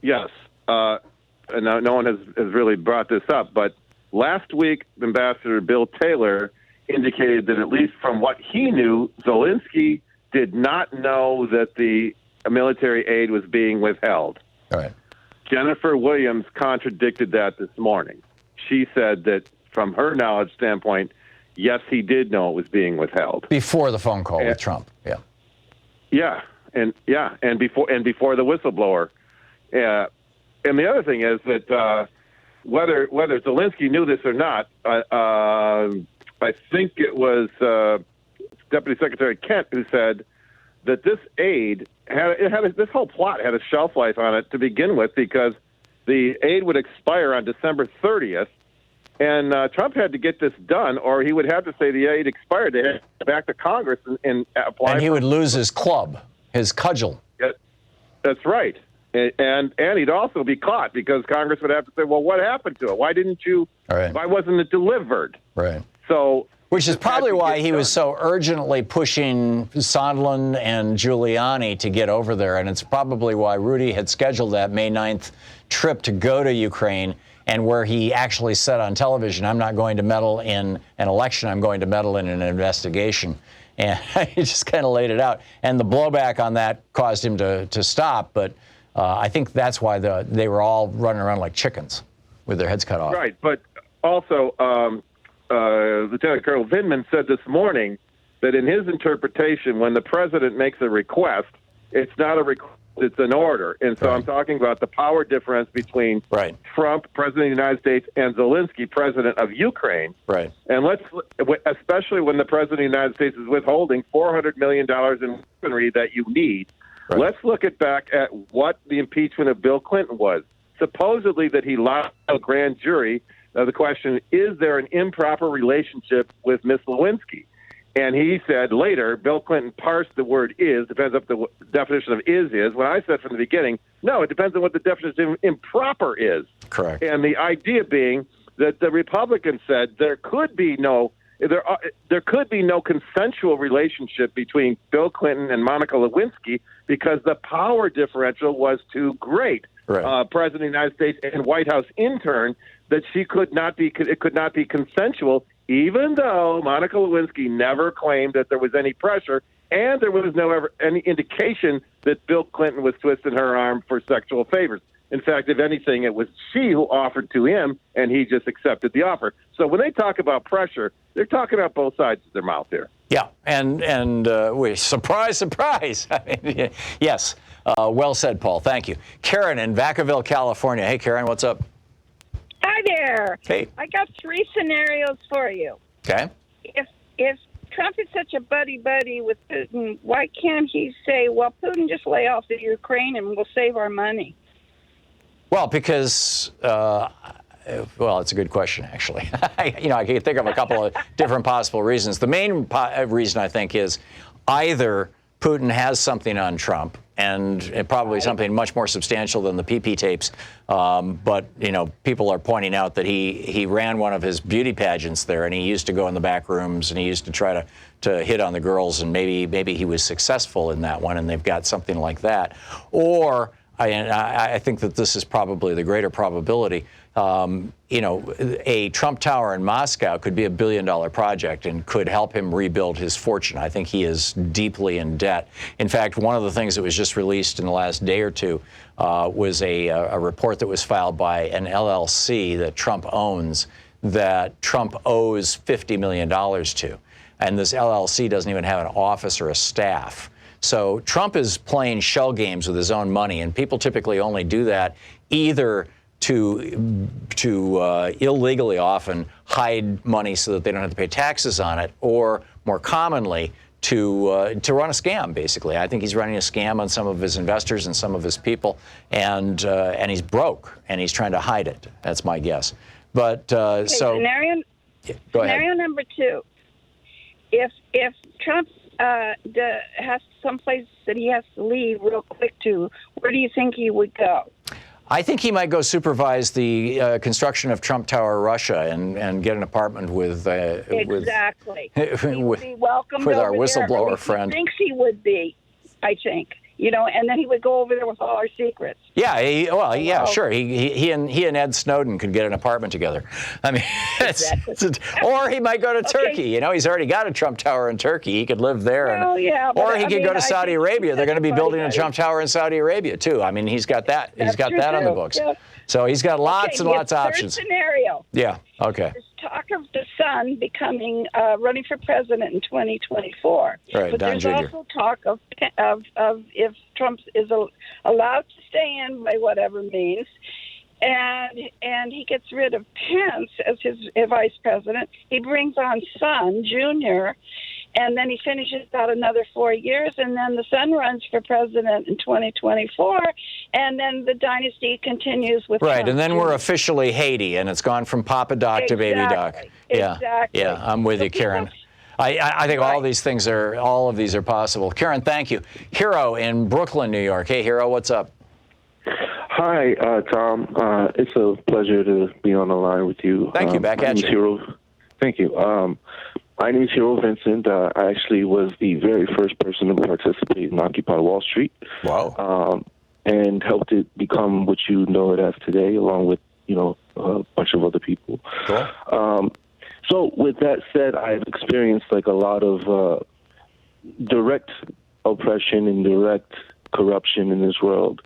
Yes. And no one has really brought this up, but last week, Ambassador Bill Taylor indicated that at least from what he knew, Zelensky did not know that the military aid was being withheld. All right. Jennifer Williams contradicted that this morning. She said that from her knowledge standpoint, yes, he did know it was being withheld. Before the phone call with Trump. Yeah. And before the whistleblower. And the other thing is that whether Zelensky knew this or not, I think it was Deputy Secretary Kent who said that this aid this whole plot had a shelf life on it to begin with because the aid would expire on December 30th, and Trump had to get this done, or he would have to say the aid expired. They had to go back to Congress and apply. And he would lose his club, his cudgel. Yeah, that's right. And he'd also be caught because Congress would have to say, well, what happened to it? Why didn't you? Right. Why wasn't it delivered? Right. So, which is probably why he was so urgently pushing Sondland and Giuliani to get over there. And it's probably why Rudy had scheduled that May 9th trip to go to Ukraine and where he actually said on television, I'm not going to meddle in an election, I'm going to meddle in an investigation. And he just kind of laid it out. And the blowback on that caused him to stop, but I think that's why they were all running around like chickens with their heads cut off. Right, but also Lieutenant Colonel Vindman said this morning that in his interpretation, when the president makes a request, it's not a request, it's an order. And so I'm talking about the power difference between Trump, President of the United States, and Zelensky, President of Ukraine. Right. And especially when the President of the United States is withholding $400 million in weaponry that you need, let's look back at what the impeachment of Bill Clinton was. Supposedly that he lied to a grand jury. Now the question, is there an improper relationship with Miss Lewinsky? And he said later, Bill Clinton parsed the word is, depends on what the definition of is. When I said from the beginning, no, it depends on what the definition of improper is. Correct. And the idea being that the Republicans said there could be no consensual relationship between Bill Clinton and Monica Lewinsky because the power differential was too great. Right. President of the United States and White House intern, that it could not be consensual, even though Monica Lewinsky never claimed that there was any pressure, and there was any indication that Bill Clinton was twisting her arm for sexual favors. In fact, if anything, it was she who offered to him, and he just accepted the offer. So when they talk about pressure, they're talking about both sides of their mouth here. Yeah, and surprise, surprise. I mean, yes, well said, Paul. Thank you. Karen in Vacaville, California. Hey, Karen, what's up? Hi there. Hey. I got 3 scenarios for you. Okay. If Trump is such a buddy-buddy with Putin, why can't he say, well, Putin, just lay off the Ukraine and we'll save our money? Well, because, it's a good question, actually. I can think of a couple of different possible reasons. The main reason, I think, is either Putin has something on Trump, and probably something much more substantial than the PP tapes. But, people are pointing out that he ran one of his beauty pageants there, and he used to go in the back rooms, and he used to try to hit on the girls, and maybe he was successful in that one, and they've got something like that. Or I think that this is probably the greater probability. A Trump Tower in Moscow could be $1 billion project and could help him rebuild his fortune. I think he is deeply in debt. In fact, one of the things that was just released in the last day or two was a report that was filed by an LLC that Trump owns that Trump owes $50 million to. And this LLC doesn't even have an office or a staff. So Trump is playing shell games with his own money, and people typically only do that either to illegally often hide money so that they don't have to pay taxes on it, or more commonly to run a scam. Basically, I think he's running a scam on some of his investors and some of his people, and he's broke and he's trying to hide it. That's my guess. But Scenario number 2: if Trump has someplace that he has to leave real quick to, where do you think he would go? I think he might go supervise the construction of Trump Tower Russia and get an apartment with exactly. He would be welcomed with our over whistleblower there. friend. He thinks he would be, I think. And then he would go over there with all our secrets. Yeah, sure. He and Ed Snowden could get an apartment together. I mean, or he might go to Turkey. He's already got a Trump Tower in Turkey. He could live there. Or he could go to Saudi Arabia. They're going to be building a Trump Tower in Saudi Arabia too. I mean, he's got that. He's got that on the books. Yeah. So he's got lots and lots of options. Third scenario. Yeah. Okay. There's talk of the son becoming running for president in 2024. Right, but Don there's Jr. also talk of if Trump is allowed to stay in by whatever means, and he gets rid of Pence as his vice president, he brings on son Jr. And then he finishes out another 4 years, and then the son runs for president in 2024, and then the dynasty continues with Right, Trump and then Jr. we're officially Haiti, and it's gone from Papa Doc to Baby Doc. Yeah, exactly. Yeah, I'm with you, Karen. I think all of these are possible. Karen, thank you. Hero in Brooklyn, New York. Hey, Hero, what's up? Hi, Tom. It's a pleasure to be on the line with you. Thank you. Back at you. Hero. Thank you. My name is Hero Vincent. I actually was the very first person to participate in Occupy Wall Street. Wow. And helped it become what you know it as today, along with a bunch of other people. Cool. So with that said, I've experienced like a lot of direct oppression and direct corruption in this world.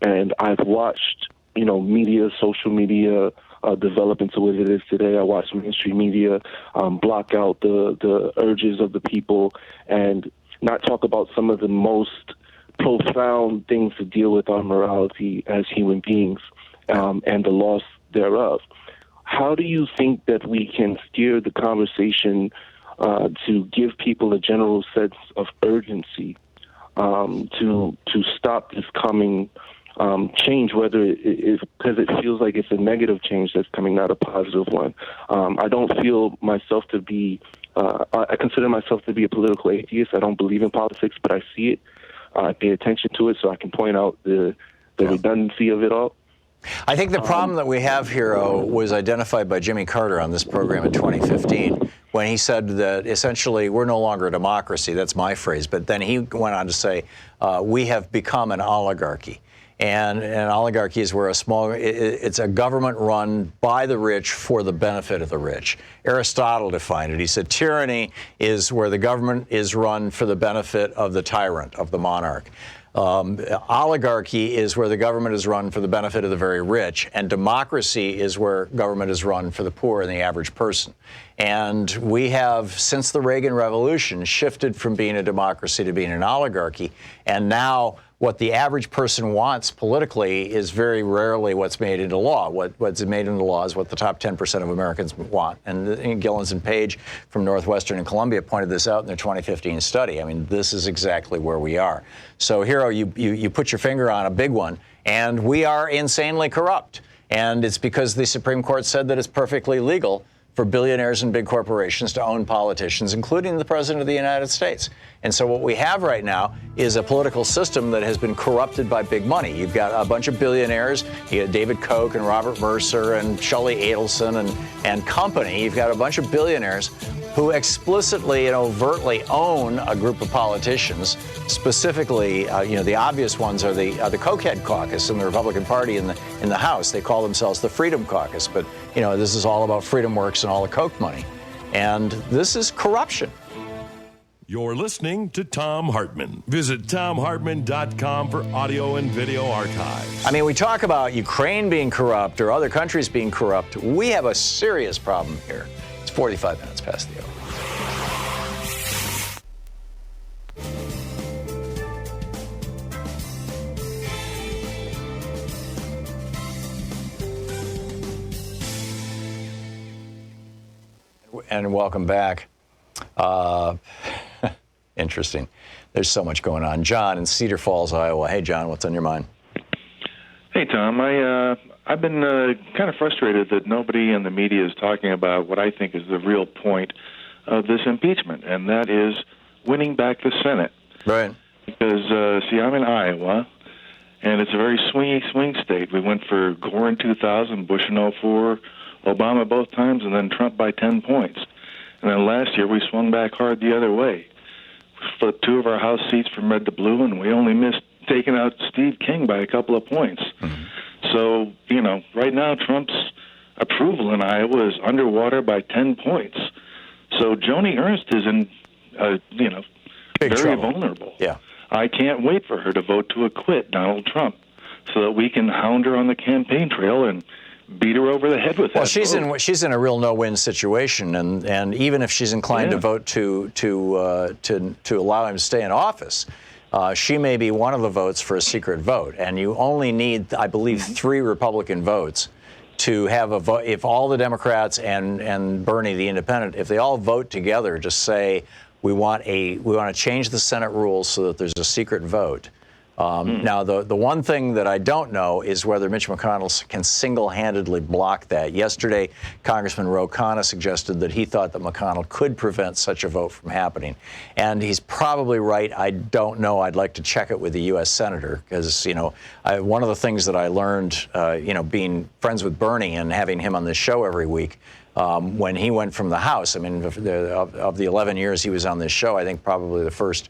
And I've watched, media, social media, develop into what it is today. I watched mainstream media block out the urges of the people and not talk about some of the most profound things to deal with our morality as human beings and the loss thereof. How do you think that we can steer the conversation to give people a general sense of urgency to stop this coming change, whether it's because it feels like it's a negative change that's coming, not a positive one? I don't feel myself to be, I consider myself to be a political atheist. I don't believe in politics, but I see it. I pay attention to it so I can point out the redundancy of it all. I think the problem that we have here was identified by Jimmy Carter on this program in 2015 when he said that essentially we're no longer a democracy. That's my phrase. But then he went on to say we have become an oligarchy. And an oligarchy is where it's a government run by the rich for the benefit of the rich. Aristotle defined it. He said tyranny is where the government is run for the benefit of the tyrant, of the monarch. Oligarchy is where the government is run for the benefit of the very rich, and democracy is where government is run for the poor and the average person. And we have, since the Reagan Revolution, shifted from being a democracy to being an oligarchy, and now what the average person wants politically is very rarely what's made into law. What's made into law is what the top 10% of Americans want. And Gillens and Page from Northwestern and Columbia pointed this out in their 2015 study. I mean, this is exactly where we are. So, Hero, you put your finger on a big one, and we are insanely corrupt. And it's because the Supreme Court said that it's perfectly legal for billionaires and big corporations to own politicians, including the President of the United States. And so what we have right now is a political system that has been corrupted by big money. You've got a bunch of billionaires, you got David Koch and Robert Mercer and Shelley Adelson and company. You've got a bunch of billionaires who explicitly and overtly own a group of politicians. Specifically, the obvious ones are the Cokehead caucus in the Republican Party in the House. They call themselves the Freedom Caucus, but this is all about Freedom Works and all the Koch money. And this is corruption. You're listening to Thom Hartmann. Visit thomhartmann.com for audio and video archives. I mean, we talk about Ukraine being corrupt or other countries being corrupt. We have a serious problem here. It's 45 minutes past the hour. And welcome back. Interesting. There's so much going on. John in Cedar Falls, Iowa. Hey, John, what's on your mind? Hey, Tom. I've been kind of frustrated that nobody in the media is talking about what I think is the real point of this impeachment, and that is winning back the Senate. Right. Because, see, I'm in Iowa, and it's a very swing state. We went for Gore in 2000, Bush in 2004, Obama both times, and then Trump by 10 points. And then last year we swung back hard the other way. We flipped 2 of our House seats from red to blue, and we only missed taking out Steve King by a couple of points. Mm-hmm. So, right now Trump's approval in Iowa is underwater by 10 points. So Joni Ernst is in, Big very trouble. vulnerable. Yeah. I can't wait for her to vote to acquit Donald Trump so that we can hound her on the campaign trail and beat her over the head with that. Well, she's in a real no-win situation, and even if she's inclined to vote to allow him to stay in office, she may be one of the votes for a secret vote, and you only need, I believe, 3 Republican votes to have a vote. If all the Democrats and Bernie, the independent, if they all vote together, just say we want to change the Senate rules so that there's a secret vote. Now, the one thing that I don't know is whether Mitch McConnell can single-handedly block that. Yesterday, Congressman Ro Khanna suggested that he thought that McConnell could prevent such a vote from happening. And he's probably right. I don't know. I'd like to check it with the U.S. Senator because, one of the things that I learned, being friends with Bernie and having him on this show every week, when he went from the House, I mean, of the 11 years he was on this show, I think probably the first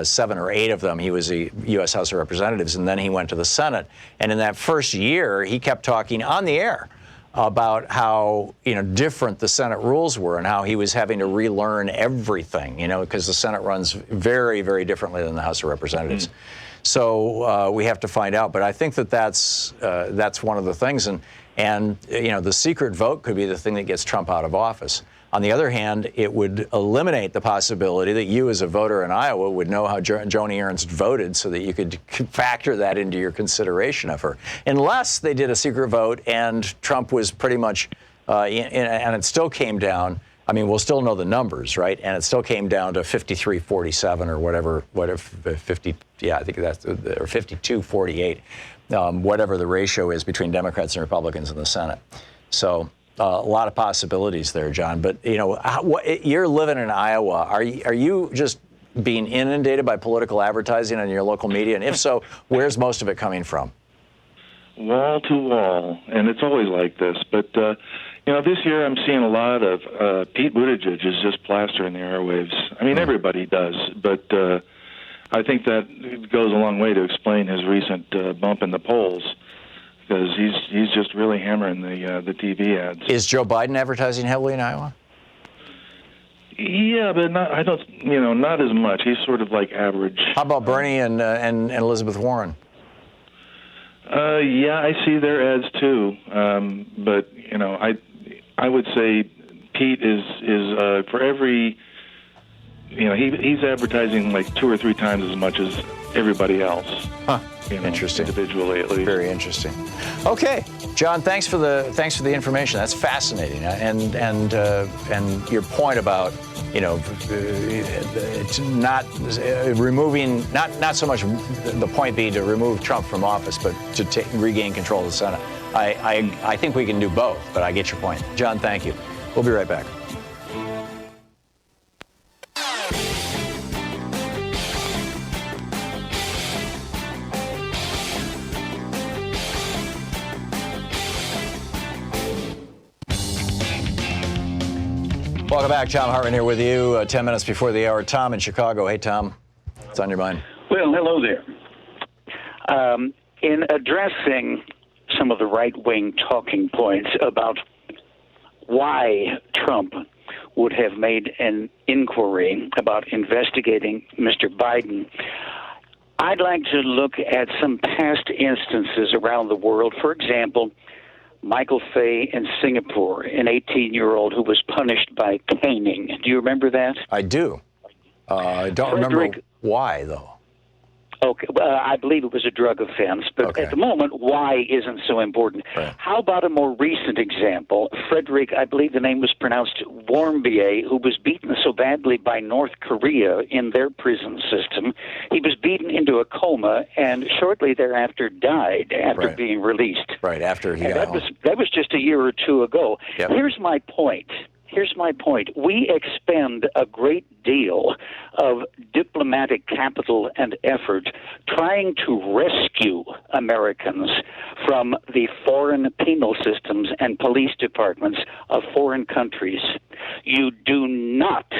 7 or 8 of them, he was a U.S. House of Representatives, and then he went to the Senate. And in that first year, he kept talking on the air about how, different the Senate rules were and how he was having to relearn everything, because the Senate runs very, very differently than the House of Representatives. So we have to find out. But I think that's one of the things. And the secret vote could be the thing that gets Trump out of office. On the other hand, it would eliminate the possibility that you as a voter in Iowa would know how Joni Ernst voted so that you could factor that into your consideration of her. Unless they did a secret vote and Trump was pretty much, and it still came down, we'll still know the numbers, right? And it still came down to 53-47 or whatever, 50, I think that's, or 52-48, whatever the ratio is between Democrats and Republicans in the Senate. So a lot of possibilities there, John. But, you're living in Iowa. Are you just being inundated by political advertising on your local media? And if so, where's most of it coming from? Wall to wall. And it's always like this. But, this year I'm seeing a lot of Pete Buttigieg is just plastering the airwaves. Everybody does. But I think that goes a long way to explain his recent bump in the polls. Because he's just really hammering the TV ads. Is Joe Biden advertising heavily in Iowa? Yeah, but not as much. He's sort of like average. How about Bernie and Elizabeth Warren? Yeah, I see their ads too. But I would say Pete is for every he's advertising like 2 or 3 times as much as everybody else. Huh. Interesting. Individually, at least. Very interesting. Okay, John. Thanks for the information. That's fascinating. And your point about not removing not so much the point being to remove Trump from office, but to regain control of the Senate. I think we can do both. But I get your point, John. Thank you. We'll be right back. Welcome back. Thom Hartmann here with you. 10 minutes before the hour. Tom in Chicago. Hey, Tom. What's on your mind? Well, hello there. In addressing some of the right-wing talking points about why Trump would have made an inquiry about investigating Mr. Biden, I'd like to look at some past instances around the world. For example, Michael Fay in Singapore, an 18-year-old who was punished by caning. Do you remember that? I do. I don't remember why, though. Okay, I believe it was a drug offense, but at the moment, why isn't so important. Right. How about a more recent example? Frederick, I believe the name was pronounced Warmbier, who was beaten so badly by North Korea in their prison system, he was beaten into a coma and shortly thereafter died after being released. Right, after he got home. That was just a year or two ago. Yep. Here's my point. We expend a great deal of diplomatic capital and effort trying to rescue Americans from the foreign penal systems and police departments of foreign countries. You do not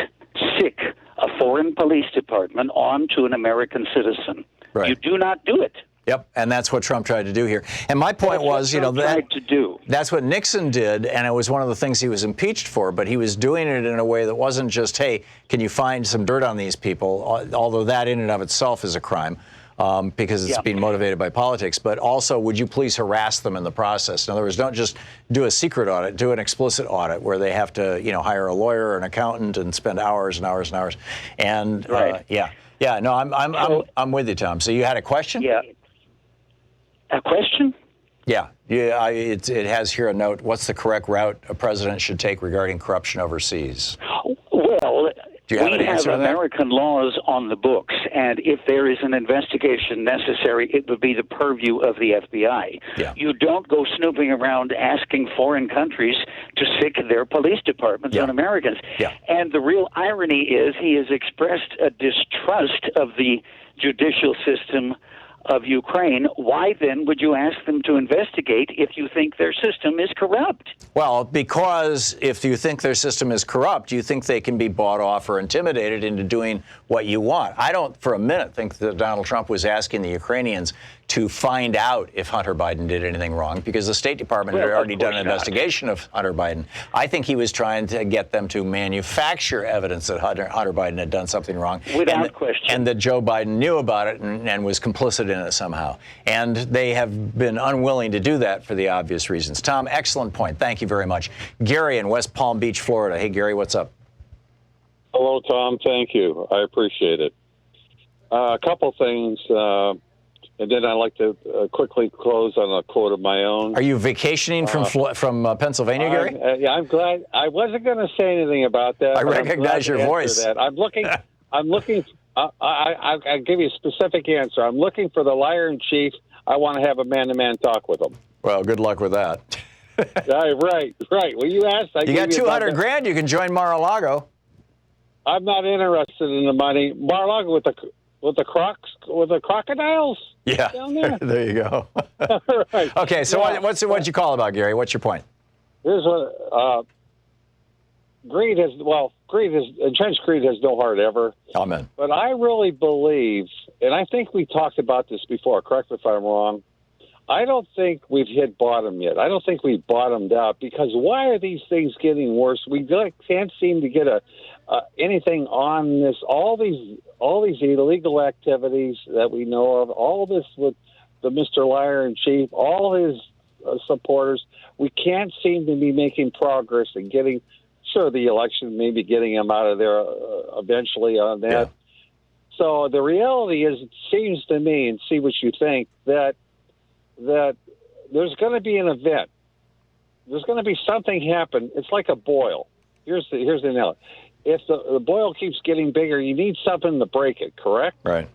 sick a foreign police department onto an American citizen. Right. You do not do it. Yep, and that's what Trump tried to do here. And my point was, that's what Nixon did, and it was one of the things he was impeached for, but he was doing it in a way that wasn't just, hey, can you find some dirt on these people, although that in and of itself is a crime, because it's being motivated by politics, but also, would you please harass them in the process? In other words, don't just do a secret audit, do an explicit audit where they have to, hire a lawyer or an accountant and spend hours and hours and hours. And, I'm with you, Tom. So you had a question? Yeah. A question? Yeah. It has here a note. What's the correct route a president should take regarding corruption overseas? Well, do you have an answer to that? American laws on the books, and if there is an investigation necessary, it would be the purview of the FBI. Yeah. You don't go snooping around asking foreign countries to sick their police departments on Americans. Yeah. And the real irony is he has expressed a distrust of the judicial system of Ukraine, why then would you ask them to investigate if you think their system is corrupt? Well, because if you think their system is corrupt, you think they can be bought off or intimidated into doing what you want. I don't for a minute think that Donald Trump was asking the Ukrainians to find out if Hunter Biden did anything wrong, because the State Department had already done an investigation of Hunter Biden. I think he was trying to get them to manufacture evidence that Hunter Biden had done something wrong. Without question. And that Joe Biden knew about it and was complicit in it somehow. And they have been unwilling to do that for the obvious reasons. Tom, excellent point. Thank you very much. Gary in West Palm Beach, Florida. Hey, Gary, what's up? Hello, Tom. Thank you. I appreciate it. A couple things, and then I'd like to quickly close on a quote of my own. Are you vacationing from Pennsylvania, Gary? Yeah, I'm glad. I wasn't going to say anything about that. I recognize your voice. That. I'm looking. I'll give you a specific answer. I'm looking for the liar in chief. I want to have a man-to-man talk with him. Well, good luck with that. Right. Well, you asked. You got $200,000. You can join Mar-a-Lago. I'm not interested in the money. Mar-a-Lago with the crocodiles. Yeah. Down there. There you go. Right. Okay. So what'd you call about, Gary? What's your point? Here's what entrenched greed has no heart ever. Amen. But I really believe, and I think we talked about this before, correct me if I'm wrong, I don't think we've hit bottom yet. I don't think we've bottomed out, because why are these things getting worse? We can't seem to get anything on this. All these illegal activities that we know of, all this with the Mr. Liar in Chief, all his supporters, we can't seem to be making progress and getting, sure, the election, maybe getting him out of there eventually on that. Yeah. So the reality is, it seems to me, and see what you think, that there's going to be an event. There's going to be something happen. It's like a boil. Here's the analogy. If the boil keeps getting bigger, you need something to break it, correct? Right.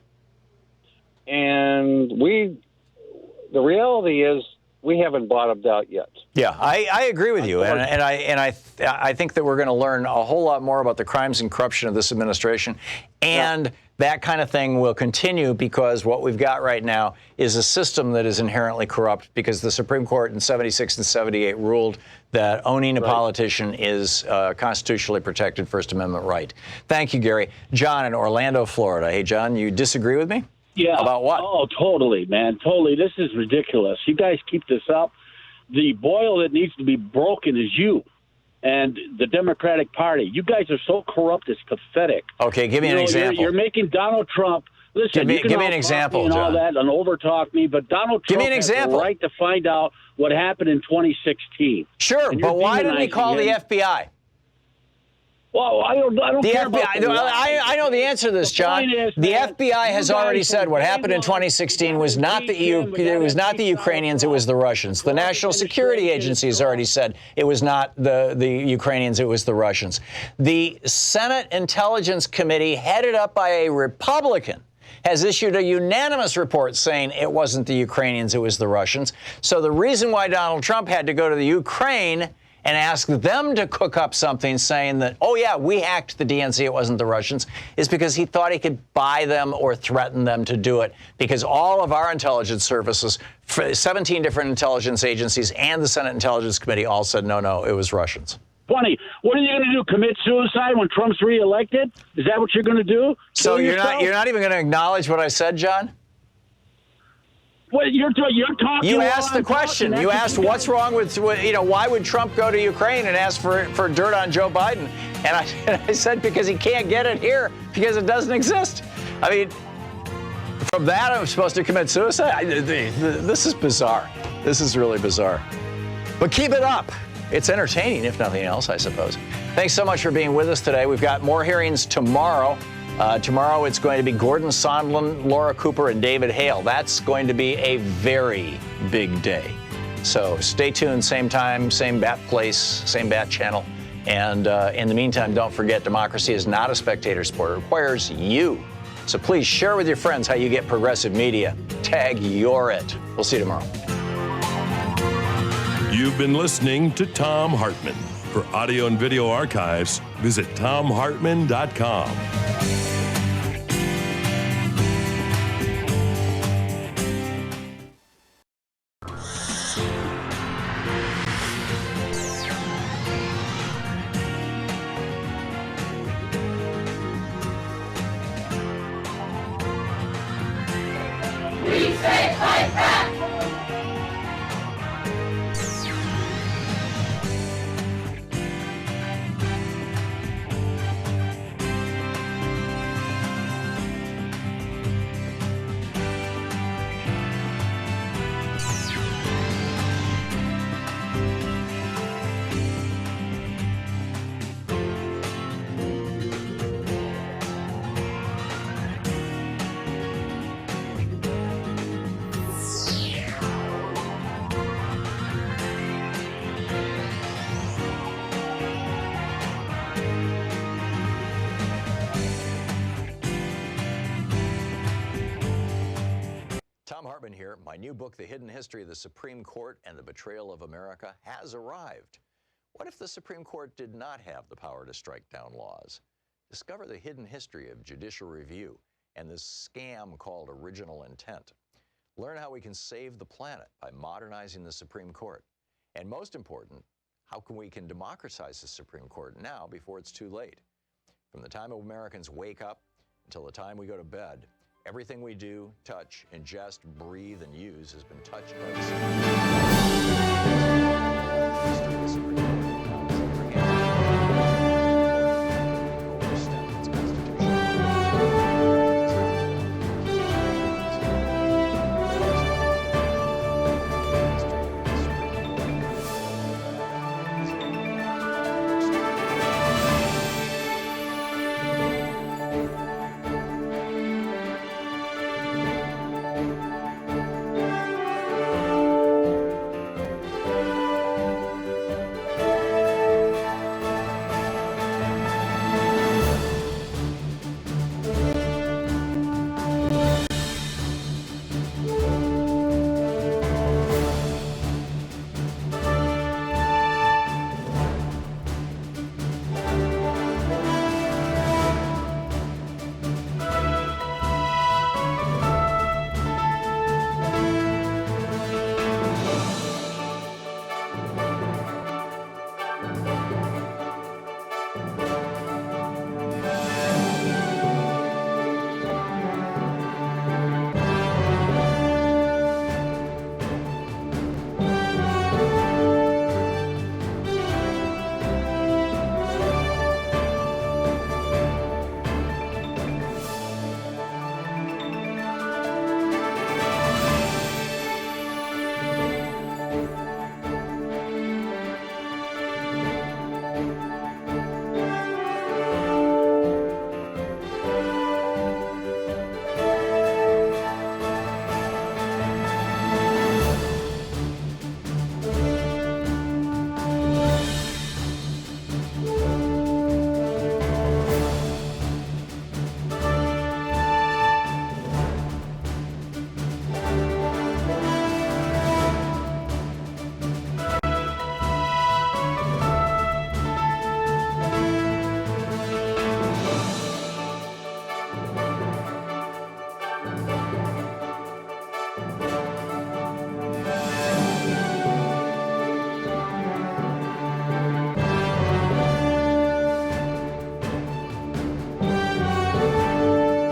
And the reality is, we haven't bottomed out yet. Yeah, I agree with you, and I think that we're going to learn a whole lot more about the crimes and corruption of this administration, and that kind of thing will continue, because what we've got right now is a system that is inherently corrupt, because the Supreme Court in 76 and 78 ruled that owning a politician is a constitutionally protected First Amendment right. Thank you, Gary. John in Orlando, Florida. Hey, John, you disagree with me? Yeah. About what? Oh, totally, man. Totally. This is ridiculous. You guys keep this up. The boil that needs to be broken is you and the Democratic Party. You guys are so corrupt, it's pathetic. Okay, give me an example. You're making Donald Trump. Listen, give me an example, and John. all that and overtalk me, but Donald Trump has the right to find out what happened in 2016. Sure, but why didn't he call the FBI? Well, I don't care about the FBI. I know the answer to this, John. The FBI has already said what happened in 2016 was not the Ukrainians, it was the Russians. The National Security Agency has already said it was not the Ukrainians, it was the Russians. The Senate Intelligence Committee, headed up by a Republican, has issued a unanimous report saying it wasn't the Ukrainians, it was the Russians. So the reason why Donald Trump had to go to the Ukraine and ask them to cook up something saying that, oh, yeah, we hacked the DNC, it wasn't the Russians, is because he thought he could buy them or threaten them to do it, because all of our intelligence services, 17 different intelligence agencies and the Senate Intelligence Committee all said, no, it was Russians. Funny. What are you going to do? Commit suicide when Trump's reelected? Is that what you're going to do? So you're not even going to acknowledge what I said, John? Well, you're talking. You asked the question. You asked what's wrong with, why would Trump go to Ukraine and ask for dirt on Joe Biden? And I said because he can't get it here because it doesn't exist. I mean, from that I'm supposed to commit suicide? This is bizarre. This is really bizarre. But keep it up. It's entertaining, if nothing else, I suppose. Thanks so much for being with us today. We've got more hearings tomorrow. Tomorrow it's going to be Gordon Sondland, Laura Cooper, and David Hale. That's going to be a very big day. So stay tuned, same time, same bat place, same bat channel. And in the meantime, don't forget, democracy is not a spectator sport. It requires you. So please share with your friends how you get progressive media. Tag You're It. We'll see you tomorrow. You've been listening to Thom Hartmann. For audio and video archives, visit thomhartmann.com. Hartmann here. My new book, The Hidden History of the Supreme Court and the Betrayal of America, has arrived. What if the Supreme Court did not have the power to strike down laws? Discover the hidden history of judicial review and this scam called original intent. Learn how we can save the planet by modernizing the Supreme Court. And most important, how we can democratize the Supreme Court now before it's too late. From the time Americans wake up until the time we go to bed, everything we do, touch, ingest, breathe, and use has been touched by the Supreme Court.